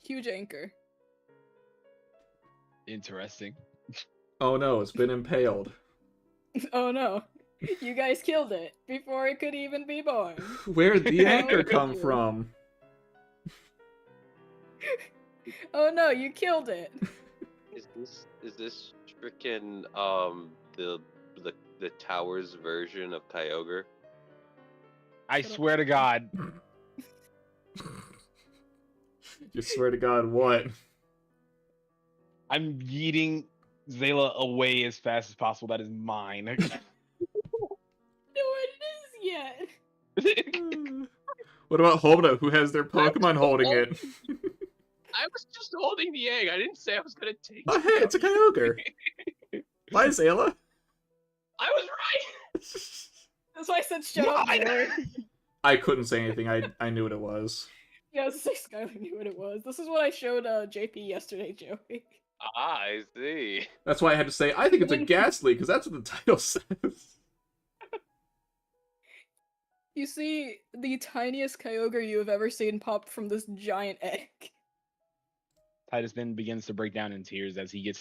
huge anchor. Interesting. Oh no, it's been impaled. Oh no. You guys killed it before it could even be born. Where'd the anchor Oh, come dear. from? Oh no, you killed it. Is this freaking the tower's version of Kyogre? I swear to God. You swear to God, what? I'm yeeting Zayla away as fast as possible. That is mine. No, it is yet. What about Homina, who has their Pokemon holding it? I was just holding the egg. I didn't say I was gonna take Oh it. hey, it's a Kyogre. Bye, Zayla. I was right. That's why I said shut up, boy. I couldn't say anything. I knew what it was. Yeah, I was gonna say Skylar knew what it was. This is what I showed JP yesterday, Joey. Ah, I see. That's why I had to say, I think it's a Gastly, because that's what the title says. You see the tiniest Kyogre you have ever seen pop from this giant egg. Titus then begins to break down in tears as he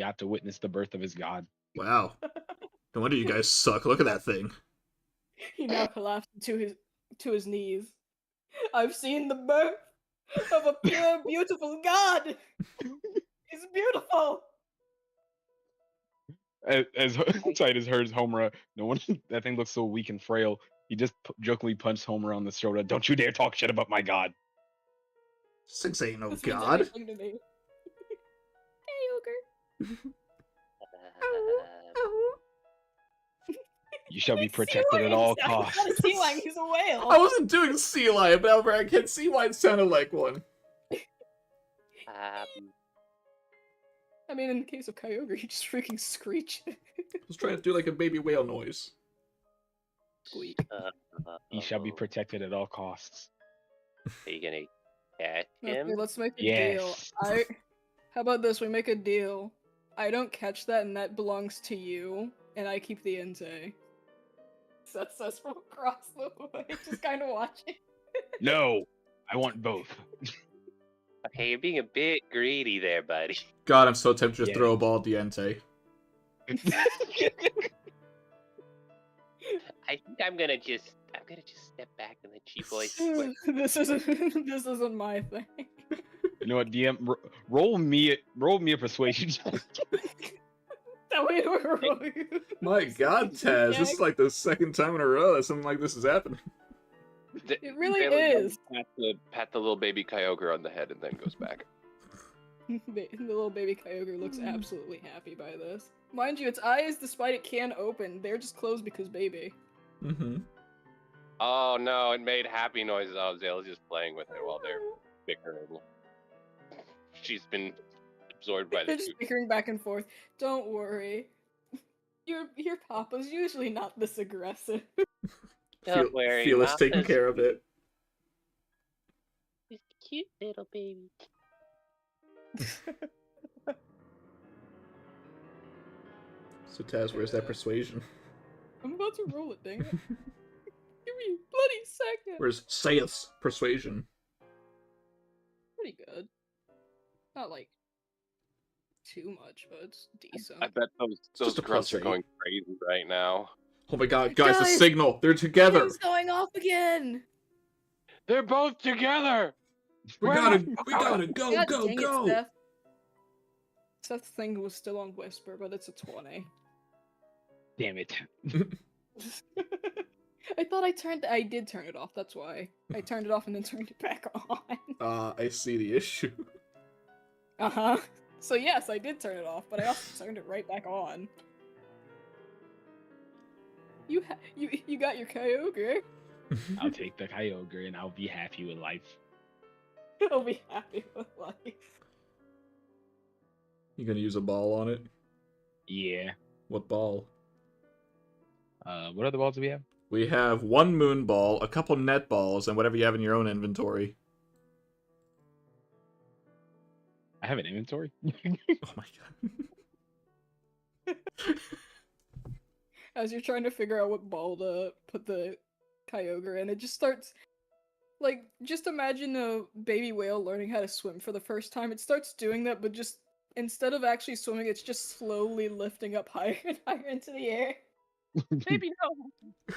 have to witness the birth of his god. Wow. No wonder you guys suck. Look at that thing. He now collapsed to his knees. I've seen the birth of a pure, beautiful god. He's beautiful. As Titus hears Homura, no one that thing looks so weak and frail. He just jokingly punched Homura on the shoulder. Don't you dare talk shit about my god. Six ain't no This means god. everything to me. Hey, ogre. You shall be He's sea protected at lion. all He's costs. not a sea lion, he's a whale. I wasn't doing sea lion, but however, I can see why it sounded like one. I mean, in the case of Kyogre, he just freaking screech. I was trying to do like a baby whale noise. Squeak. He shall be protected at all costs. Are you gonna catch Okay, him? let's make a deal. Yes. How about this? We make a deal. I don't catch that, and that belongs to you, and I keep the Entei. So that's us from across the way, just kind of watching. No, I want both. Okay, you're being a bit greedy there, buddy. God, I'm so tempted to Yeah. throw a ball at the Entei. I think I'm gonna just step back and let you boys. This isn't my thing. You know what, DM? Roll me a persuasion check. That way we're My God, Taz, this is like the second time in a row that something like this has happened. It really Bailey is. Pat the little baby Kyogre on the head and then goes back. The little baby Kyogre looks absolutely happy by this. Mind you, its eyes, despite it can open, they're just closed because baby. Mm-hmm. Oh no, it made happy noises. Oh, Zayla's just playing with it while they're bickering. She's been absorbed by They're the just bickering back and forth. Don't worry. Your papa's usually not this aggressive. Don't worry, Feel us taking Mama's care of it. This cute little baby. So Taz, where's that persuasion? I'm about to roll it, dang it. Give me a bloody second. Where's Saith's persuasion? Pretty good. Not like too much, but it's decent. I bet those just a grunts are +8. going crazy right now. Oh my God, guys, the Guys! signal! They're together! It's going off again! They're both together. We gotta go, God go, dang go! It, Seth. Seth's thing was still on Whisper, but it's a 20. Damn it. I did turn it off, that's why. I turned it off and then turned it back on. I see the issue. Uh-huh. So yes, I did turn it off, but I also turned it right back on. You got your Kyogre. I'll take the Kyogre and I'll be happy with life. I'll be happy with life. You gonna use a ball on it? Yeah. What ball? What other balls do we have? We have one moon ball, a couple net balls, and whatever you have in your own inventory. I have an inventory. Oh my God. As you're trying to figure out what ball to put the Kyogre in, it just starts... Like, just imagine a baby whale learning how to swim for the first time. It starts doing that, but just... Instead of actually swimming, it's just slowly lifting up higher and higher into the air. Maybe no.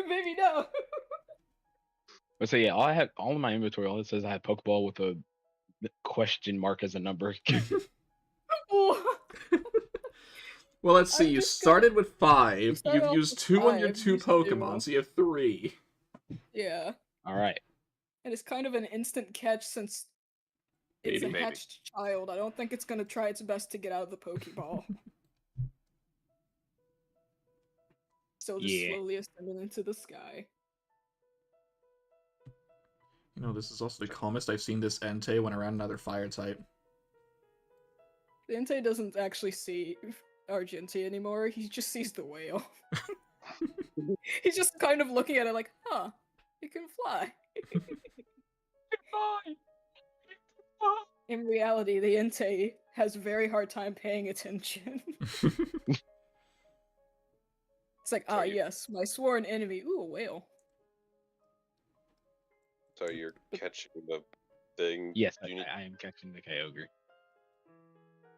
Maybe no. But so yeah, all in my inventory, all it says I have Pokeball with a question mark as a number. Well, let's see. I'm You just started with 5. started You've off used with 2 on your 5, 2 used Pokemon, 2. so you have 3. Yeah. Alright. And it's kind of an instant catch since it's Baby. a hatched child. I don't think it's gonna try its best to get out of the Pokeball. Still just Yeah. slowly ascending into the sky. You know, this is also the calmest I've seen this Entei when around another fire type. The Entei doesn't actually see Argenti anymore, he just sees the whale. He's just kind of looking at it like, huh, it can fly. Goodbye. In reality, the Entei has a very hard time paying attention. It's like, So you- yes, my sworn enemy. Ooh, a whale. So you're catching the thing. Yes, You need- I am catching the Kyogre.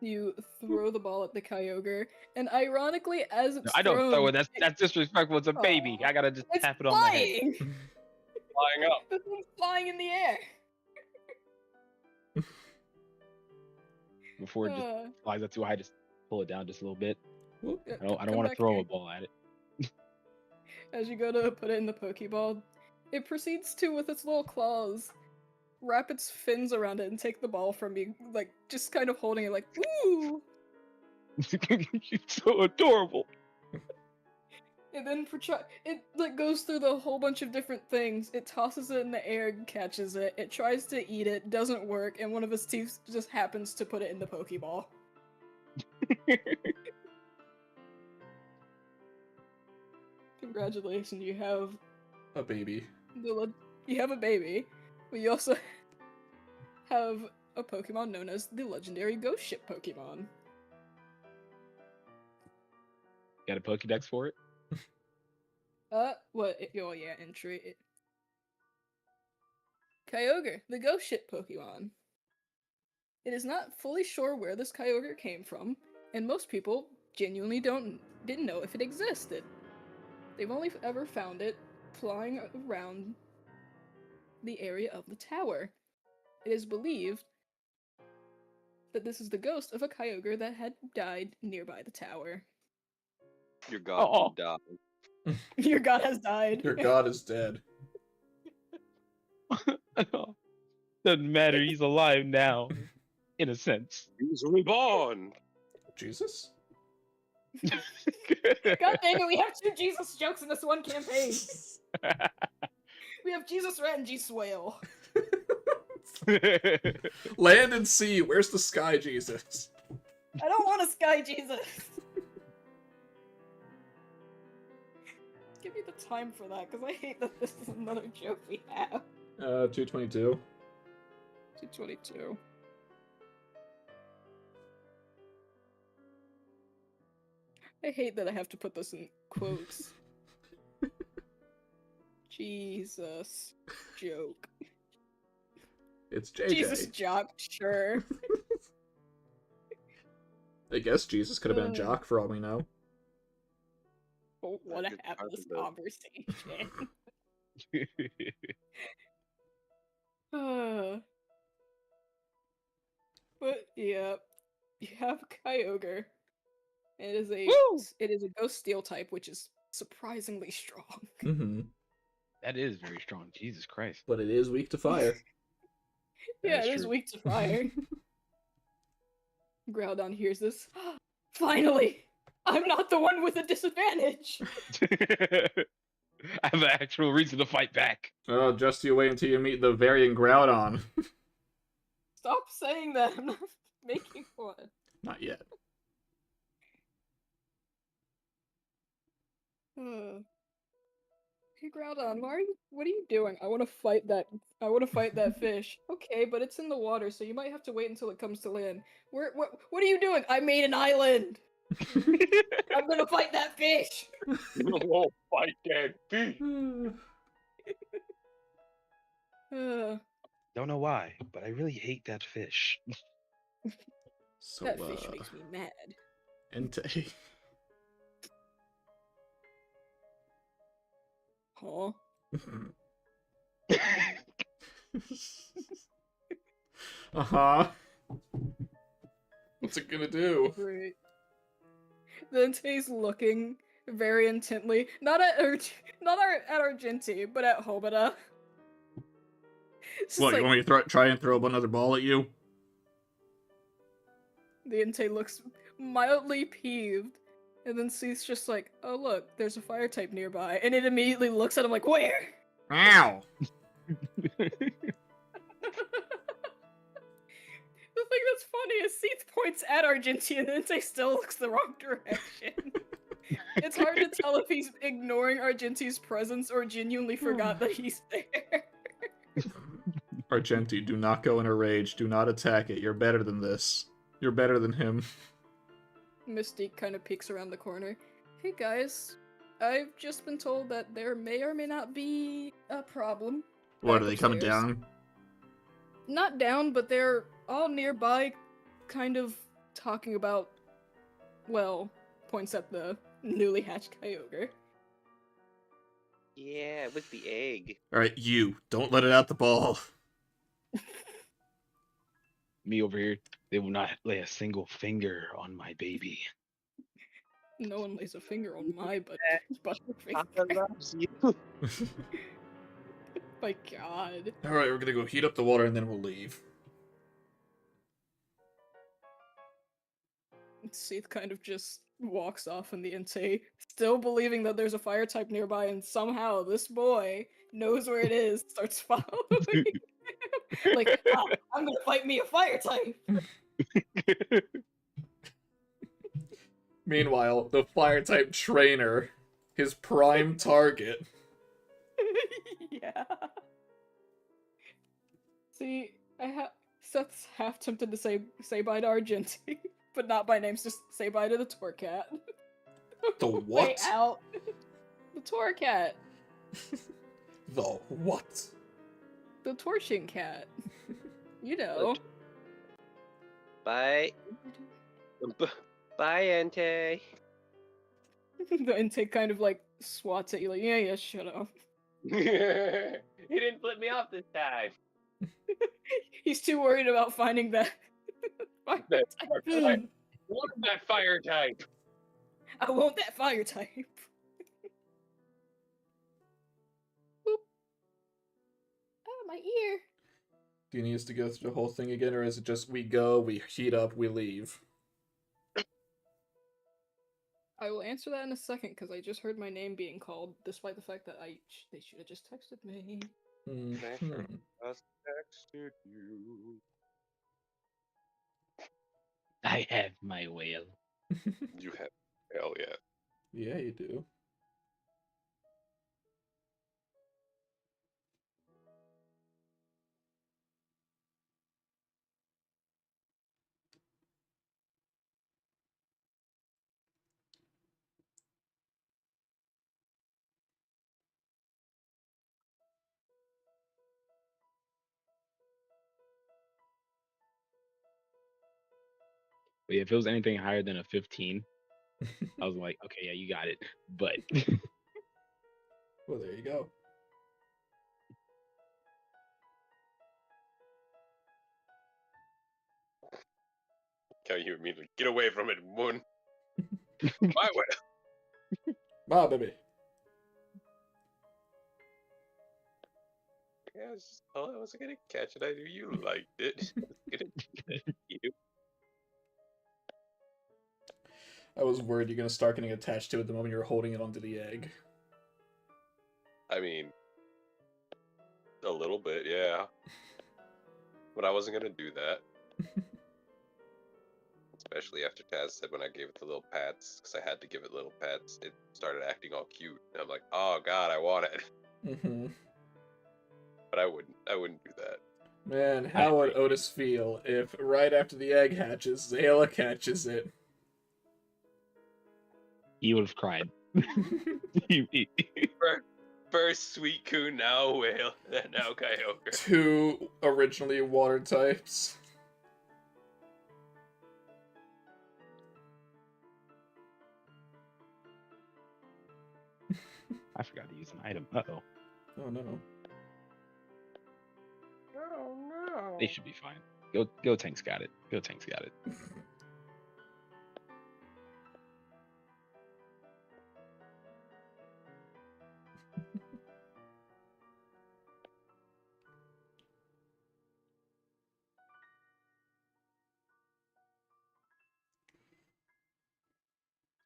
You throw the ball at the Kyogre, and ironically, as it's No, I don't throw thrown, it. That's disrespectful. It's a baby. Aw. I gotta just it's tap it on the head. flying! Flying up. The thing's flying in the air! Before it just Uh, flies up too high, just pull it down just a little bit. yeah, I don't come want to back throw here. a ball at it. As you go to put it in the Pokeball, it proceeds to, with its little claws, wrap its fins around it and take the ball from you, like, just kind of holding it like, ooh! It's so adorable. And then it like goes through the whole bunch of different things. It tosses it in the air, catches it. It tries to eat it, doesn't work, and one of its teeth just happens to put it in the Pokeball. Congratulations, you have A baby. you have a baby, but you also have a Pokemon known as the legendary Ghost Ship Pokemon. Got a Pokédex for it? What? Oh yeah, entry. Kyogre, the Ghost Ship Pokemon. It is not fully sure where this Kyogre came from, and most people genuinely didn't know if it existed. They've only ever found it flying around the area of the tower. It is believed that this is the ghost of a Kyogre that had died nearby the tower. Your god Oh. died. Your god has died. Your god is dead. Doesn't matter, he's alive now. In a sense. He's reborn. Jesus? God dang it, we have 2 Jesus jokes in this one campaign. We have Jesus Rat and Jesus Whale. Land and sea, where's the sky Jesus? I don't want a Sky Jesus. Give me the time for that, because I hate that this is another joke we have. 222. 222. I hate that I have to put this in quotes. Jesus joke. It's JJ. Jesus jock, sure. I guess Jesus could have been Jock for all we know. Don't want to Good have this argument. conversation. But yeah, you have Kyogre. It is a ghost steel type, which is surprisingly strong. Mm-hmm. That is very strong. Jesus Christ. But it is weak to fire. Yeah, is it is true. weak to fire. Groudon hears this. Finally! I'm not the one with a disadvantage! I have an actual reason to fight back. Oh, just you wait until you meet the varying Groudon. Stop saying that, I'm not making fun. Not yet. Hey Groudon, what are you doing? I wanna fight that fish. Okay, but it's in the water, so you might have to wait until it comes to land. What are you doing? I made an island! I'm gonna fight that fish! You won't fight that fish. Don't know why, but I really hate that fish. So, that fish makes me mad. Entei. Huh? Uh-huh. What's it gonna do? Great. Then Tay's looking very intently, not at Argenti, but at Hobita. It's What, just you want me to try and throw another ball at you? the Entei looks mildly peeved, and then sees just like, oh look, there's a fire type nearby, and it immediately looks at him like, where? Ow! The thing that's funny is Seath points at Argenti and Entei still looks the wrong direction. It's hard to tell if he's ignoring Argenti's presence or genuinely forgot that he's there. Argenti, do not go in a rage. Do not attack it. You're better than this. You're better than him. Mystique kind of peeks around the corner. Hey guys, I've just been told that there may or may not be a problem. What, back are they coming upstairs. down? Not down, but they're all nearby, kind of talking about, well, points at the newly hatched Kyogre. Yeah, it was the egg. Alright, you. Don't let it out the ball. Me over here, they will not lay a single finger on my baby. No one lays a finger on my Papa butterfinger. loves you. My god. Alright, we're gonna go heat up the water and then we'll leave. Seath kind of just walks off in the Entei, still believing that there's a fire type nearby, and somehow this boy knows where it is, starts following. Like, ah, I'm gonna fight me a fire type. Meanwhile, the fire type trainer, his prime target. Yeah. See, Seth's half tempted to say bye to Argenti, but not by names. Just say bye to the Torcat. The Way what? out. The Torcat. The what? The Torsion Cat. You know. Bye. Bye, Entei. The Entei kind of like swats at you like, yeah, shut up. He didn't flip me off this time. He's too worried about finding that. fire That type. fire- What is that fire type? I want that fire type. Boop. Oh, my ear. Do you need us to go through the whole thing again, or is it just we go, we heat up, we leave? I will answer that in a second because I just heard my name being called, despite the fact that they should have just texted me. Mhm. Just texted you. I have my whale. You have hell yeah. Yeah, you do. But yeah, if it was anything higher than a 15, I was like, okay, yeah, you got it. But Well, there you go. Tell you immediately. Get away from it, Moon. My way. Bye, baby. Yeah, I wasn't gonna catch it. I knew you liked it. I was gonna catch you. I was worried you're gonna start getting attached to it the moment you were holding it onto the egg. I mean, a little bit, yeah. But I wasn't gonna do that. Especially after Taz said when I gave it the little pats, because I had to give it little pats, it started acting all cute. And I'm like, oh god, I want it. Mm-hmm. But I wouldn't do that. Man, how would Otis feel if right after the egg hatches, Zayla catches it? he would have cried. First sweet coon, now whale, now Kyogre. 2 originally water types. I forgot to use an item. Uh-oh. Oh no. Oh no. They should be fine. Go Tank's got it. Go Tank's got it.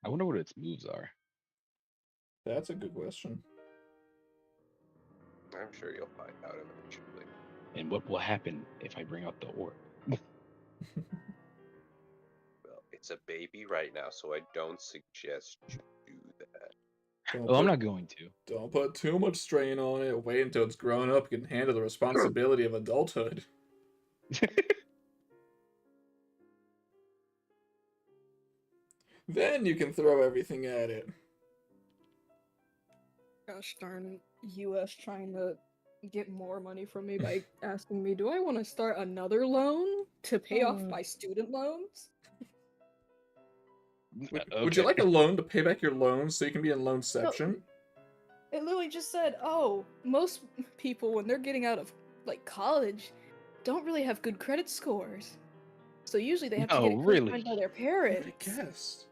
I wonder what its moves are. That's a good question. I'm sure you'll find out eventually. And what will happen if I bring out the orb? Well, it's a baby right now, so I don't suggest you do that. Well, I'm not going to. Don't put too much strain on it. Wait until it's grown up and can handle the responsibility of adulthood. Then you can throw everything at it. Gosh darn US trying to get more money from me by asking me, do I want to start another loan to pay off my student loans? Would you like a loan to pay back your loans so you can be in loanception? It literally just said, oh, most people when they're getting out of like college don't really have good credit scores. So usually they have to Oh, get it really? co-signed by their I parents. guess.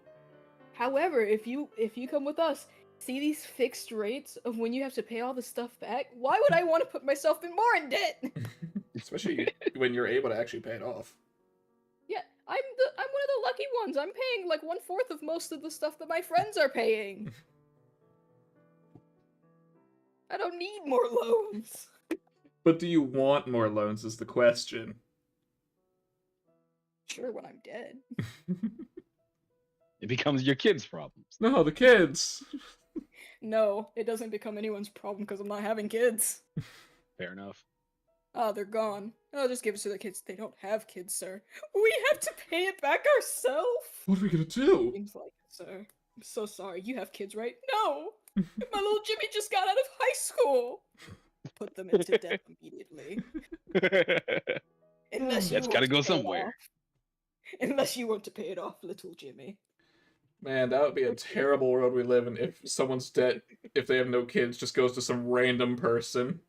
However, if you come with us, see these fixed rates of when you have to pay all the stuff back, why would I want to put myself in more in debt? Especially when you're able to actually pay it off. Yeah, I'm one of the lucky ones. I'm paying like 1/4 of most of the stuff that my friends are paying. I don't need more loans. But do you want more loans is the question. Sure, when I'm dead. It becomes your kids' problems. No, the kids. No, it doesn't become anyone's problem because I'm not having kids. Fair enough. Ah, they're gone. I'll just give it to the kids. They don't have kids, sir. We have to pay it back ourselves. What are we gonna do? Seems like it, sir. I'm so sorry. You have kids, right? No! My little Jimmy just got out of high school! Put them into debt immediately. Unless you That's want gotta to go pay it somewhere. off. Unless you want to pay it off, little Jimmy. Man, that would be a terrible world we live in if someone's debt, if they have no kids, just goes to some random person.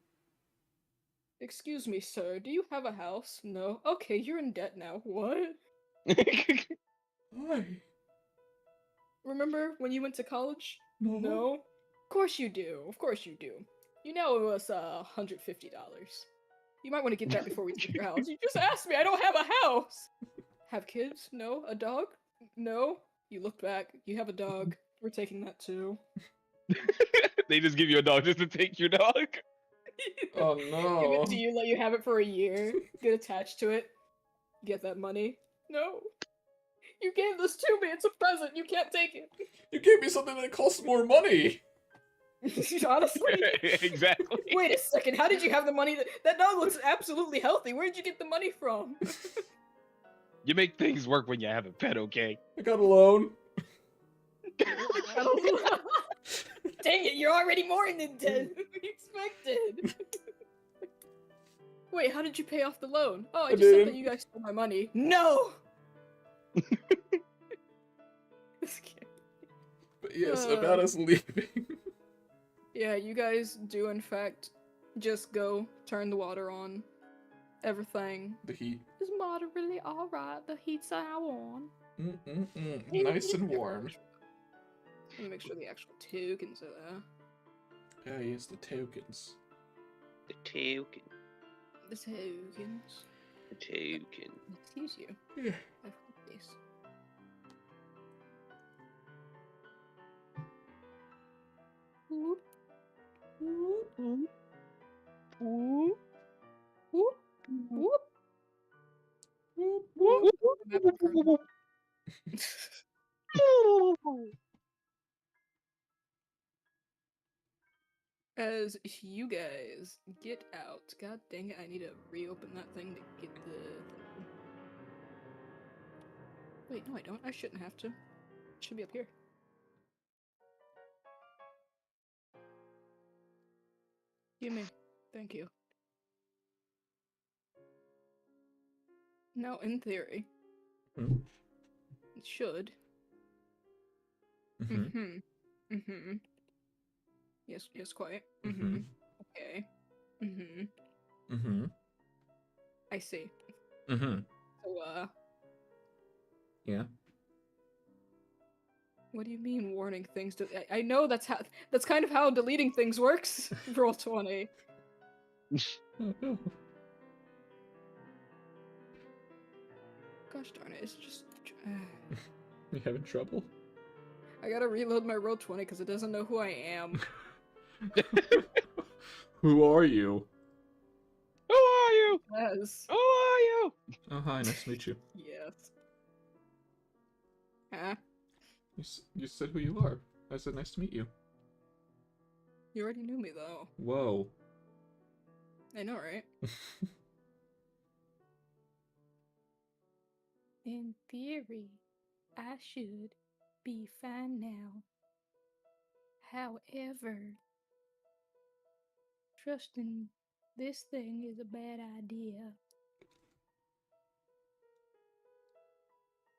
Excuse me, sir. Do you have a house? No. Okay, you're in debt now. What? Why? Remember when you went to college? No. No? Of course you do. Of course you do. You know it was $150. You might want to get that before we take your house. You just asked me. I don't have a house. Have kids? No. A dog? No. You look back. You have a dog. We're taking that too. They just give you a dog just to take your dog. Oh Give no. it to you, let you have it for a year. Get attached to it. Get that money. No. You gave this to me. It's a present. You can't take it. You gave me something that costs more money. Honestly. Exactly. Wait a second. How did you have the money? That dog looks absolutely healthy. Where did you get the money from? You make things work when you have a pet, okay? I got a loan. Dang it, you're already more than dead than we expected. Wait, how did you pay off the loan? Oh, I just said that didn't. you guys stole my money. No! This kid. But yes, about us leaving. Yeah, you guys do in fact just go turn the water on. Everything The heat. is moderately alright. The heat's now on. Nice and warm. Let me make sure the actual tokens are there. Ah, yes, the tokens. The token. The tokens. The token. Excuse you. Yeah. I've got this. Whoop. Whoop. Whoop. Whoop. Whoop. As you guys get out, god dang it, I need to reopen that thing to get the thing. Wait, no I don't. I shouldn't have to. It should be up here. Gimme. Thank you. Now, in theory, it should. Yes, yes, quiet. Okay. I see. So, Yeah. what do you mean warning things? I know that's kind of how deleting things works. Roll 20. Oh no. Gosh darn it, it's just... You having trouble? I gotta reload my roll 20 because it doesn't know who I am. Who are you? Who are you? Yes. Who are you? Oh, hi, nice to meet you. Yes. Huh? You said who you are. I said nice to meet you. You already knew me though. Whoa. I know, right? In theory, I should be fine now. However, trusting this thing is a bad idea.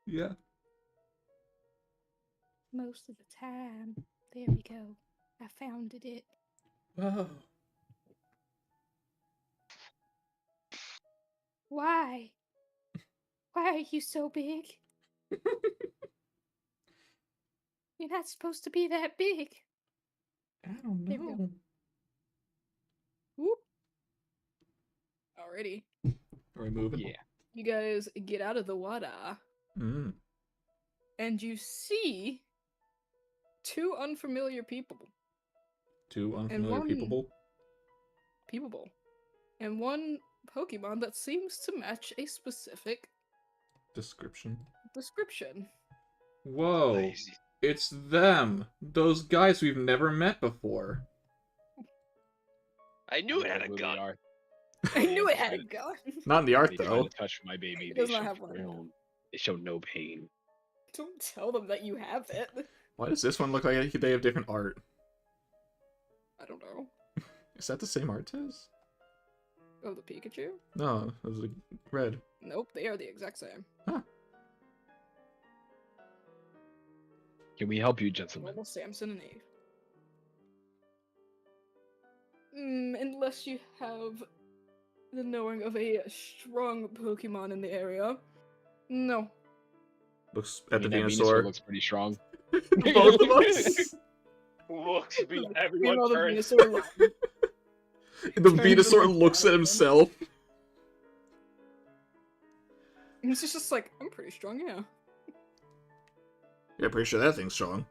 Yeah. Most of the time. There we go. I found it. Wow. Why? Why are you so big? You're not supposed to be that big. I don't There we go. know. Whoop. Alrighty. Are we moving? Yeah. You guys get out of the water. and you see two unfamiliar people. Two unfamiliar one- people. People. And one Pokemon that seems to match a specific Description. description. Whoa. Lazy. It's them. Those guys we've never met before. I knew it had a Who they gun. are. I knew it had a Tried- gun. Not in the art, They tried though. to touch my baby. It They does not showed have one. they showed no pain. Don't tell them that you have it. Why does this one look like they have different art? I don't know. Is that the same art as? Oh, the Pikachu? No, it was like red. Nope, they are the exact same. Can we help you, gentlemen? Normal Samson and Eve. Unless you have the knowing of a strong Pokemon in the area. No. Looks I at the mean, that Venusaur. looks pretty strong. Both of us. Looks be Meanwhile, everyone the turns. Venusaur looks- The Turns Venusaur into looks at Dragon. himself. It's just like, I'm pretty strong, yeah. Yeah, pretty sure that thing's strong.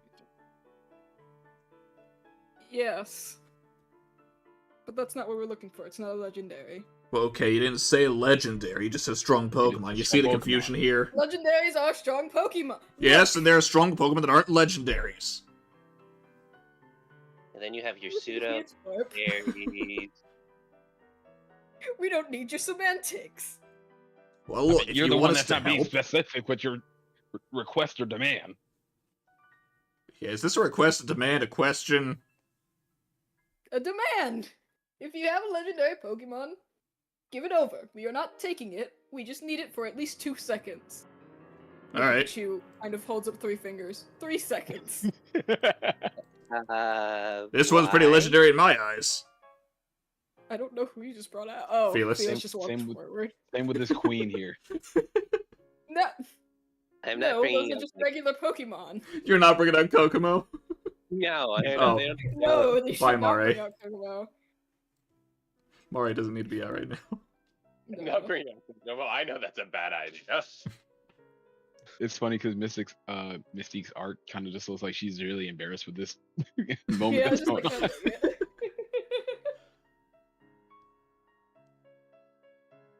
Yes. But that's not what we're looking for. It's not a legendary. Well, okay, you didn't say legendary, you just said strong Pokemon. You see the Strong confusion Pokemon. here? Legendaries are strong Pokemon! Yes, and there are strong Pokemon that aren't legendaries. And then you have your Look, pseudo it's Warp. berries. We don't need your semantics. Well, I mean, look, if you're you the want one us that's to not being help... specific with your request or demand. Yeah, is this a request, a demand, a question? A demand! If you have a legendary Pokemon, give it over. We are not taking it. We just need it for at least 2 seconds. The Alright. Pikachu kind of holds up 3 fingers. 3 seconds. This one's pretty Why? legendary in my eyes. I don't know who you just brought out. Oh, Fearless. Fearless Same- just walked same with- forward. Same with this queen here. No, I'm no, not bringing those are up just regular Pokemon. You're not bringing out Kokomo? No, I don't, Oh. they don't No, they Bye, should not bring Mare. out Kokomo. Mari doesn't need to be out right now. I'm No. not bringing up. No, well, I know that's a bad idea. It's funny because Mystique's art kind of just looks like she's really embarrassed with this moment Yeah, that's just going like on. that.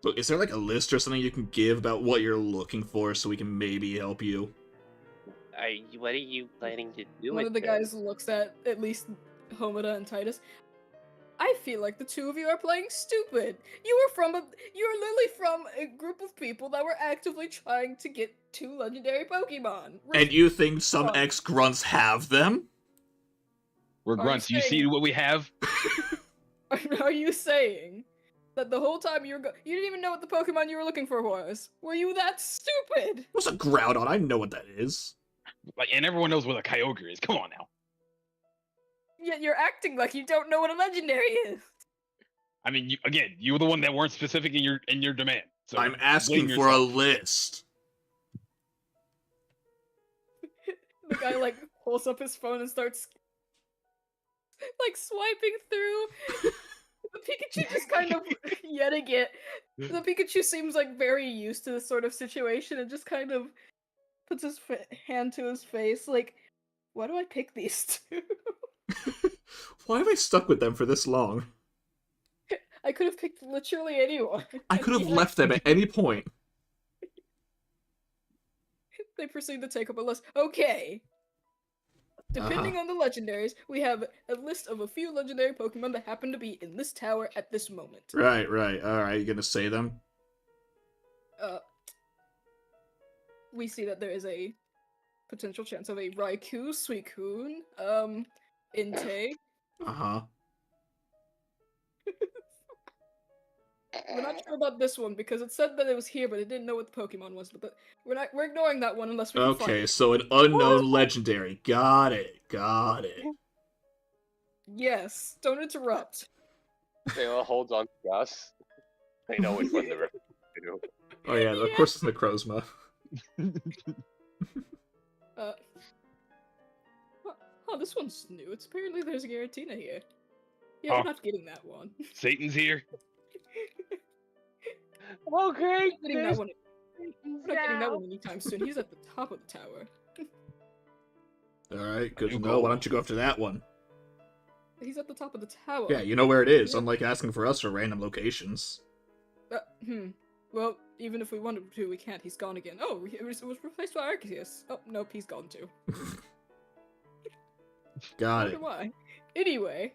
Look, is there like a list or something you can give about what you're looking for so we can maybe help you? What are you planning to do One with of the this? guys looks at least Homeda and Titus. I feel like the two of you are playing stupid. You're literally from a group of people that were actively trying to get 2 legendary Pokemon. And you think some Fun. ex-grunts have them? We're Are you grunts. You see saying- what we have? Are you saying that the whole time you didn't even know what the Pokemon you were looking for was? Were you that stupid? What's a Groudon? I know what that is. Like, and everyone knows what a Kyogre is. Come on now. Yet you're acting like you don't know what a legendary is. I mean, you were the one that weren't specific in your demand. So I'm asking blame for a yourself. list. The guy like pulls up his phone and starts like swiping through. The Pikachu just kind of yet again. The Pikachu seems like very used to this sort of situation and just kind of puts his hand to his face, like, why do I pick these two? Why have I stuck with them for this long? I could have picked literally anyone. I could have And yet left them at any point. They proceed to take up a list. Okay. Depending on the legendaries, we have a list of a few legendary Pokemon that happen to be in this tower at this moment. Right. Alright, you gonna say them? We see that there is a potential chance of a Raikou, Suicune, Entei. Uh-huh. We're not sure about this one because it said that it was here, but it didn't know what the Pokemon was. But we're ignoring that one unless we can find Okay, it. so an unknown legendary. Got it. Yes, don't interrupt. Taylor holds on to Gus. They know which one to refer to. Oh yeah, of course it's Necrozma. Oh, this one's new. It's apparently there's a Giratina here. Yeah, Oh. we're not getting that one. Satan's here. Oh, great! We're not getting that one anytime soon. He's at the top of the tower. Alright, good to New know. goal. Why don't you go after that one? He's at the top of the tower. Yeah, you know where it is, Yeah. unlike asking for us for random locations. Well, even if we wanted to, we can't. He's gone again. Oh, it was replaced by Arceus. Oh, nope, he's gone too. Got Wonder it. why. Anyway,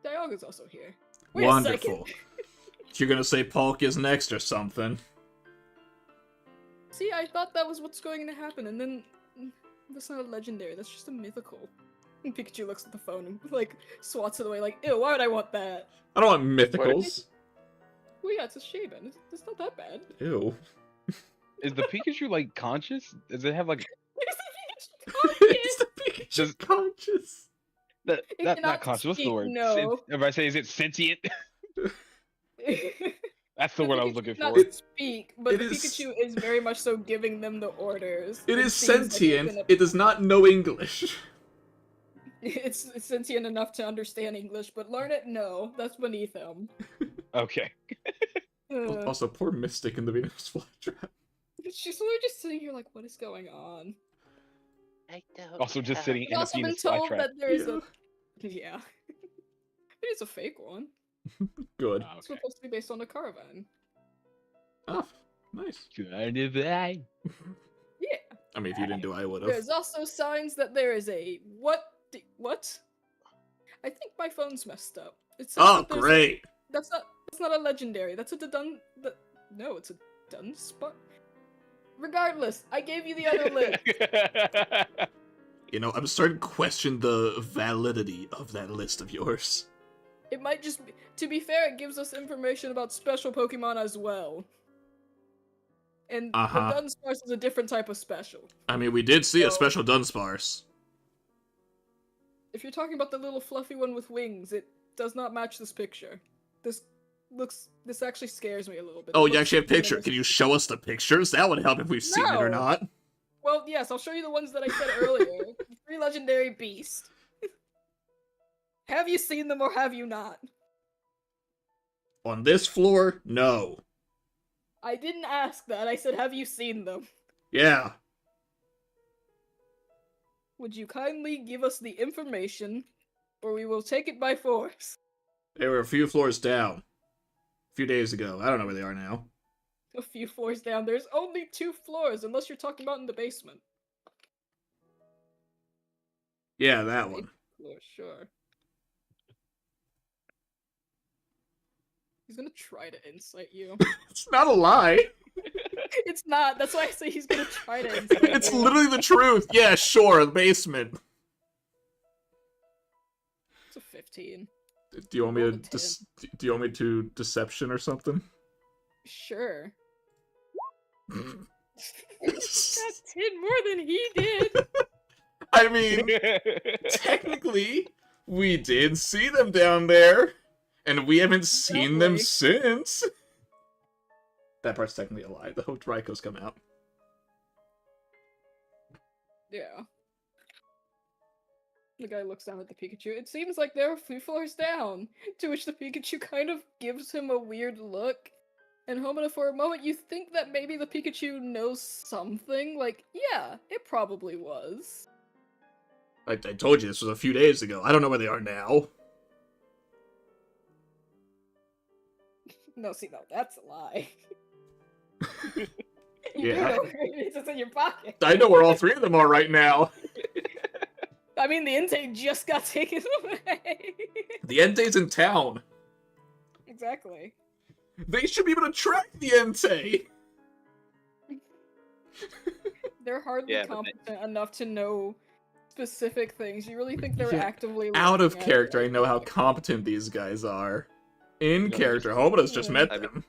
Dialga's also here. Wait Wonderful. a second. You're gonna say Polk is next or something. See, I thought that was what's going to happen, and then that's not a legendary. That's just a mythical. And Pikachu looks at the phone and like swats it away. Like, ew, why would I want that? I don't want mythicals. Well, yeah, it's a Shaban. It's not that bad. Ew. Is the Pikachu like conscious? Does it have like It's the Pikachu Just- conscious. that? It Not cannot conscious. What's the speak, word? no. If I say, is it sentient? That's the word I was looking Not for. speak, but it the is- Pikachu is very much so giving them the orders. It is seems like it's sentient. gonna- It does not know English. It's sentient enough to understand English, but learn it? No, that's beneath him. Okay. Also, poor Mystic in the Venus flytrap. She's literally just sitting here like, what is going on? I don't Also, just sitting We've in a also been Venus told flytrap. that there is Yeah. a... Yeah. It is a fake one. Good. Ah, It's okay. supposed to be based on a caravan. Oh, nice. Yeah. I mean, if you didn't do, I would have. There's also signs that there is a... What? I think my phone's messed up. It says Oh, that there's a- great. That's not a legendary. That's a no, it's a Dunsparce. Regardless, I gave you the other list. You know, I'm starting to question the validity of that list of yours. It might just be, to be fair, it gives us information about special Pokemon as well. And the Dunsparce is a different type of special. I mean, we did see a So- special Dunsparce. If you're talking about the little fluffy one with wings, it does not match this picture. This actually scares me a little bit. Oh, It you looks actually have a super picture. Can you menacing. show us the pictures? That would help if we've seen it or No. not. Well, yes, I'll show you the ones that I said earlier. 3 legendary beast. Have you seen them or have you not? On this floor, no. I didn't ask that. I said, have you seen them? Yeah. Would you kindly give us the information, or we will take it by force? They were a few floors down. A few days ago. I don't know where they are now. A few floors down. There's only 2 floors, unless you're talking about in the basement. Yeah, that one. Floor, sure. He's gonna try to incite you. It's not a lie. It's not. That's why I say he's gonna try to incite It's you. literally the truth. Yeah, sure, the basement. It's a 15. Do you want me Roll to a 10. do you want me to deception or something? Sure. Got 10 more than he did. I mean, technically, we did see them down there, and we haven't seen them Exactly. since. That part's technically a lie. The whole Raikou come out. Yeah. The guy looks down at the Pikachu. It seems like they're a few floors down. To which the Pikachu kind of gives him a weird look. And Homina, for a moment, you think that maybe the Pikachu knows something? Like, yeah, it probably was. I told you this was a few days ago. I don't know where they are now. No, see, no, that's a lie. You Yeah. do know, right? It's just in your pocket. I know where all 3 of them are right now. I mean, the Entei just got taken away. The Entei's in town. Exactly. They should be able to track the Entei. They're hardly Yeah, but they- competent enough to know specific things. You really think they're Yeah, actively Out of looking at character, I it? know how competent these guys are. In No, character, Homina's just met I mean- them.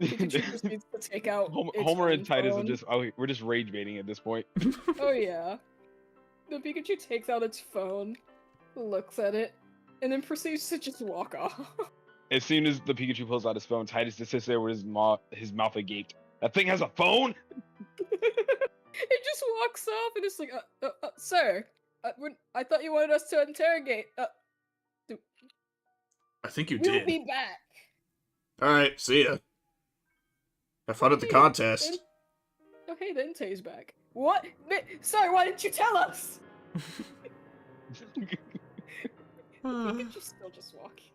Pikachu just needs to take out its Homer and own Titus are phone. just we're just rage baiting at this point. Oh yeah. The Pikachu takes out its phone, looks at it, and then proceeds to just walk off. As soon as the Pikachu pulls out his phone, Titus just sits there with his mouth agape. That thing has a phone? It just walks off and it's like, sir, I thought you wanted us to interrogate. I think you We'll did. be back. Alright, see ya. Have fun at the Hey, contest. Oh, hey, the Entei's back. What? Sorry, why didn't you tell us? Pikachu's still just walking.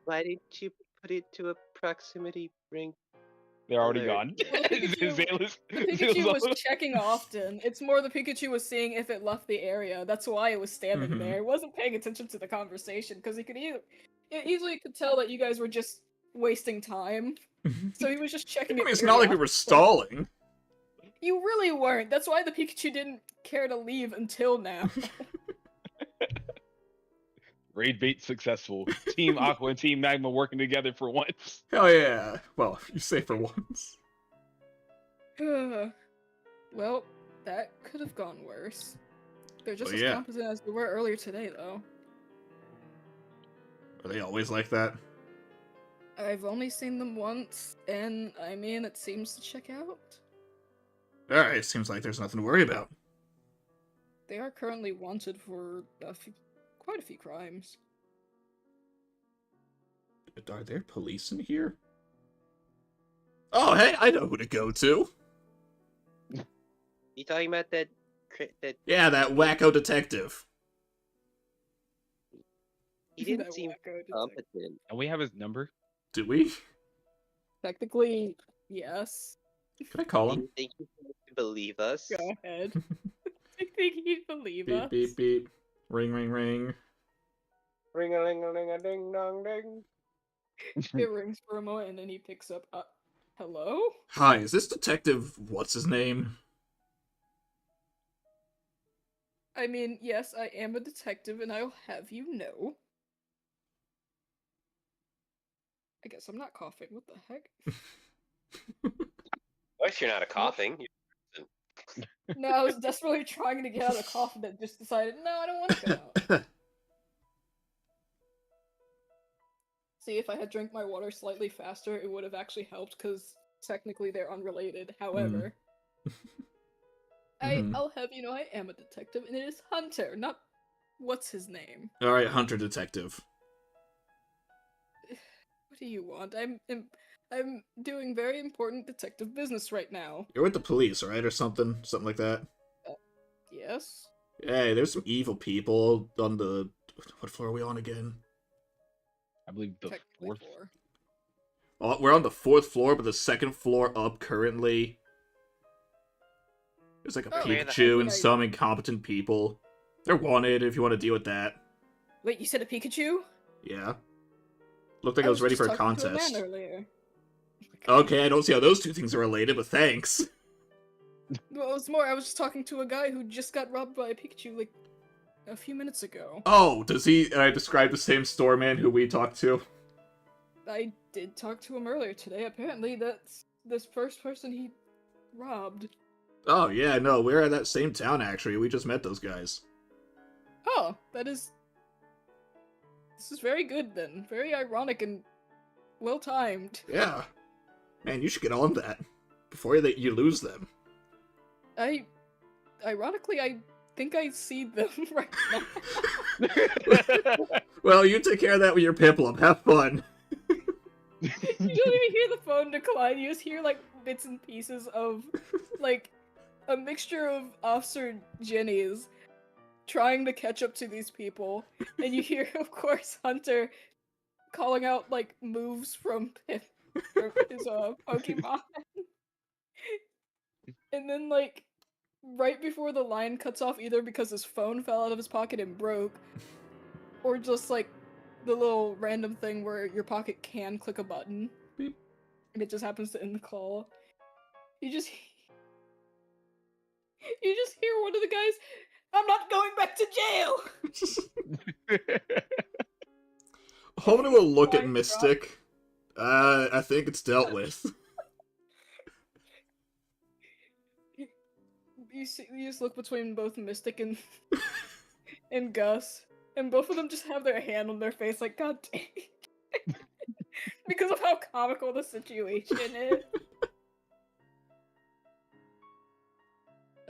Why didn't you put it to a proximity ring? They're already Alert. gone. Well, the Pikachu was checking often. It's more the Pikachu was seeing if it left the area. That's why it was standing Mhm. there. It wasn't paying attention to the conversation because it easily could tell that you guys were just wasting time. So he was just checking I it. mean, it's not like we were stalling. You really weren't. That's why the Pikachu didn't care to leave until now. Raid bait successful. Team Aqua and Team Magma working together for once. Hell yeah. Well, you say for once. Well, that could have gone worse. They're just Oh, as yeah. competent as they were earlier today, though. Are they always like that? I've only seen them once, and I mean, it seems to check out. Alright, seems like there's nothing to worry about. They are currently wanted for quite a few crimes. Are there police in here? Oh, hey, I know who to go to. You talking about that? Yeah, that wacko detective. He didn't That seem wacko detective. competent. And we have his number. Do we? Technically, yes. Can I call Do him? you think he's going to believe us? Go ahead. I think he'd believe Beep, us. beep, beep. Ring, ring, ring. Ring a ling a ling a ding dong ding. It rings for a moment, and then he picks up. Hello? Hi, is this detective what's his name? I mean, yes, I am a detective, and I'll have you know. I guess I'm not coughing. What the heck? At least you're not a coughing. No, I was desperately trying to get out of the cough, and just decided, no, I don't want to go out. See, if I had drank my water slightly faster, it would have actually helped, because technically they're unrelated. However, Mhm. I'll have you know I am a detective, and it is Hunter, not what's his name. Alright, Hunter Detective. What do you want? I'm doing very important detective business right now. You're with the police, right? Or something? Something like that? Yes? Hey, there's some evil people on the... What floor are we on again? I believe the Technically fourth. four. Oh, we're on the 4th floor, but the 2nd floor up currently. There's like a Oh, Pikachu and I- some incompetent people. They're wanted if you want to deal with that. Wait, you said a Pikachu? Yeah. Looked like I was ready just for a talking to contest. man earlier. Okay, I don't see how those two things are related, but thanks. Well, it was more, I was just talking to a guy who just got robbed by a Pikachu, like, a few minutes ago. Oh, does he describe the same store man who we talked to? I did talk to him earlier today. Apparently, that's this first person he robbed. Oh, yeah, no, we're at that same town, actually. We just met those guys. Oh, this is very good then. Very ironic and well-timed. Yeah. Man, you should get on that. Before you lose them. Ironically, I think I see them right now. Well, you take care of that with your Piplup. Have fun. You don't even hear the phone decline, you just hear, like, bits and pieces of, like, a mixture of Officer Jenny's trying to catch up to these people, and you hear, of course, Hunter calling out, like, moves from his Pokemon. And then, like, right before the line cuts off, either because his phone fell out of his pocket and broke, or just, like, the little random thing where your pocket can click a button, Beep. and it just happens to end the call. You just hear one of the guys, I'm not going back to jail! Homer will look at Fine, Mystic. I think it's dealt with. You just look between both Mystic and and Gus, and both of them just have their hand on their face like, God dang. Because of how comical the situation is.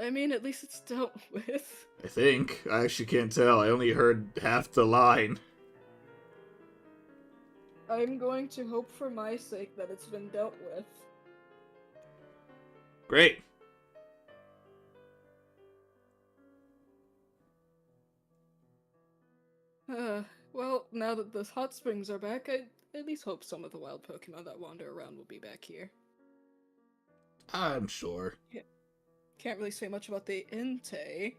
I mean, at least it's dealt with. I think. I actually can't tell. I only heard half the line. I'm going to hope for my sake that it's been dealt with. Great. Well, now that the hot springs are back, I at least hope some of the wild Pokemon that wander around will be back here. I'm sure. Can't really say much about the Entei,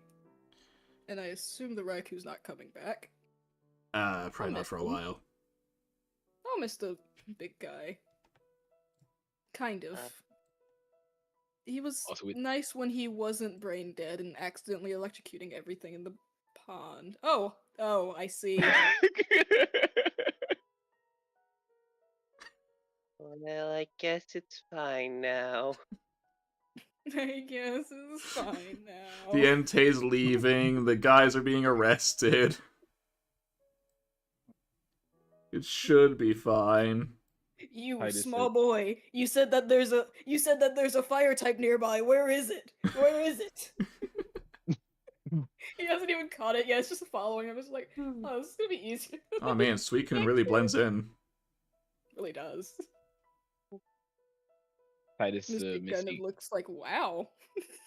and I assume the Raikou's not coming back. Probably not for a while. I'll miss the big guy. Kind of. He was Also, nice when he wasn't brain dead and accidentally electrocuting everything in the pond. Oh, I see. Well, I guess it's fine now. I guess it's fine now. The Entei's leaving, the guys are being arrested. It should be fine. You I just small said- boy, you said that there's a fire type nearby. Where is it? Where is it? He hasn't even caught it yet. It's just following him. It's like, oh, this is gonna be easy. Oh man, Suicune really blends in. Really does. Titus Misty kind of Misty. looks like, wow.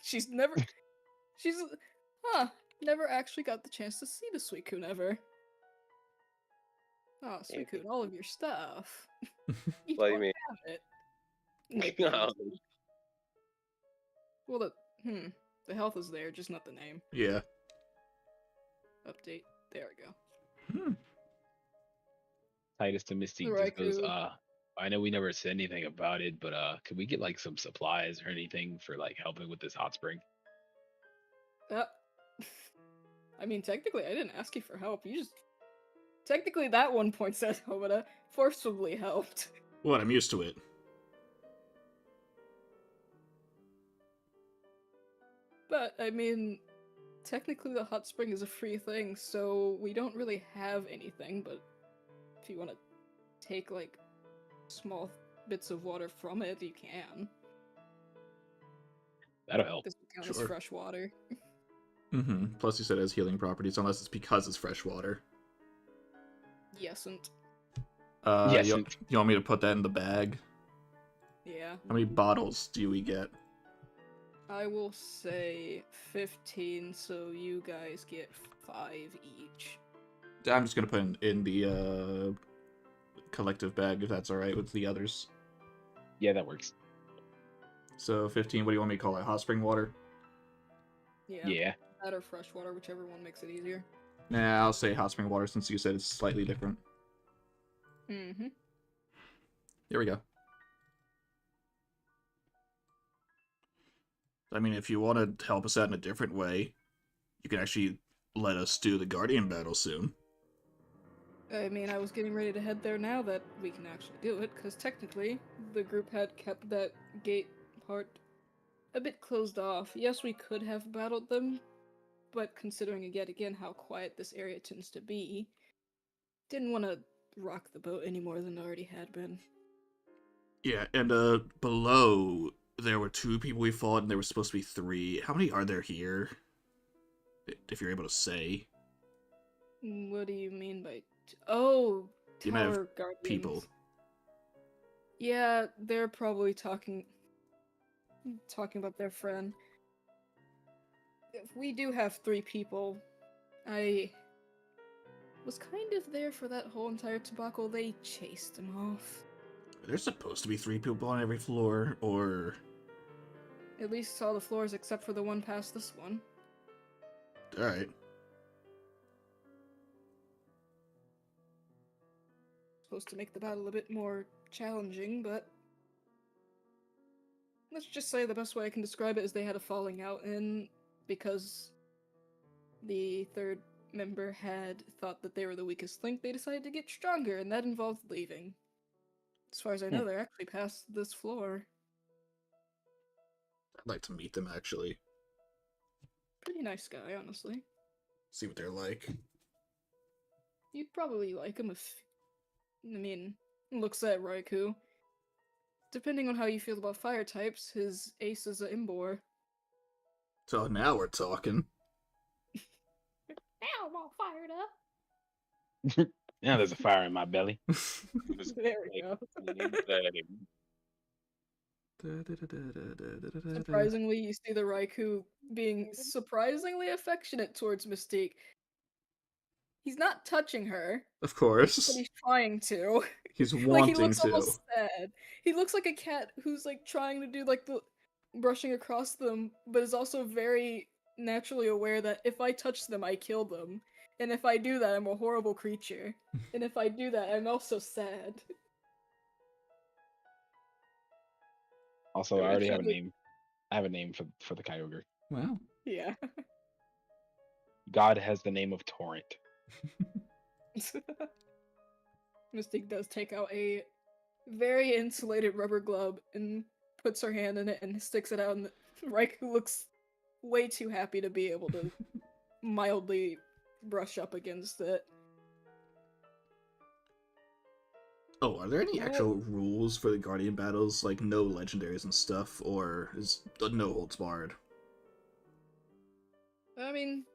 she's never actually got the chance to see the Suicune ever. Oh, Suicune, all of your stuff. You What do you don't mean? have it. No. Well, the health is there, just not the name. Yeah. Update. There we go. Titus to Misty The just goes, Raikou. I know we never said anything about it, but could we get like some supplies or anything for like helping with this hot spring? I mean, technically, I didn't ask you for help. You just technically that one point says Hoboda forcibly helped. What? I'm used to it. But I mean, technically the hot spring is a free thing, so we don't really have anything. But if you want to take like small bits of water from it, you can. That'll help. This would count Sure. as fresh water. Mm-hmm. Plus you said it has healing properties, unless it's because it's fresh water. Yesn't. Yes. You want me to put that in the bag? Yeah. How many bottles do we get? I will say 15, so you guys get 5 each. I'm just gonna put in the collective bag, if that's alright with the others. Yeah, that works. So 15, what do you want me to call it? Hot spring water? Yeah. Yeah. That or fresh water, whichever one makes it easier. Nah, I'll say hot spring water since you said it's slightly different. Mm-hmm. There we go. I mean, if you want to help us out in a different way, you can actually let us do the Guardian battle soon. I mean, I was getting ready to head there now that we can actually do it, because technically, the group had kept that gate part a bit closed off. Yes, we could have battled them, but considering yet again how quiet this area tends to be, didn't want to rock the boat any more than it already had been. Yeah, and below, there were 2 people we fought, and there were supposed to be 3. How many are there here? If you're able to say. What do you mean by... Oh, The amount of Tower Guardians. people. Yeah, they're probably talking about their friend. We do have 3 people. I was kind of there for that whole entire debacle. They chased him off. There's supposed to be 3 people on every floor, or... At least all the floors except for the one past this one. Alright. Supposed to make the battle a bit more challenging, but let's just say the best way I can describe it is they had a falling out, and because the 3rd member had thought that they were the weakest link, they decided to get stronger, and that involved leaving. As far as I know, they're actually past this floor. I'd like to meet them, actually. Pretty nice guy, honestly. See what they're like. You'd probably like him if... I mean, looks at Raikou. Depending on how you feel about fire types, his ace is a Imbor. So now we're talking. Now I'm all fired up! Now there's a fire in my belly. There we go. Surprisingly, you see the Raikou being surprisingly affectionate towards Mystique. He's not touching her, Of but course. he's trying to. He's Like, he wanting looks to. almost sad. He looks like a cat who's, like, trying to do, like, the brushing across them, but is also very naturally aware that if I touch them, I kill them. And if I do that, I'm a horrible creature. And if I do that, I'm also sad. Also, Yeah, I we already should have a look- name. I have a name for the Kyogre. Wow. Yeah. God has the name of Torrent. Mystique does take out a very insulated rubber glove and puts her hand in it and sticks it out, and Raikou looks way too happy to be able to mildly brush up against it. Oh, are there any Well- actual rules for the Guardian battles? Like, no legendaries and stuff? Or is no holds barred? I mean,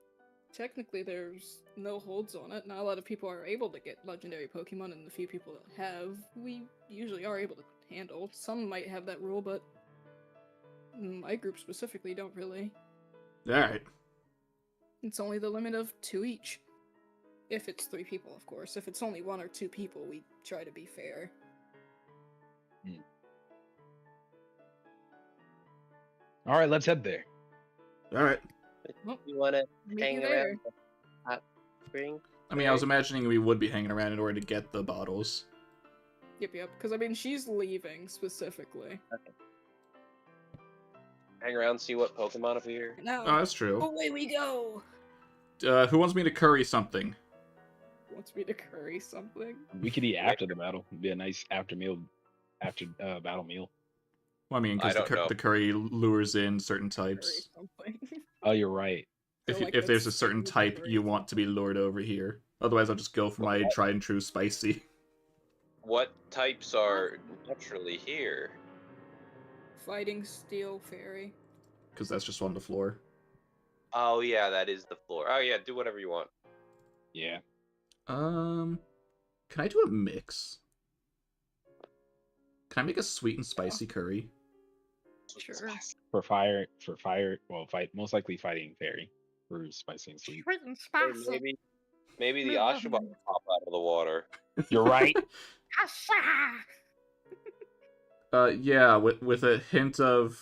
technically there's no holds on it. Not a lot of people are able to get legendary Pokemon, and the few people that have, we usually are able to handle. Some might have that rule, but my group specifically don't really. Alright. It's only the limit of 2 each. If it's 3 people, of course. If it's only 1 or 2 people, we try to be fair. All right, let's head there. Alright. Well, You want to meet hang you around there. the hot spring? I mean, I was imagining we would be hanging around in order to get the bottles. Yep. Because, I mean, she's leaving, specifically. Hang around, see what Pokemon appear. Now, Oh, that's true. away we go! Who wants me to curry something? Wants me to curry something? We could eat after the battle. It'd be a nice after battle meal. Well, I mean, I because don't know. the curry lures in certain Curry types. something. Oh, you're right. If, So, like, if there's a that's certain super type curry. you want to be lured over here. Otherwise, I'll just go for my tried and true spicy. What types are naturally here? Fighting Steel Fairy. Because that's just on the floor. Oh yeah, that is the floor. Oh yeah, do whatever you want. Yeah. Can I do a mix? Can I make a sweet and spicy curry? Sure. For fire, well, most likely fighting fairy for spicy and sweet. Sweet and Hey, spicy. maybe the Oshawott will pop out of the water. You're right. Yeah, with a hint of...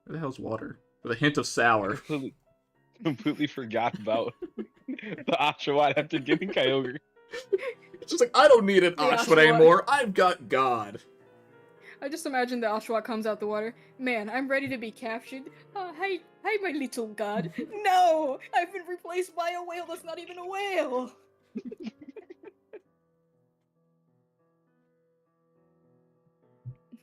Where the hell's water? With a hint of sour. Completely forgot about the Oshawott after getting Kyogre. It's just like, I don't need an The Oshawott Oshawott. anymore, I've got God. I just imagine the Oshawott comes out the water. Man, I'm ready to be captured. Hi, my little god. No! I've been replaced by a whale that's not even a whale!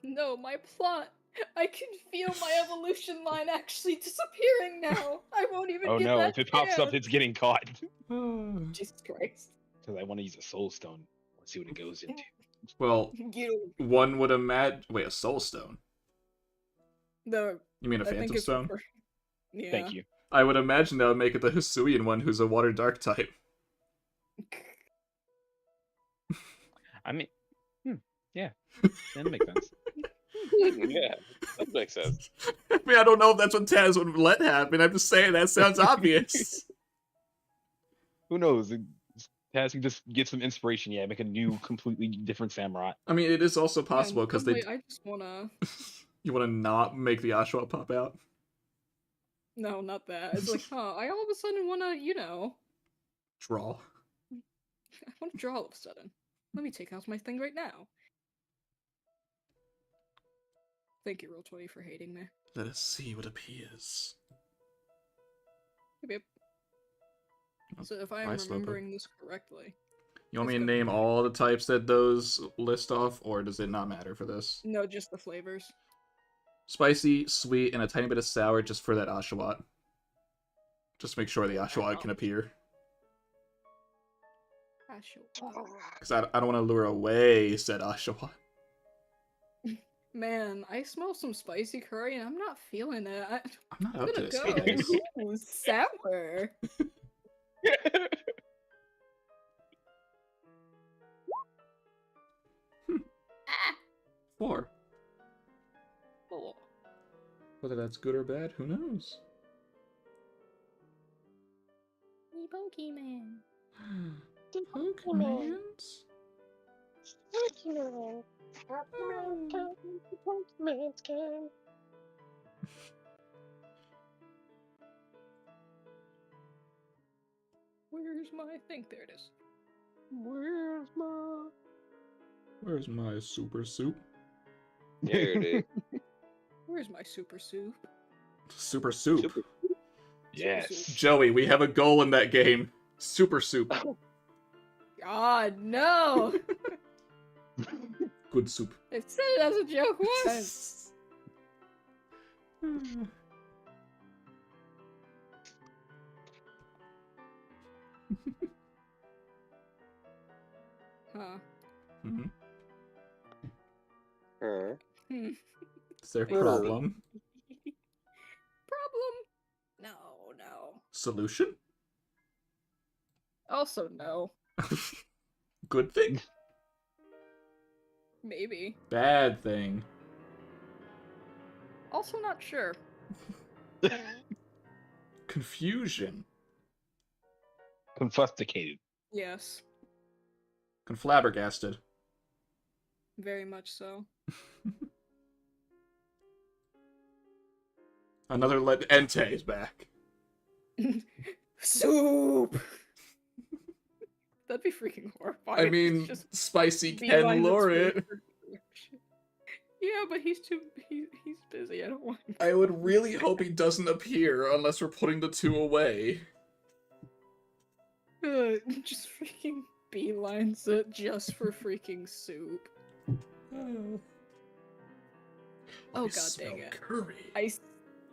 No, my plot. I can feel my evolution line actually disappearing now. I won't even Oh get no, that if it pops up, chance. it's getting caught. Jesus Christ. Because I want to use a soul stone. Let's see what it goes into. Well, You, one would imagine... Wait, a soul stone? the, You mean a I think phantom it's stone? Yeah. Thank you. I would imagine that would make it the Hisuian one, who's a water dark type. I mean, yeah, that makes sense. Yeah, that makes sense. I mean, I don't know if that's what Taz would let happen. I'm just saying that sounds obvious. Who knows? Taz can just get some inspiration. Yeah, make a new, completely different samurai. I mean, it is also possible Man, because they. suddenly I just wanna. You want to not make the Oshawott pop out? No, not that. It's like, I all of a sudden wanna, Draw. I wanna draw all of a sudden. Let me take out my thing right now. Thank you, Roll20, for hating me. Let us see what appears. Yep. So if I Bye, am Slowpoke. remembering this correctly, You want me It's to gonna name be- all the types that those list off, or does it not matter for this? no, just the flavors. Spicy, sweet, and a tiny bit of sour just for that Oshawott. Just make sure the Oshawott can appear. Because I don't want to lure away said Oshawott. Man, I smell some spicy curry and I'm not feeling it. I'm not I'm up to gonna this, go. guys. Ooh, sour. Four. Oh. Whether that's good or bad, who knows? Meepo Pokemon. Pokemons? Pokemon. Pokemon time. Pokemon time. Where's my thing? There it is. Where's my super soup? There it is. Where's my super soup? Super soup. Super. Yes. Joey, we have a goal in that game. Super soup. God, no! Good soup. I said it as a joke once. Huh. Mhm. Huh. Hmm. Is there a I see. problem? Problem? No. Solution? Also, no. Good thing? Maybe. Bad thing. Also, not sure. Confusion. Confusticated. Yes, Conflabbergasted. very much so. Another Entei is back. Soup! That'd be freaking horrifying. I It's mean, just spicy Ken beelines lure its way it. for direction. Yeah, but he's busy. I don't want him. I would really hope he doesn't appear unless we're putting the two away. Just freaking beelines it just for freaking soup. Oh, god smell dang it. Curry.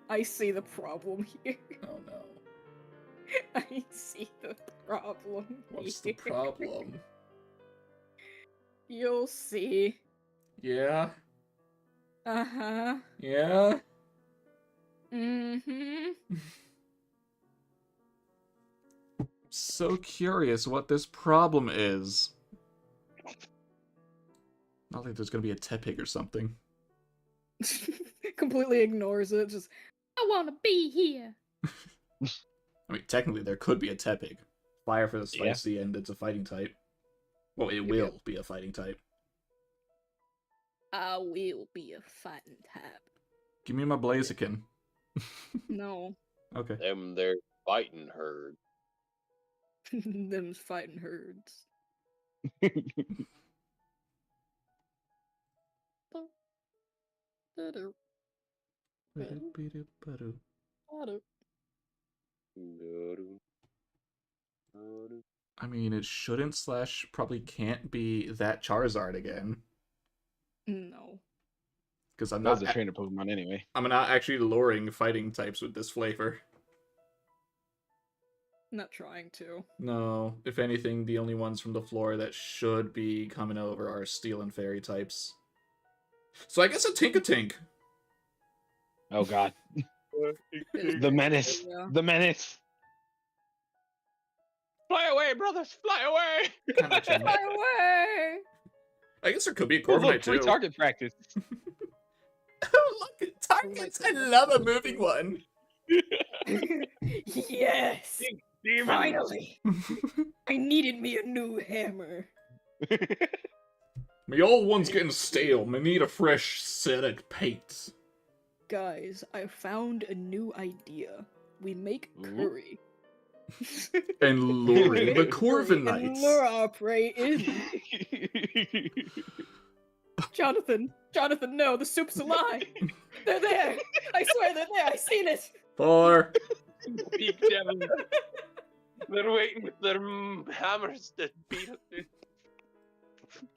I see the problem here. Oh no. I see the problem What's the here. problem? You'll see. Yeah? Uh-huh. Yeah? Mm-hmm. So curious what this problem is. Not like there's gonna be a Tepig or something. Completely ignores it. Just, I want to be here. I mean, technically there could be a Tepig. Fire for the Yeah. spicy, and it's a fighting type. Well, it Maybe will be a fighting type. I will be a fighting type. Give me my Blaziken. No. Okay. Them they're fighting herd. Them's fighting herds. I mean, it shouldn't / probably can't be that Charizard again. No. Because I'm That was not a trainer Pokemon anyway. I'm not actually luring fighting types with this flavor. Not trying to. No, if anything, the only ones from the floor that should be coming over are Steel and Fairy types. So I guess a Tinkatink. Oh god. The menace. Yeah. The menace. Fly away, brothers! Fly away! Kinda chilling. Fly away! I guess there could be a Oh, Corviknight look, free too. target practice. Look at targets! I love a moving one. Yes! Demon! Finally! I needed me a new hammer. My old one's getting stale. Me need a fresh set of paint. Guys, I found a new idea. We make Ooh. curry. And luring the Make curry and Corviknights. lure our prey in. Jonathan, no, the soup's a lie. They're there. I swear they're there. I seen it. 4. Big devil. They're waiting with their hammers to beat us.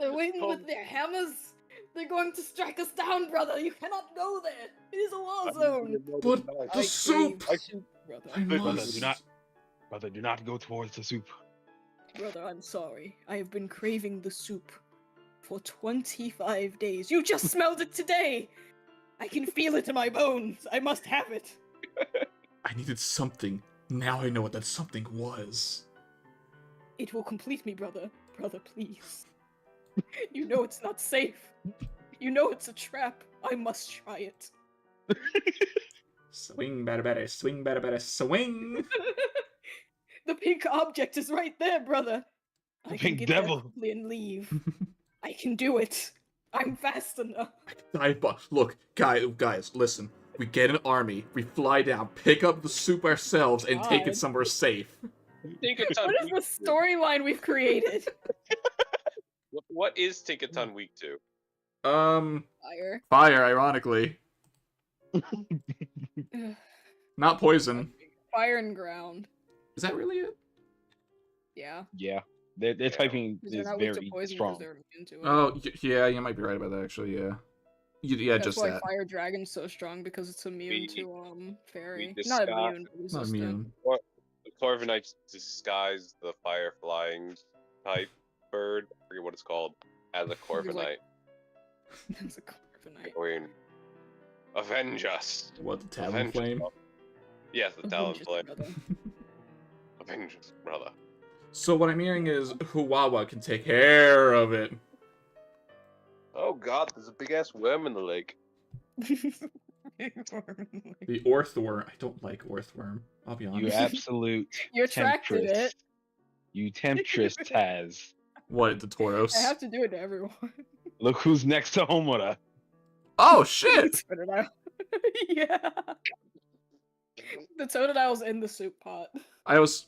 They're waiting with their hammers. They're going to strike us down, brother. You cannot go there. It is a war zone. But I the soup! crave soup, brother. I must. Brother, do not go towards the soup. Brother, I'm sorry. I have been craving the soup for 25 days. You just smelled it today. I can feel it in my bones. I must have it. I needed something. Now I know what that something was. It will complete me, brother. Brother, please. You know it's not safe. You know it's a trap. I must try it. Swing, batter, batter, swing, batter, batter, swing. The pink object is right there, brother. I can pink get devil. there quickly and leave. I can do it. I'm fast enough. Look, guys, listen. We get an army, we fly down, pick up the soup ourselves, and take it God. somewhere safe. Tinkaton What is weak the to? storyline we've created? What is Tinkaton weak to? Fire. Fire, ironically. Ugh. Not poison. Fire and ground. Is that really it? Yeah. Yeah, their typing Because they're is not weak to very poison because strong. they're immune to it. Oh, yeah, you might be right about that, actually, yeah. Yeah, That's just why that. Fire Dragon's so strong, because it's immune We- to fairy. we Not discussed- immune, but Not resistant. immune. The Corviknights disguise the fire flying type bird, I forget what it's called, as a He's Corviknight. like- That's a Corviknight. Going, avenge us. What, the Avenge Talonflame? us. Yes, the Avenge us, Talonflame. brother. Avenge us, brother. So what I'm hearing is Huwawa can take care of it. Oh god, there's a big ass worm in the lake. The Orthworm. I don't like Orthworm. I'll be You honest. absolute You attracted temptress. it. You temptress, Taz. What, the Tauros? I have to do it to everyone. Look who's next to Homura. Oh, shit! Totodile. Yeah. The Totodile's in the soup pot. I was...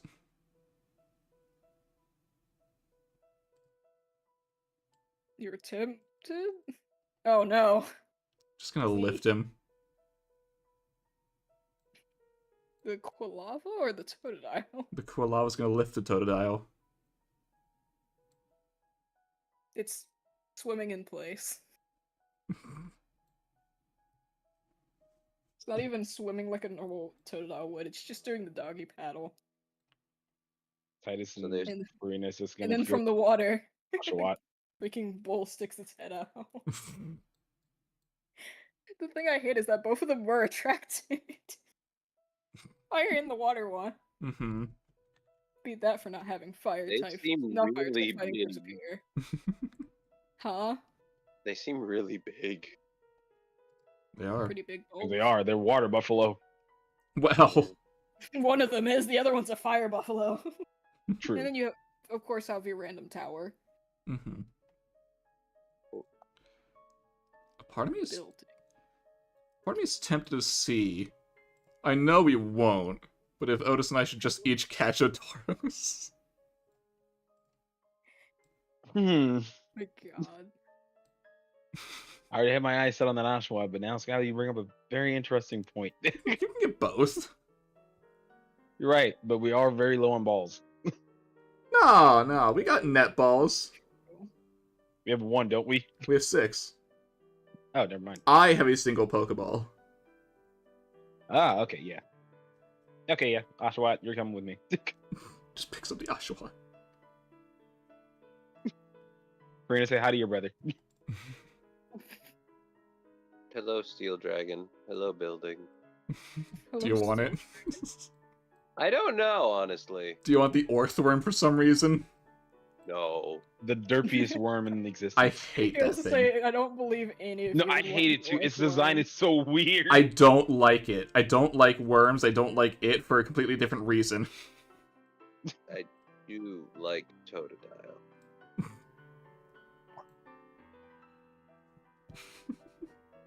You're tempted? Oh no. just gonna lift him. The Quilava or the Totodile? The Quilava's gonna lift the Totodile. It's swimming in place. It's not even swimming like a normal Totodile would, it's just doing the doggy paddle. Titus So and there's- Karina is just And gonna then from the water, Oshawott. freaking bull sticks its head out. The thing I hate is that both of them were attracted. Fire in the water one. Mm-hmm. Beat that for not having fire They type. seem Not fire really type fighting big. persevere. Huh? They seem really big. They are. Pretty big bulb. They are. They're water buffalo. Well, One of them is, the other one's a fire buffalo. True. And then you, of course, have your random tower. mm-hmm. Part of me is tempted to see. I know we won't, but if Otis and I should just each catch a Tauros. Hmm. My god. I already had my eyes set on that Oshawott, but now, Scotty, you bring up a very interesting point. You can get both. You're right, but we are very low on balls. No, we got net balls. We have one, don't we? We have 6. Oh, never mind. I have a single Pokeball. Ah, okay, yeah. Okay, yeah. Oshawott, you're coming with me. Just picks up the Oshawott. Karina, say hi to your brother. Hello, Steel Dragon. Hello, building. Do you want it? I don't know, honestly. Do you want the Orthworm for some reason? No. The derpiest worm in existence. I hate I that was to thing. say, I don't believe any of No, you I would hate want it too. the Its design Orthworm. is so weird. I don't like it. I don't like worms. I don't like it for a completely different reason. You like Totodile.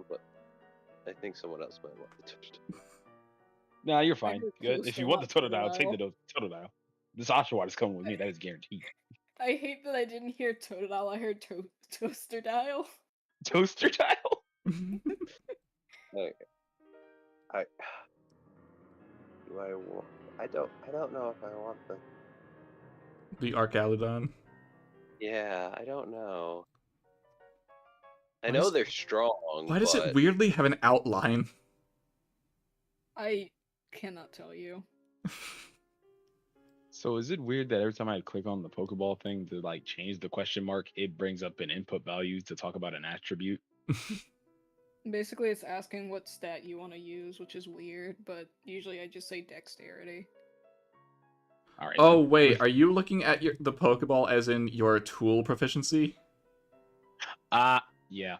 But I think someone else might want the Totodile. Nah, you're fine. heard Good. Toast If you a want lot the Totodile, take Totodile. the Totodile. This Oshawott is coming with me. That is guaranteed. I hate that I didn't hear Totodile, I heard Toaster Dial. Toaster tile? Okay. Do I want? I don't know if I want the. The Archaludon. Yeah, I don't know. I Why know does- they're strong. Why does but it weirdly have an outline? I cannot tell you. So is it weird that every time I click on the Pokeball thing to like change the question mark, it brings up an input value to talk about an attribute? Basically, it's asking what stat you want to use, which is weird, but usually I just say dexterity. All right. Oh then. wait, are you looking at the Pokeball as in your tool proficiency? Yeah.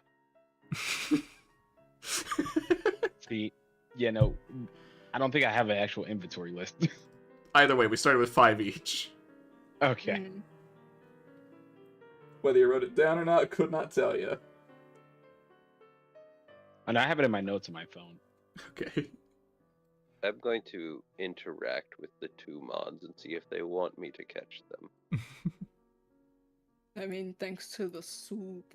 See, yeah, no, I don't think I have an actual inventory list. Either way, we started with 5 each. Okay. Mm. Whether you wrote it down or not, could not tell you. And I have it in my notes on my phone. Okay. I'm going to interact with the 2 mons and see if they want me to catch them. I mean, thanks to the soup,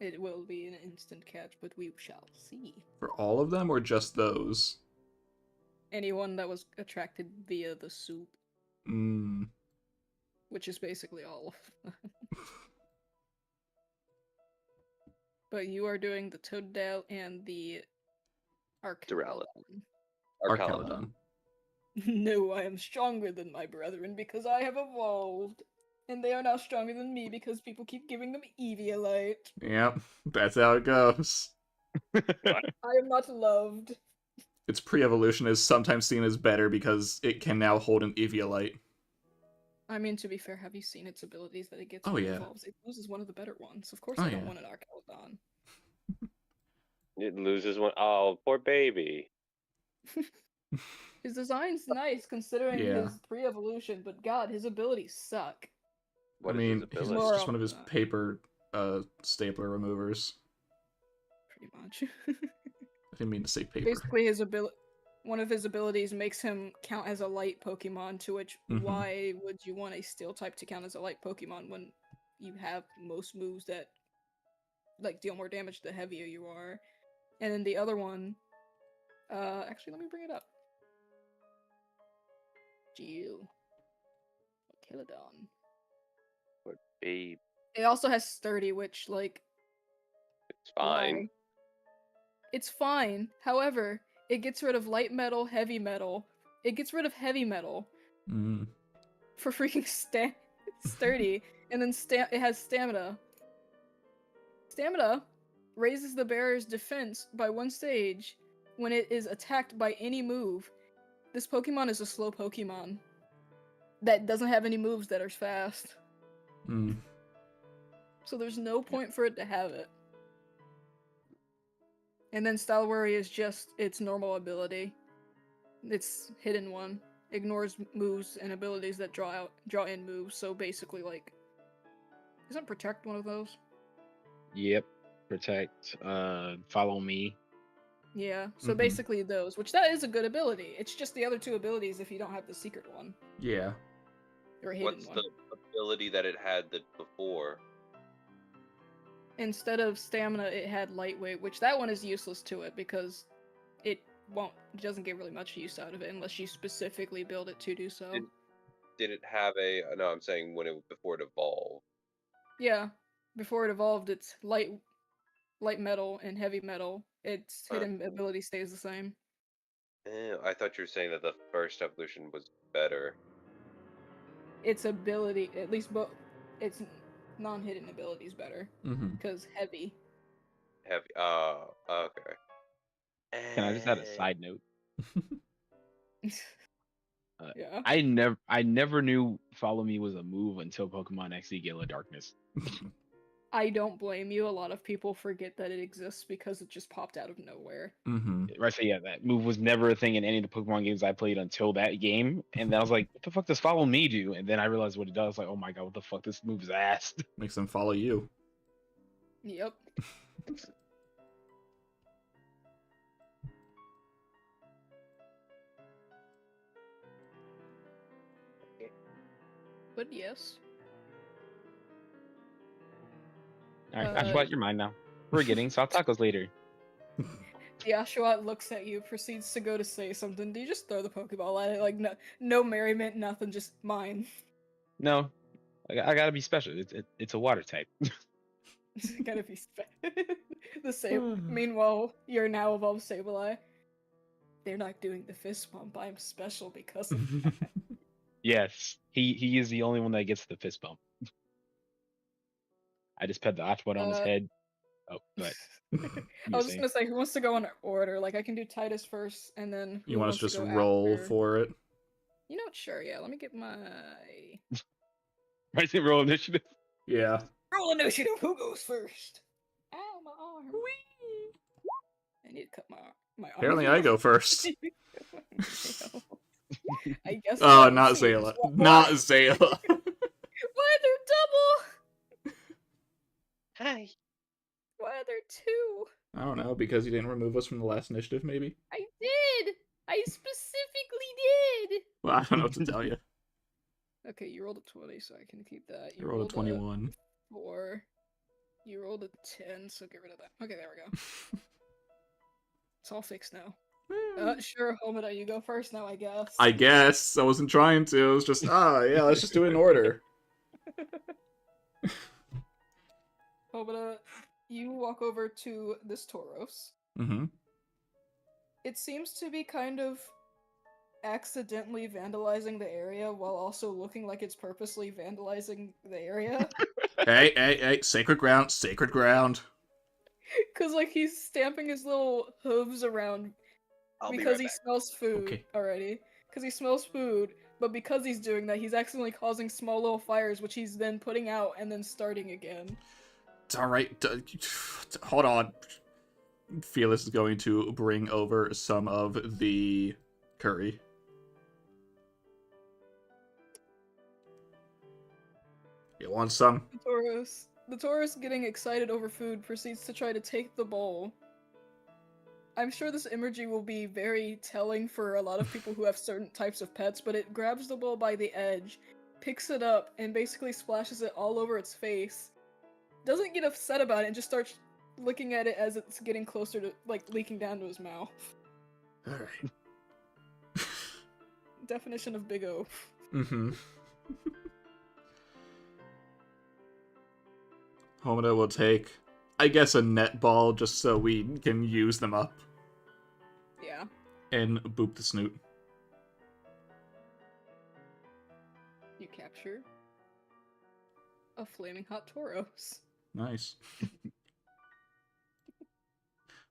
it will be an instant catch, but we shall see. For all of them, or just those? Anyone that was attracted via the soup, Mm. which is basically all of them. But you are doing the Toadale and the Duraludon. Archaludon. No, I am stronger than my brethren because I have evolved. And they are now stronger than me because people keep giving them Eviolite. Yep, that's how it goes. I am not loved. Its pre-evolution is sometimes seen as better because it can now hold an Eviolite. I mean, to be fair, have you seen its abilities that it gets Oh, when it yeah. evolves? It loses one of the better ones. Of course Oh, I don't yeah. want an Archaludon. It loses one. Oh, poor baby. His design's nice considering Yeah. his pre-evolution, but god, his abilities suck. What I is mean, his he's ability? just one of his More, paper stapler removers. Pretty much. I didn't mean to say paper. Basically, one of his abilities makes him count as a light Pokemon, to which, Mhm. why would you want a steel type to count as a light Pokemon when you have most moves that, like, deal more damage the heavier you are? And then the other one, actually, let me bring it up. Geo. Kilodon. What babe? It also has sturdy, which, like, It's fine. why? It's fine. However, it gets rid of light metal, heavy metal. It gets rid of heavy metal Mm. for freaking sturdy, and then it has stamina. Stamina raises the bearer's defense by 1 stage when it is attacked by any move. This Pokemon is a slow Pokemon that doesn't have any moves that are fast. Mm. So there's no point for it to have it. And then Style Worry is just its normal ability. Its hidden one. Ignores moves and abilities that draw in moves, so basically, like, isn't Protect one of those? Yep. Protect. Follow me. Yeah, so Mhm. basically those, which that is a good ability. It's just the other 2 abilities if you don't have the secret one. Yeah. Or a hidden What's one. the ability that it had that before? Instead of stamina, it had lightweight, which that one is useless to it because it doesn't get really much use out of it unless you specifically build it to do so. Did it have a? No, I'm saying before it evolved. Yeah, before it evolved, it's light metal and heavy metal. Its hidden ability stays the same. I thought you were saying that the first evolution was better. Its ability, at least its non-hidden ability is better Mm-hmm. because heavy. Heavy. Oh, okay. Can I just add a side note? Yeah. I never knew Follow Me was a move until Pokemon XD Gale of Darkness. I don't blame you. A lot of people forget that it exists because it just popped out of nowhere. Mm-hmm. Right, so yeah, that move was never a thing in any of the Pokemon games I played until that game. And then I was like, what the fuck does Follow Me do? And then I realized what it does. Like, oh my god, what the fuck? This move is ass. Makes them follow you. Yep. But yes. Alright, Ashwat, you're mine now. We're getting soft tacos later. The Oshawott looks at you, proceeds to go to say something. Do you just throw the Pokeball at it? Like, no merriment, nothing, just mine. No, I gotta be special. It's a water type. It's gotta be the same. Meanwhile, you're now evolved Sableye. They're not doing the fist bump. I'm special because of that. Yes, he is the only one that gets the fist bump. I just pet the Ashwat on his head. Oh, but I was just gonna say, who wants to go in order? Like, I can do Titus first, and then You want us wants to just go roll after? for it? You know what? Sure, yeah. Let me get my Rising roll initiative. Yeah. roll initiative. Who goes first? Ow, my arm. I need to cut my arm. Apparently I go first. I guess Oh, not. not Jeez, Zayla. why? Not Zayla. Why are there double? Hi. Why are there two? I don't know, because you didn't remove us from the last initiative, maybe? I did! I specifically did! Well, I don't know what to tell you. Okay, you rolled a 20, so I can keep that. I rolled a 21. 4. You rolled a 10, so get rid of that. Okay, there we go. It's all fixed now. Sure, Homida, you go first now, I guess. I guess. I wasn't trying to. It was just, yeah, let's just do it in order. Homida, you walk over to this Tauros. Mm-hmm. It seems to be kind of accidentally vandalizing the area while also looking like it's purposely vandalizing the area. Hey, sacred ground, sacred ground. Cause like he's stamping his little hooves around I'll be because right he back. smells food Okay. already. Because he smells food, but because he's doing that, he's accidentally causing small little fires, which he's then putting out and then starting again. It's alright. Hold on. Felix is going to bring over some of the curry. You want some? The Tauros, getting excited over food, proceeds to try to take the bowl. I'm sure this imagery will be very telling for a lot of people who have certain types of pets, but it grabs the bowl by the edge, picks it up, and basically splashes it all over its face. Doesn't get upset about it and just starts looking at it as it's getting closer to, like, leaking down to his mouth. Alright. Definition of Big O. Mm-hmm. Homida will take, I guess, a netball just so we can use them up. Yeah. And boop the snoot. You capture a flaming hot Tauros. Nice.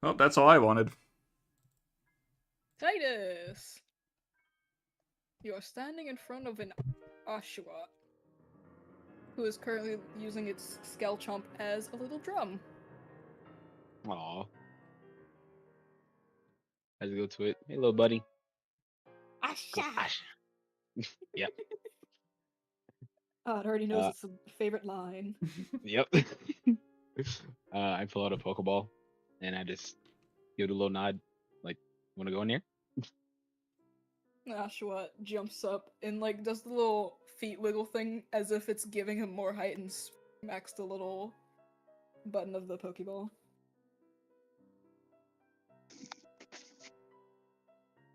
Well, that's all I wanted. Titus! You are standing in front of an Oshawott, who is currently using its Skelchomp as a little drum. Aw. Let's go to it. Hey, little buddy. Gosh. Yep. Oh, it already knows its favorite line. Yep. I pull out a Pokeball, and I just give it a little nod, like, "Want to go in there?" Oshawott jumps up and like does the little feet wiggle thing as if it's giving him more height and smacks the little button of the Pokeball.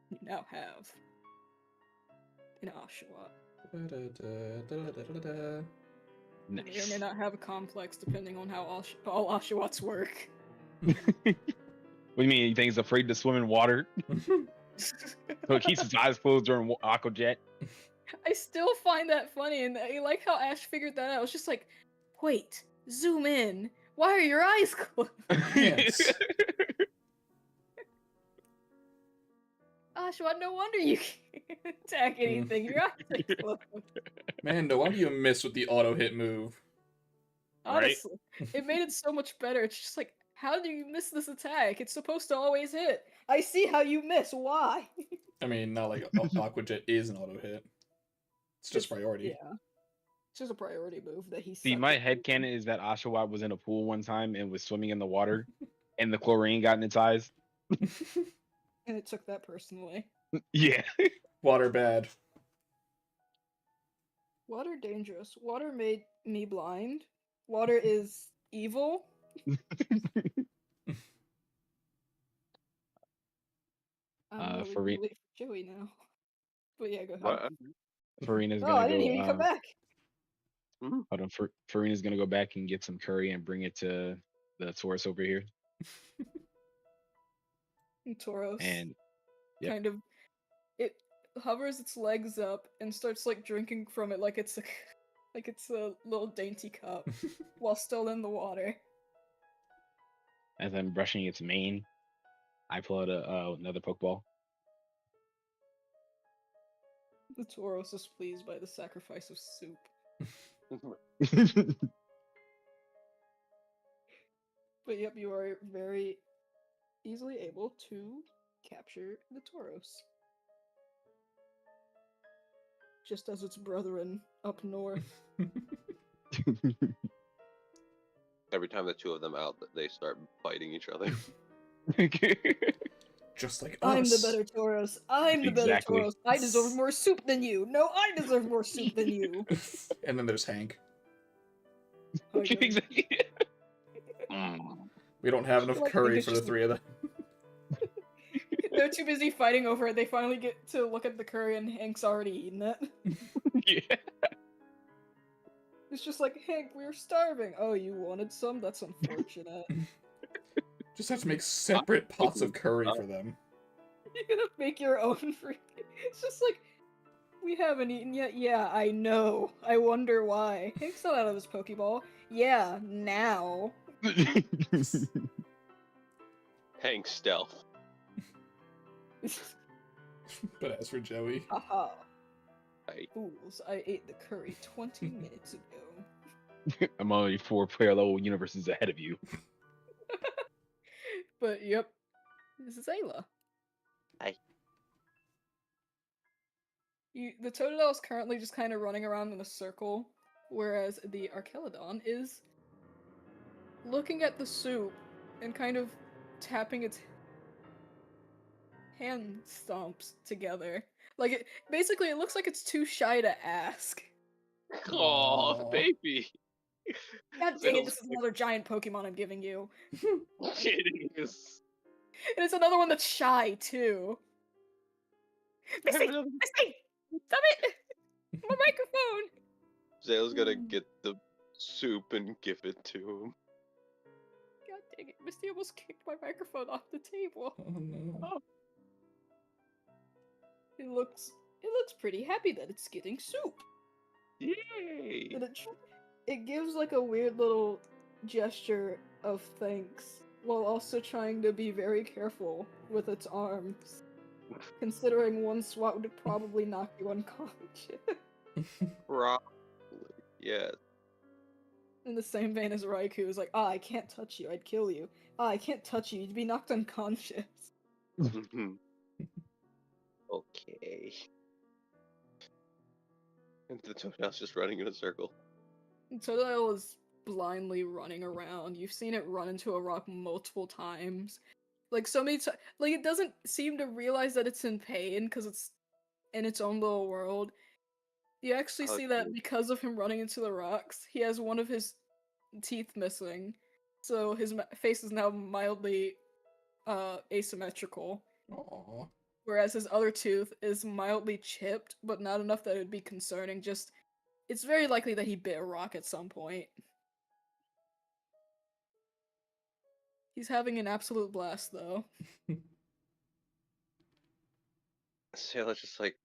You now have an Oshawott. You may or may Nice. not have a complex depending on how all Oshawotts work. What do you mean? You think he's afraid to swim in water? So he keeps his eyes closed during Aqua Jet? I still find that funny, and I like how Ash figured that out. It's just like, wait, zoom in. Why are your eyes closed? Yes. Oshawott, no wonder you can't attack anything. Your eyes are closed. Man, no wonder you missed with the auto hit move. Right? Honestly, it made it so much better. It's just like, how do you miss this attack? It's supposed to always hit. I see how you miss. Why? I mean, not like Aqua Jet is an auto hit. It's just priority. Yeah. It's just a priority move that he See, sucked my at headcanon is that Oshawott was in a pool one time and was swimming in the water, and the chlorine got in its eyes. and it took that personally. Yeah. Water bad. Water dangerous. Water made me blind. Water is evil. I'm really late for Joey now. But yeah, go ahead. What? Farina's Oh, gonna I didn't go. hear you come back. Hold on. Farina's gonna go back and get some curry and bring it to the Taurus over here. And Tauros And yep. kind of it hovers its legs up and starts like drinking from it like it's a like it's a little dainty cup while still in the water. As I'm brushing its mane, I pull out another Pokeball. The Tauros is pleased by the sacrifice of soup. But yep, you are very easily able to capture the Tauros. just as its brethren up north. Every time the two of them out, they start fighting each other. Just like I'm the us. better Tauros. I'm the better Exactly. Tauros. I deserve more soup than you. No, I deserve more soup than you. And then there's Hank. Hi, guys. Exactly. Mm. We don't have enough Like, curry it's for the just- three of them. They're too busy fighting over it. They finally get to look at the curry and Hank's already eaten it. Yeah. It's just like, Hank, we're starving. Oh, you wanted some? That's unfortunate. Just have to make separate pots of curry for them. You're gonna make your own freaking... It's just like, we haven't eaten yet? Yeah, I know. I wonder why. Hank's not out of his Pokeball. Yeah, now. Hank stealth. But as for Joey, Haha. Hey. Fools, I ate the curry 20 minutes ago. I'm only 4-player level universes ahead of you. But yep, this is Ayla. Hi. The Totodile is currently just kind of running around in a circle, whereas the Archelodon is looking at the soup and kind of tapping its hand stomps together. Like, basically, it looks like it's too shy to ask. Oh, Aw. baby. God dang it, this is another giant Pokemon I'm giving you. It is. And it's another one that's shy, too. Misty! Misty! Stop it! My microphone! Zale's gonna get the soup and give it to him. God dang it, Misty almost kicked my microphone off the table. oh no. It looks pretty happy that it's getting soup. Yay! And it gives like a weird little gesture of thanks, while also trying to be very careful with its arms. Considering one swat would probably knock you unconscious. Probably. Yes. In the same vein as Raikou is like, I can't touch you, I'd kill you. I can't touch you, you'd be knocked unconscious. Okay. And the Toadstool's just running in a circle. And Totodile is blindly running around. You've seen it run into a rock multiple times. Like, so many times. Like, it doesn't seem to realize that it's in pain because it's in its own little world. You actually see that Okay. because of him running into the rocks, he has one of his teeth missing. So his face is now mildly asymmetrical. Aw. Whereas his other tooth is mildly chipped, but not enough that it would be concerning. Just, it's very likely that he bit a rock at some point. He's having an absolute blast, though. Sayla just like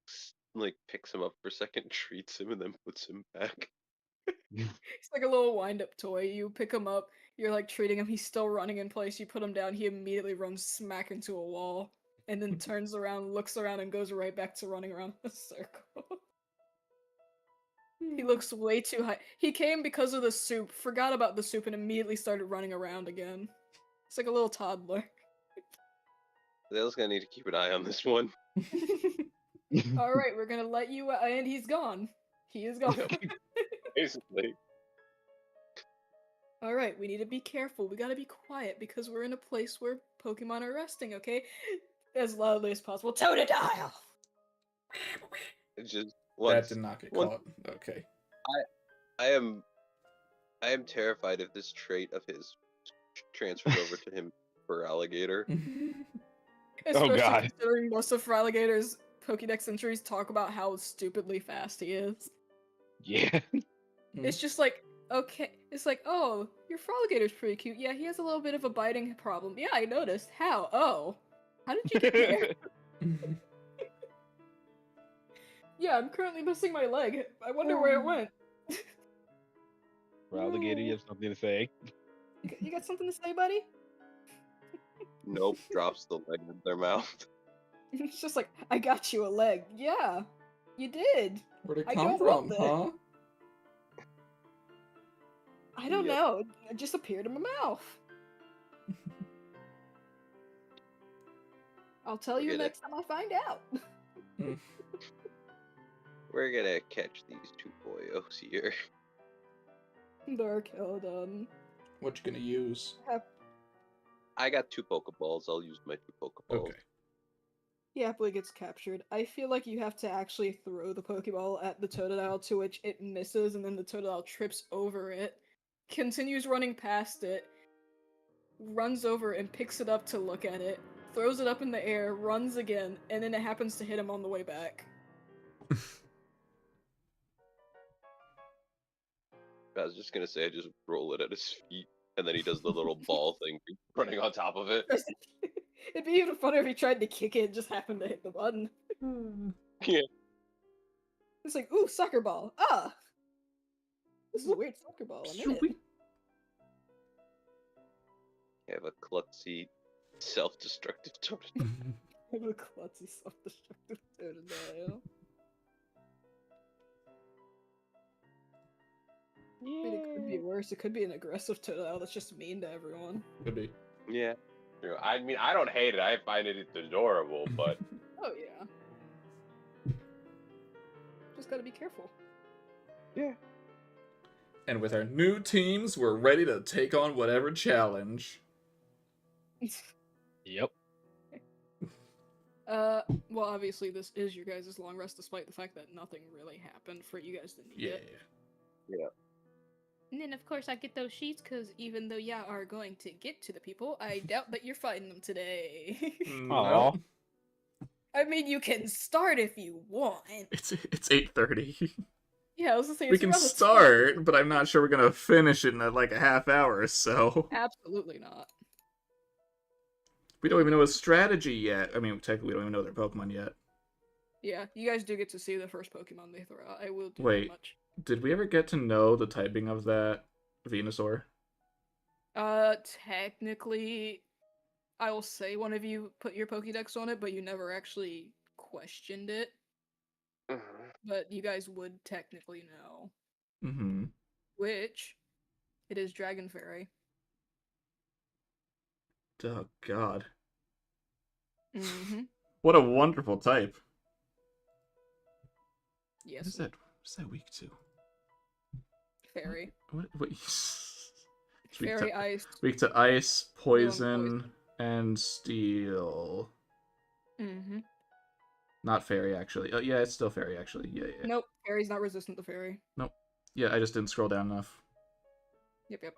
picks him up for a second, treats him, and then puts him back. He's like a little wind-up toy. You pick him up, you're like treating him, he's still running in place, you put him down, he immediately runs smack into a wall, and then turns around, looks around, and goes right back to running around in a circle. He looks way too high. He came because of the soup, forgot about the soup, and immediately started running around again. It's like a little toddler. Sayla's gonna need to keep an eye on this one. Alright, we're gonna let you and he's gone. He is gone. Basically. Alright, we need to be careful. We gotta be quiet because we're in a place where Pokemon are resting, okay? As loudly as possible. Totodile! It's just That once. did not get one- caught. Okay. I am terrified if this trait of his transfers over to him for alligator. Especially God. considering most of Alligator's Pokédex entries talk about how stupidly fast he is. Yeah. It's just like, okay, it's like, oh, your Froligator's pretty cute. Yeah, he has a little bit of a biting problem. Yeah, I noticed. How? Oh. How did you get there? Yeah, I'm currently missing my leg. I wonder where it went. For alligator, you have something to say. You got something to say, buddy? Nope, drops the leg in their mouth. It's just like, I got you a leg. Yeah, you did. Where'd it I come don't from, want that. huh? I don't Yep. know. It just appeared in my mouth. I'll tell you Forget it. next time I find out. We're gonna catch these two boyos here. Darkeldon. What you gonna use? I got 2 Pokeballs. I'll use my 2 Pokeballs. Okay. He happily gets captured. I feel like you have to actually throw the Pokeball at the Totodile, to which it misses, and then the Totodile trips over it, continues running past it, runs over and picks it up to look at it, throws it up in the air, runs again, and then it happens to hit him on the way back. I was just gonna say I just roll it at his feet, and then he does the little ball thing, running on top of it. It'd be even funner if he tried to kick it and just happened to hit the button. Yeah. It's like, ooh, soccer ball. Ah! This is a weird soccer ball. I'm in it. I have a klutzy, self-destructive Totodile. I have a klutzy self-destructive Totodile. I mean, it could be worse. It could be an aggressive Totodile that's just mean to everyone. Could be. Yeah. True. I mean, I don't hate it. I find it adorable, but Oh, yeah. Just gotta be careful. Yeah. And with our new teams, we're ready to take on whatever challenge. Yep. Well, obviously this is your guys' long rest, despite the fact that nothing really happened for you guys to need Yeah. it. And then, of course, I get those sheets, because even though you are going to get to the people, I doubt that you're fighting them today. Aw. I mean, you can start if you want. It's 8:30. Yeah, I was gonna say, We it's can around the start, but I'm not sure we're gonna finish it in like a half hour or so. Absolutely not. We don't even know a strategy yet. I mean, technically, we don't even know their Pokemon yet. Yeah, you guys do get to see the first Pokemon they throw out. I will do Wait. that much. Did we ever get to know the typing of that Venusaur? Technically, I will say one of you put your Pokédex on it, but you never actually questioned it. But you guys would technically know. Mm-hmm. Which, it is Dragon Fairy. Oh, God. Mm-hmm. What a wonderful type. Yes. What's that weak to? Fairy. What it's weak Fairy to, ice. weak to ice, poison, poison. and steel. Mm-hmm. Not fairy, actually. Oh, yeah, it's still fairy, actually. Yeah. Nope, fairy's not resistant to fairy. Yeah, I just didn't scroll down enough. Yep.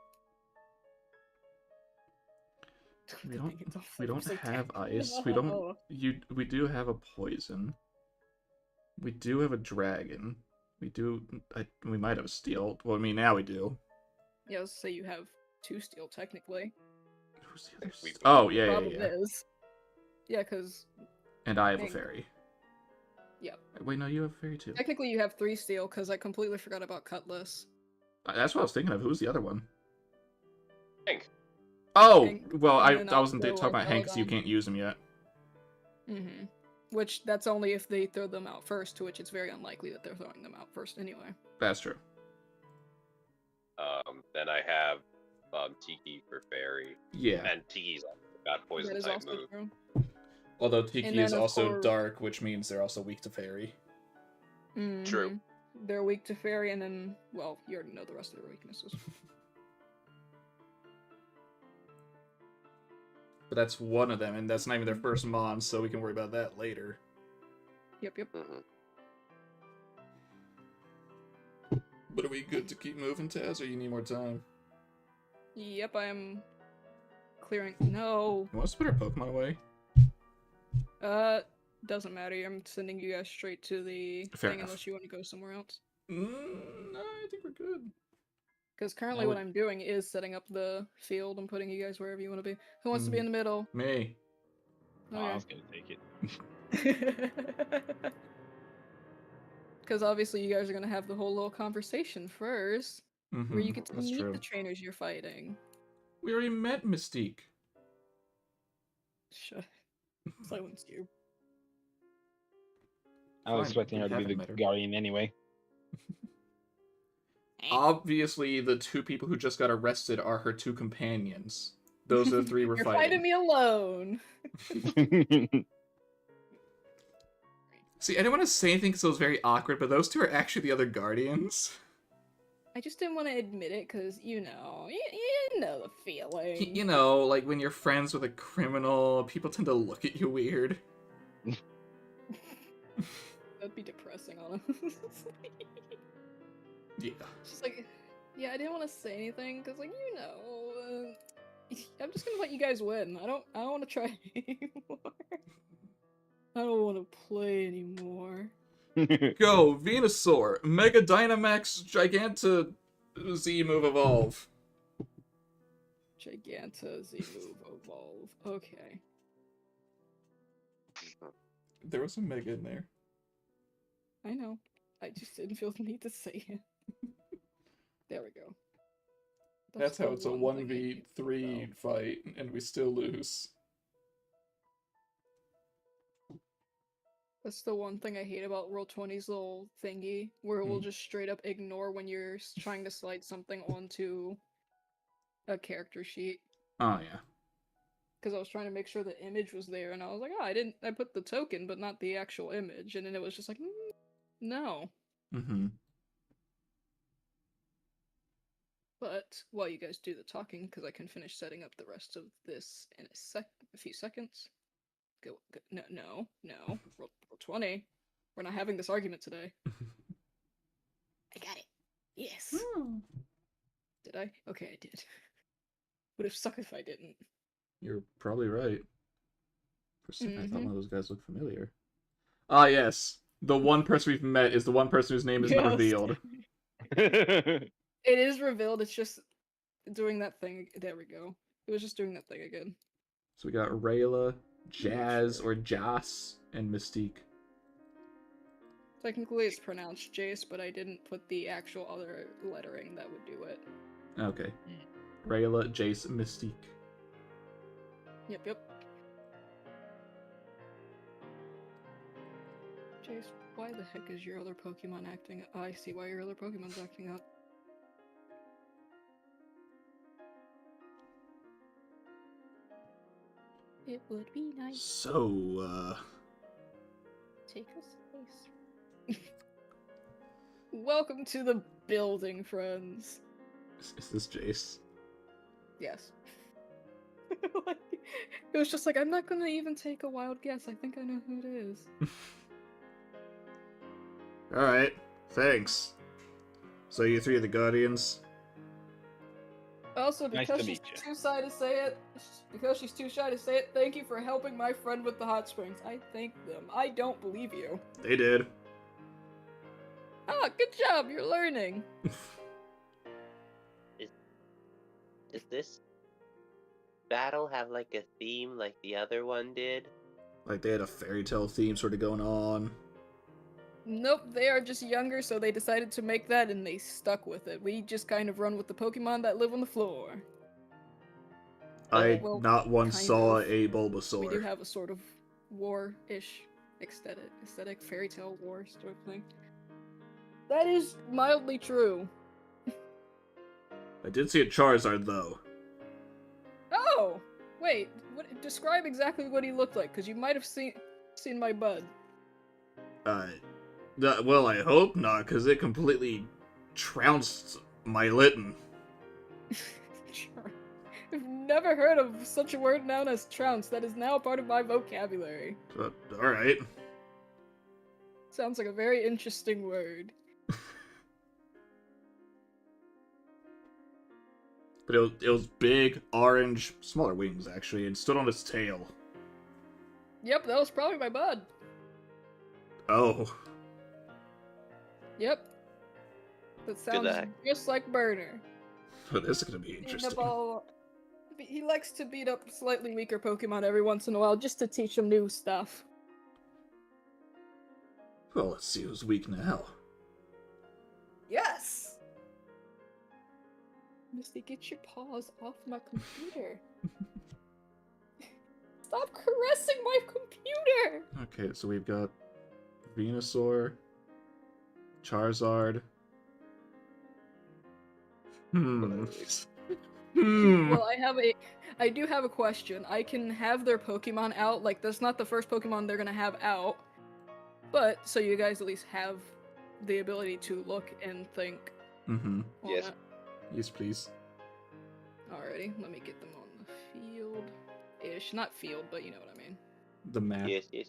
We don't have ice. We don't. We do have a poison. We do have a dragon. We do. We might have a steel. Well, I mean, now we do. Yeah, let's say you have 2 steel, technically. Who's the other? We- Oh, yeah. Problem is. Yeah, because And I have a Dang. fairy. Yep. Wait, no, you have a fairy too. technically you have 3 steel, because I completely forgot about Cutlass. That's what I was thinking of. Who's the other one? Hank. Oh, Hank, well, I and then wasn't also talking about Hank because you Archaeodon. can't use him yet. Mm-hmm. Which, that's only if they throw them out first, to which it's very unlikely that they're throwing them out first anyway. That's true. Then I have Tiki for fairy, Yeah. and Tiki's got That poison is type also move. true. Although Tiki And then, is of also course- dark, which means they're also weak to fairy. True. They're weak to fairy, and then, well, you already know the rest of their weaknesses. But that's one of them, and that's not even their first mon, so we can worry about that later. Yep. Mhm. But are we good to keep moving, Taz, or you need more time? Yep, I am clearing. No. You want us to put our Pokemon away? Doesn't matter. I'm sending you guys straight to the Fair thing enough. unless you want to go somewhere else. No, I think we're good. Because currently I what would- I'm doing is setting up the field and putting you guys wherever you want to be. Who wants to be Mm. in the middle? Me. Oh, I was gonna take it. Because obviously you guys are going to have the whole little conversation first, where you get to That's meet true. the trainers you're fighting. We already met Mystique. Shut. Silence you. I was Fine, expecting we her to be haven't the met her. guardian anyway. Obviously, the 2 people who just got arrested are her 2 companions. Those are the 3 we're You're fighting. fighting me alone. See, I didn't want to say anything because it was very awkward, but those two are actually the other Guardians. I just didn't want to admit it because, you know the feeling. You know, like when you're friends with a criminal, people tend to look at you weird. That'd be depressing, honestly. Yeah. Just like, yeah, I didn't want to say anything because, like, I'm just gonna let you guys win. I don't want to try anymore. I don't want to play anymore. Go, Venusaur, Mega Dynamax Giganta Z move evolve. Giganta Z move evolve. Okay. There was a Mega in there. I know. I just didn't feel the need to say it. There we go. That's how the it's a one thing I hate 1v3 about- fight, and we still lose. That's the one thing I hate about Roll20's little thingy, where it will just straight up ignore when you're trying to slide something onto a character sheet. Oh, yeah. Because I was trying to make sure the image was there, and I was like, oh, I put the token, but not the actual image, and then it was just like, no. Mm-hmm. But while you guys do the talking, because I can finish setting up the rest of this in a few seconds. Go no. Roll 20. We're not having this argument today. I got it. Yes. Did I? Okay, I did. Would have sucked if I didn't. You're probably right. For a second, I thought Mhm. one of those guys looked familiar. Ah, yes. The one person we've met is the one person whose name isn't Yes. revealed. It is revealed, it's just doing that thing. There we go. It was just doing that thing again. So we got Rayla, Jazz, or Jas, and Mystique. Technically it's pronounced Jace, but I didn't put the actual other lettering that would do it. Okay. Rayla, Jace, Mystique. Yep. Jace, why the heck is your other Pokemon acting up? I see why your other Pokemon's acting up. It would be nice. So, Take a space. Welcome to the building, friends. is this Jace? Yes. Like, it was just like, I'm not gonna even take a wild guess. I think I know who it is. Alright, thanks. So you three are the Guardians? Also, Nice because to she's meet too shy to say it, thank you for helping my friend with the hot springs. I thank them. I don't believe you. They did. Ah, good job, you're learning. Does this battle have like a theme like the other one did? Like they had a fairy tale theme sort of going on. Nope, they are just younger, so they decided to make that and they stuck with it. We just kind of run with the Pokemon that live on the floor. I Well, not once kind saw of. a Bulbasaur. We do have a sort of war-ish aesthetic fairy tale war sort of thing. That is mildly true. I did see a Charizard though. Oh! Wait, describe exactly what he looked like, because you might have seen my bud. Well, I hope not, because it completely trounced my Litten. Sure. I've never heard of such a word known as trounce. That is now part of my vocabulary. But, alright. Sounds like a very interesting word. But it was big, orange, smaller wings actually, and stood on its tail. Yep, that was probably my bud. Oh. Yep. That sounds heck. just like Burner. But this is gonna be Beating interesting. up all... He likes to beat up slightly weaker Pokemon every once in a while just to teach them new stuff. Well, let's see who's weak now. Yes! Misty, get your paws off my computer. Stop caressing my computer! Okay, so we've got Venusaur, Charizard. Well, I do have a question. I can have their Pokemon out, like, that's not the first Pokemon they're gonna have out. But so you guys at least have the ability to look and think Mm-hmm. on Yes. it. Yes, please. Alrighty, let me get them on the field-ish. Not field, but you know what I mean. The map. Yes, yes.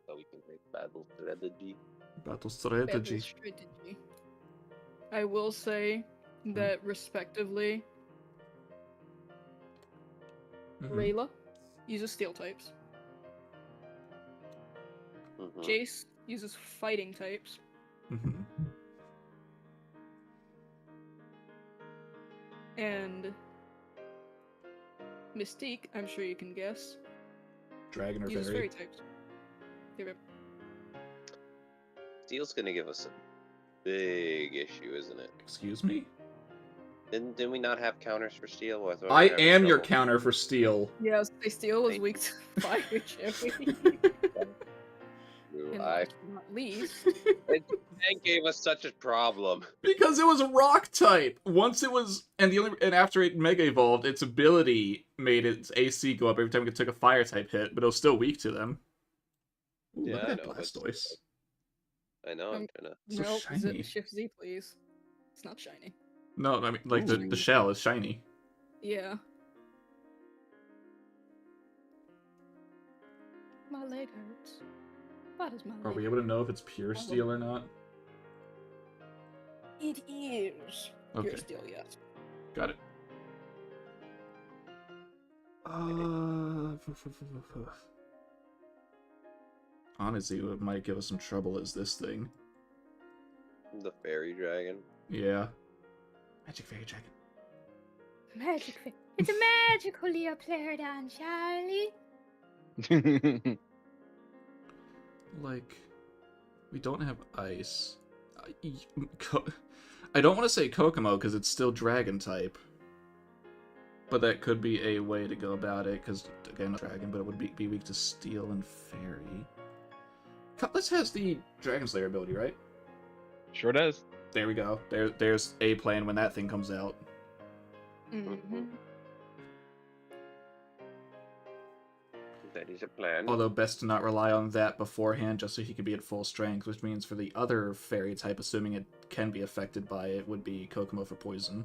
So we can make battle strategy. Battle Battle strategy. strategy. I will say that respectively, Mhm. Rayla uses steel types. Mhm. Jace uses fighting types. Mhm. And Mystique, I'm sure you can guess, Dragon or uses fairy? fairy types. Yep. Steel's gonna give us a big issue, isn't it? Excuse me? Didn't we not have counters for steel? Or thought we I were having am your trouble? counter for steel. Yeah, they steel is Thank weak to fire, Joey. Ooh, And I last but not least, Tank gave us such a problem. Because it was a rock type. Once it was, and after it mega evolved, its ability made its AC go up every time it took a fire type hit, but it was still weak to them. Ooh, Yeah, look I at that know, but Blastoise. I know. I'm Um, trying to. So no, shiny. Shift Z, please. It's not shiny. No, I mean like the Ooh. shell is shiny. Yeah. My leg hurts. Why does my leg Are we able to know if it's pure steel or not? It is. Okay. Pure steel, yes. Got it. Honestly, what might give us some trouble is this thing. The fairy dragon. Yeah. Magic Fairy Dragon. Magic Fairy. It's a magical Leoplerodon, Charlie. Like, we don't have ice. I don't want to say Kokomo because it's still dragon type. But that could be a way to go about it because, again, dragon, but it would be weak to steel and fairy. Cutlass has the Dragon Slayer ability, right? Sure does. There we go. There's a plan when that thing comes out. Mm-hmm. That is a plan. Although best to not rely on that beforehand just so he could be at full strength, which means for the other fairy type, assuming it can be affected by it, would be Kokomo for poison.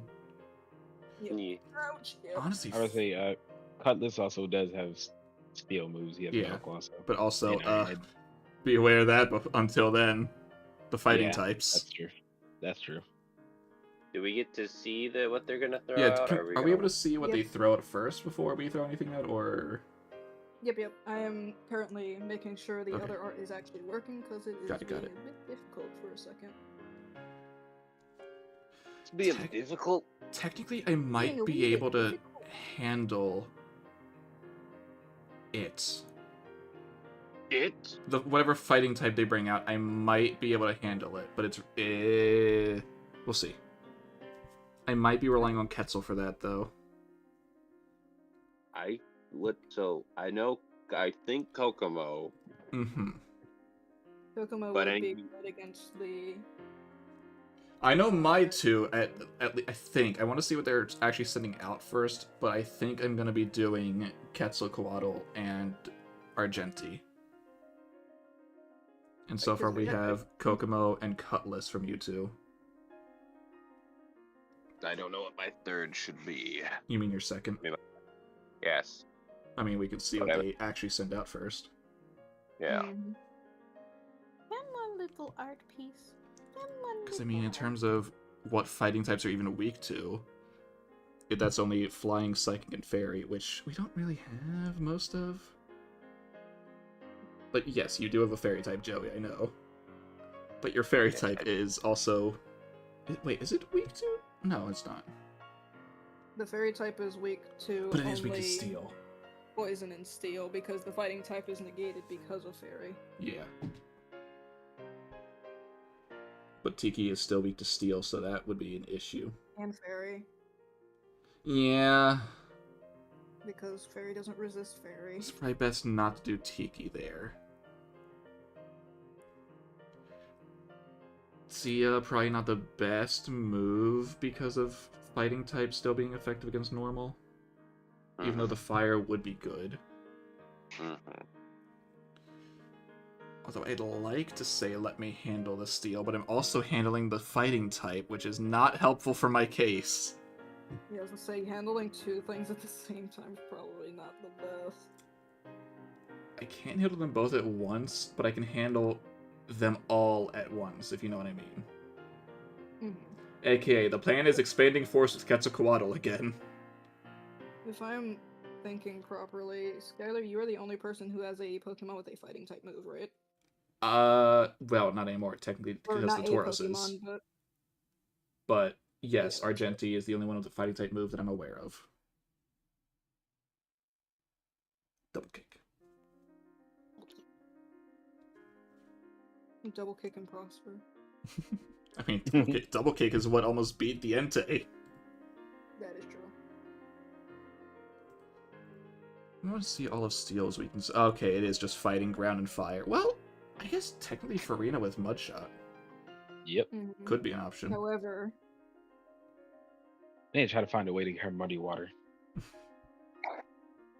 Yeah. Ouch. Yep. Honestly, I would say Cutlass also does have steel moves. He has Yeah. Metal Claw, so but also, I- be aware of that until then. The fighting Yeah, types. that's true. That's true. Do we get to see what they're gonna throw Yeah, out? are we able to see what Yep. they throw out first before we throw anything out, or... Yep. I am currently making sure the Okay. other art is actually working because it is Got it. being a bit difficult for a second. It's being Tech- difficult. Technically, I might Being a be wee bit able to difficult. handle it. It. Whatever fighting type they bring out, I might be able to handle it, but it's... we'll see. I might be relying on Quetzal for that, though. So I know. I think Kokomo. Mm-hmm. Kokomo But would be I- good against the. I know my two, I think. I want to see what they're actually sending out first, but I think I'm going to be doing Quetzalcoatl and Argenti. And so far we have Kokomo and Cutlass from you two. I don't know what my third should be. You mean your second? Yes. I mean, we could see what Whatever. they actually send out first. Yeah. Mhm. And one little art piece. And one Because, I mean, in little terms of what fighting types are even weak to, that's only Flying, Psychic, and Fairy, which we don't really have most of. But yes, you do have a Fairy type, Joey, I know. But your Fairy type is also... Wait, is it weak to? No, it's not. The fairy type is weak to But it is weak to only steel. poison and steel because the fighting type is negated because of fairy. Yeah. But Tiki is still weak to steel, so that would be an issue. And fairy. Yeah. Because fairy doesn't resist fairy. It's probably best not to do Tiki there. Sia, probably not the best move because of fighting type still being effective against normal. Even though the fire would be good. Mhm. Although I'd like to say let me handle the steel, but I'm also handling the fighting type, which is not helpful for my case. Yeah, I was gonna say, handling two things at the same time is probably not the best. I can't handle them both at once, but I can handle them all at once, if you know what I mean. AKA, the plan is expanding force with Quetzalcoatl again. If I'm thinking properly, Skylar, you are the only person who has a Pokemon with a fighting type move, right? Well, not anymore, technically, Or because not the a Tauros is. Pokemon, but... But, yes, Yeah, Argenti is the only one with a fighting type move that I'm aware of. Double kick. Double kick and prosper. I mean, double kick is what almost beat the Entei. That is true. I want to see all of Steel's weaknesses. Okay, it is just fighting, ground, and fire. Well, I guess technically Farina with Mudshot Yep. could be an option. However, They need to try to find a way to get her muddy water.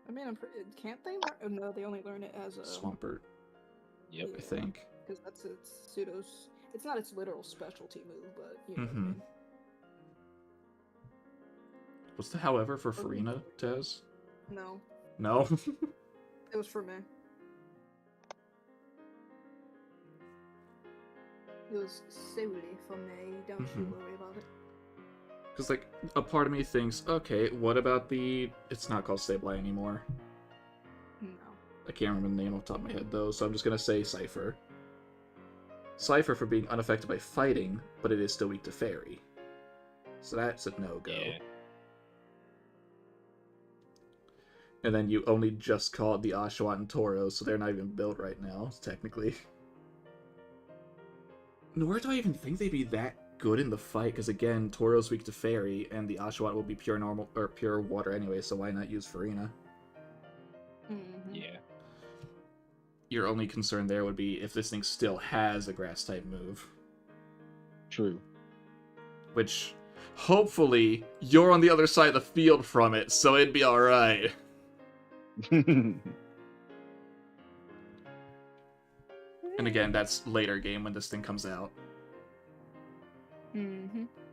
I mean, can't they learn? Oh, no, they only learn it as a Swampert, Yep. I think. because that's its pseudo. It's not its literal specialty move, but you know what I mean. What's the however for Farina, Tez? No, No? it was for me. It was solely for me. Don't you worry about it. Because, like, a part of me thinks, okay, what about the... It's not called Sableye anymore. No. I can't remember the name off the top of my head, though, so I'm just gonna say Cypher. Cypher for being unaffected by fighting, but it is still weak to Fairy. So that's a no-go. Yeah. And then you only just called the Oshawott and Tauros, so they're not even built right now, technically. Nor do I even think they'd be that good in the fight, because again, Tauros weak to Fairy, and the Oshawott will be pure normal or pure water anyway, so why not use Farina? Yeah. Your only concern there would be if this thing still has a grass-type move. True. Which, hopefully, you're on the other side of the field from it, so it'd be alright. And again, that's later game when this thing comes out.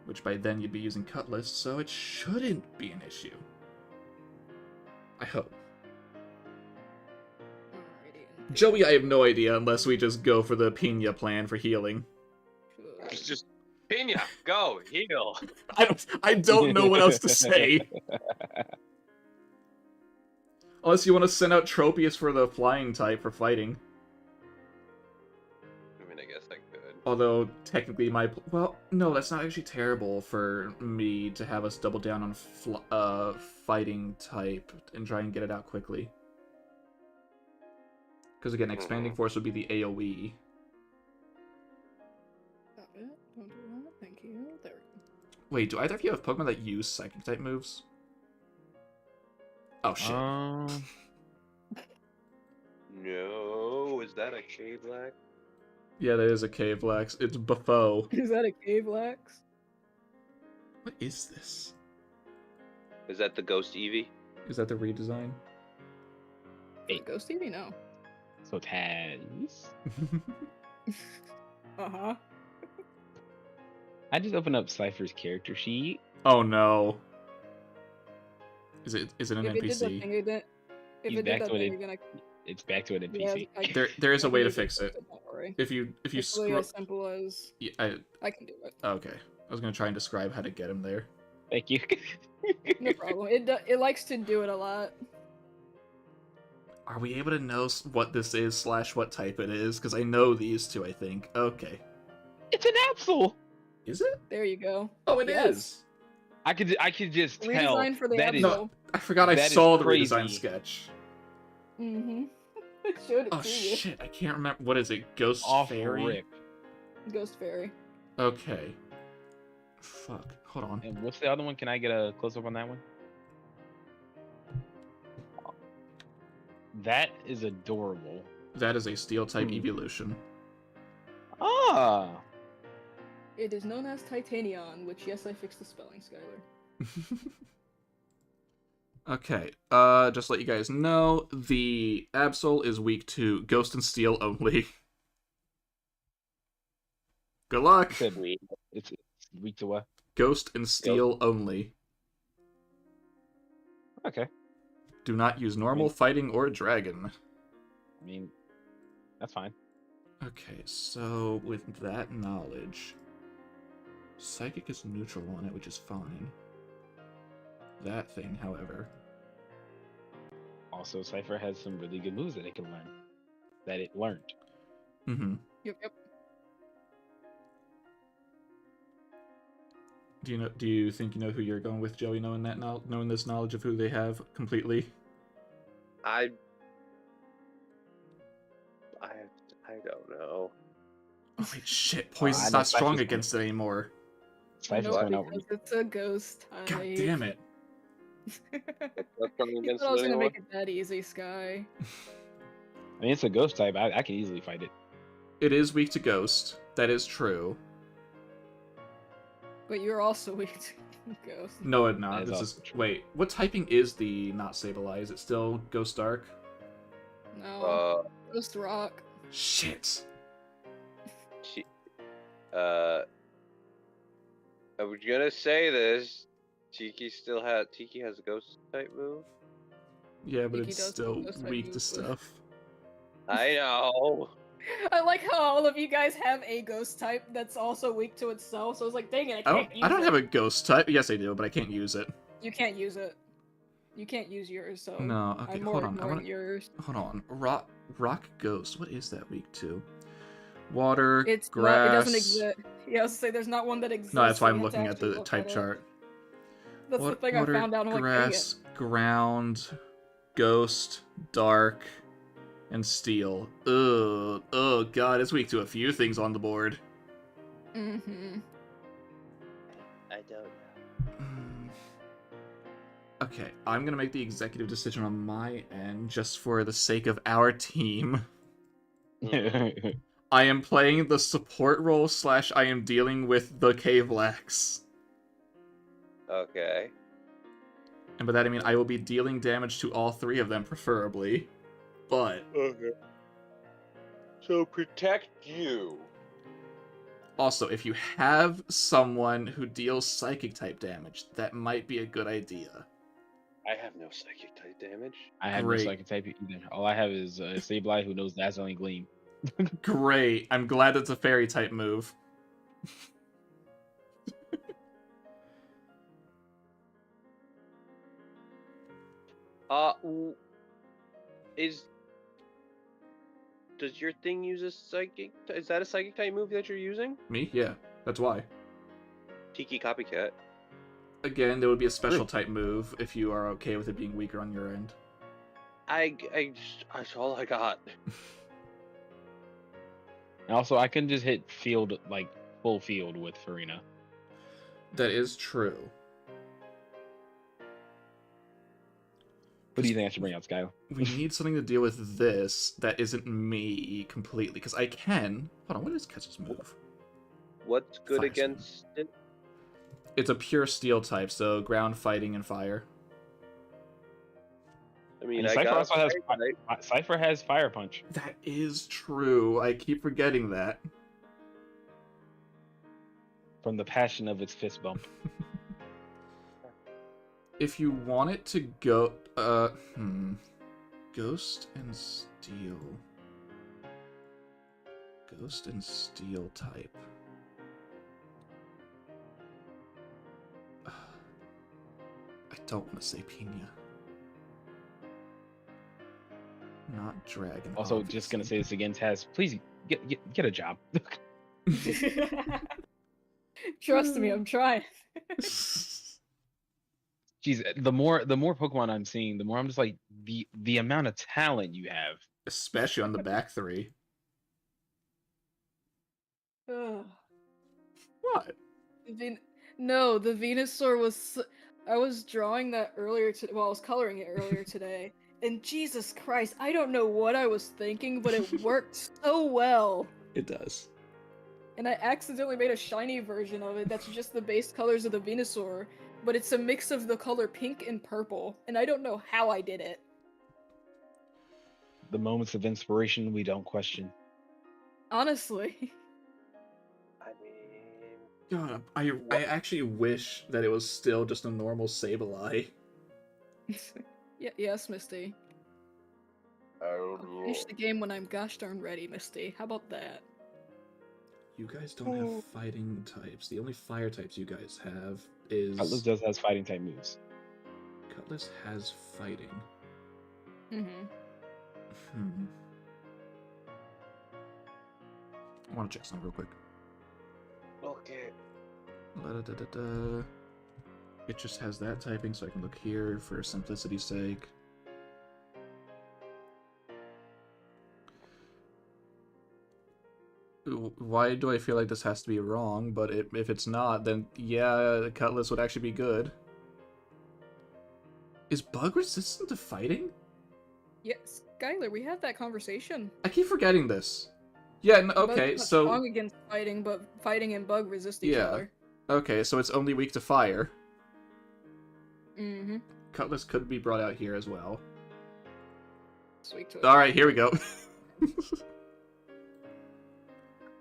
Which by then you'd be using Cutlass, so it shouldn't be an issue. I hope. Alrighty. Joey, I have no idea unless we just go for the Pina plan for healing. It's just Pina, go heal. I don't know what else to say. Unless you want to send out Tropius for the flying type for fighting. I mean, I guess I could. Although, technically well, no, that's not actually terrible for me to have us double down on fighting type and try and get it out quickly. Because again, Expanding Force would be the AoE. Stop it. Don't do that. Thank you. There we go. Wait, do either of you have Pokemon that use Psychic type moves? Oh shit. No, is that a K-Black? Yeah, there is a Cavelax. It's Buffo. Is that a Cavelax? What is this? Is that the Ghost Eevee? Is that the redesign? Hey. Ghost TV? No. So Taz. Uh-huh. I just opened up Cypher's character sheet. Oh no. Is it an If it did the NPC? thing, if He's it did back that to thing, it. you're gonna... It's back to an Yeah, NPC. There is a way to you can fix it. Don't worry. If you It's really scroll, as simple as... yeah, I can do it. okay. I was gonna try and describe how to get him there. Thank you. No problem. It likes to do it a lot. Are we able to know what this is / what type it is? Because I know these two. I think. Okay. It's an Absol. Is it? There you go. Oh, it is. Yes. I could just tell Redesign for the that is Absol. No, I forgot I That is saw the crazy. redesign sketch. Mm-hmm. I showed it Oh to you. shit! I can't remember. What is it? Ghost off Fairy. rip. Ghost Fairy. Okay. Fuck. Hold on. And what's the other one? Can I get a close up on that one? That is adorable. That is a Steel type evolution. Ah. It is known as Titanion, which yes, I fixed the spelling, Skylar. Okay. Just to let you guys know, the Absol is weak to Ghost and Steel only. Good luck. It's, a, Sweet. it's weak to what? Ghost and steel only. Okay. Do not use normal, fighting, or dragon. I mean, that's fine. Okay, so with that knowledge, psychic is neutral on it, which is fine. That thing, however. Also, Cypher has some really good moves that it can learn. That it learned. Mm-hmm. Yep. Do you think you know who you're going with, Joey, knowing this knowledge of who they have completely? I don't know. Oh wait, shit. I Poison's know not strong Cypher's against it anymore. Cypher's No, going out. because it's a ghost type. God damn it. That's coming You against thought I was it gonna anymore. make it that easy, Sky. I mean, it's a ghost type. I can easily fight it. It is weak to ghost. That is true. But you're also weak to ghost. No, it's not. That is This also is true. wait. What typing is the not Sableye? Is it still Ghost Dark? No. Ghost rock. Shit. I was gonna say this. Tiki has a ghost type move. Yeah, but Tiki it's does still Ghost type weak to moves. stuff. I know. I like how all of you guys have a ghost type that's also weak to itself, so I was like, dang it, I can't use I don't it. have a ghost type. Yes, I do, but I can't use it. You can't use it. You can't use yours, so No, okay, I'm more hold on. I ignoring wanna... yours. Hold on. Rock Ghost. What is that weak to? Water, It's grass. not, it doesn't exist. Yeah, I was gonna say there's not one that exists. No, that's why so I'm you have to looking at actually the look type at it. chart. That's the thing I found out. I'm like, dang it. Grass, ground, ghost, dark, and steel. Ugh. Oh god, it's weak to a few things on the board. Mm-hmm. I don't know. Okay, I'm gonna make the executive decision on my end just for the sake of our team. I am playing the support role / I am dealing with the Cavelax. Okay. And by that I mean I will be dealing damage to all three of them, preferably. But Okay. So protect you. also, if you have someone who deals psychic type damage, that might be a good idea. I have no psychic type damage. I have Great. no psychic type either. All I have is Sableye who knows Dazzling Gleam. Great. I'm glad that's a fairy type move. Does your thing use a psychic? Is that a psychic type move that you're using? Me? Yeah. That's why. Tiki copycat. Again, there would be a special type move if you are okay with it being weaker on your end. That's all I got. And also, I can just hit field, like, full field with Farina. That is true. What do you think I should bring out, Skylar? We need something to deal with this that isn't me completely, because I can... Hold on, what is Ketch's move? What's good Fire against it? It's a pure steel type, so ground, fighting, and fire. I mean, And I Cypher got also has fire type. Cypher has Fire Punch. That is true. I keep forgetting that. From the passion of its fist bump. If you want it to go... Ghost and Steel. Ghost and Steel type. I don't want to say Pina. Not Dragon. Also, just gonna say this again, Taz. Please get a job. Trust me, I'm trying. Jeez, the more Pokemon I'm seeing, the more I'm just like the amount of talent you have. Especially on the back three. Ugh. What? No, the Venusaur was. I was drawing that earlier well, I was coloring it earlier today, and Jesus Christ, I don't know what I was thinking, but it worked so well. It does. And I accidentally made a shiny version of it that's just the base colors of the Venusaur, but it's a mix of the color pink and purple, and I don't know how I did it. The moments of inspiration we don't question. Honestly. I God, I actually wish that it was still just a normal Sableye. Yes, Misty. Oh, I'll finish the game when I'm gosh darn ready, Misty. How about that? You guys don't have fighting types. The only fire types you guys have is... Cutlass just has fighting type moves. Cutlass has fighting. Mm-hmm. I want to check something real quick. Okay. La-da-da-da-da. It just has that typing, so I can look here for simplicity's sake. Why do I feel like this has to be wrong? But if it's not, then yeah, the Cutlass would actually be good. Is Bug resistant to fighting? Yes, Skylar, we had that conversation. I keep forgetting this. Yeah, okay, Bug's not so... strong against fighting, but fighting and Bug resist each other. Okay, so it's only weak to fire. Mm-hmm. Cutlass could be brought out here as well. Sweet to it. Alright, here we go.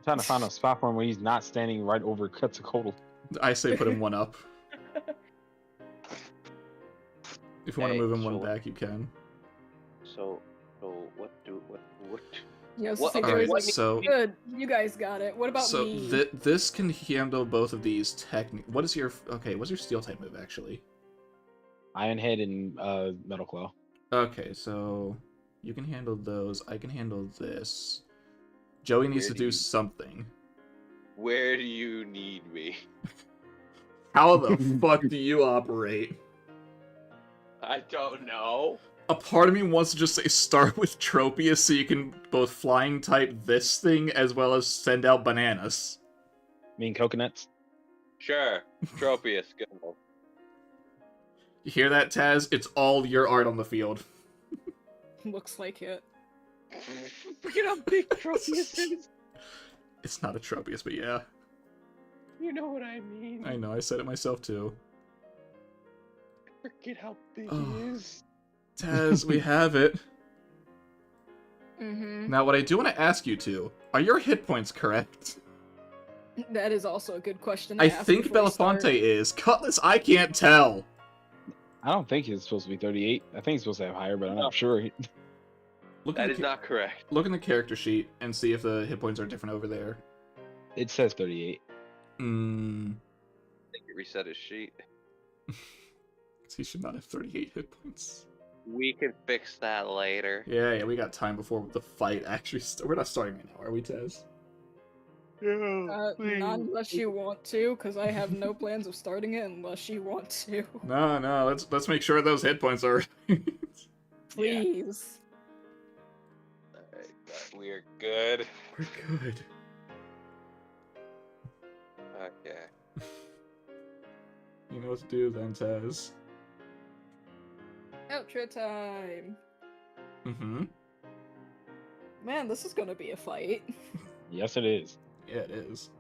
Trying to find a spot for him where he's not standing right over Quetzalcoatl. I say put him one up. If you want to Hey, move him so- one back, you can. So what? Yes, What- Skylar, Alright, like, so... good. You guys got it. What about So me? this can handle both of these techniques. What is your... Okay, what's your steel type move, actually? Iron Head and Metal Claw. Okay, so... You can handle those. I can handle this. Joey needs Where to do do you- something. Where do you need me? How the fuck do you operate? I don't know. A part of me wants to just say start with Tropius so you can both flying type this thing as well as send out bananas. Mean coconuts. Sure, Tropius, go. You hear that, Taz? It's all your art on the field. Looks like it. Look at how big Tropius is. It's not a Tropius, but yeah. You know what I mean. I know, I said it myself too. Forget how big Oh. he is. Taz, we have it. Mm-hmm. Now, what I do want to ask you two, are your hit points correct? That is also a good question. to I ask think before we Belafonte start. is. Cutlass, I can't tell. I don't think it's supposed to be 38. I think it's supposed to have higher, but I'm No. not sure. Look That in is not correct. Look in the character sheet and see if the hit points are different over there. It says 38. Hmm. I think it reset his sheet. He should not have 38 hit points. We can fix that later. Yeah, we got time before the fight actually we're not starting right now, are we, Tez? Yeah, Not unless you want to, because I have no plans of starting it unless you want to. No, let's make sure those hit points are Please. Alright, we're good. We're good. Okay. You know what to do then, Tez. Outro time. Mm-hmm. Man, this is gonna be a fight. Yes, it is. Yeah, it is.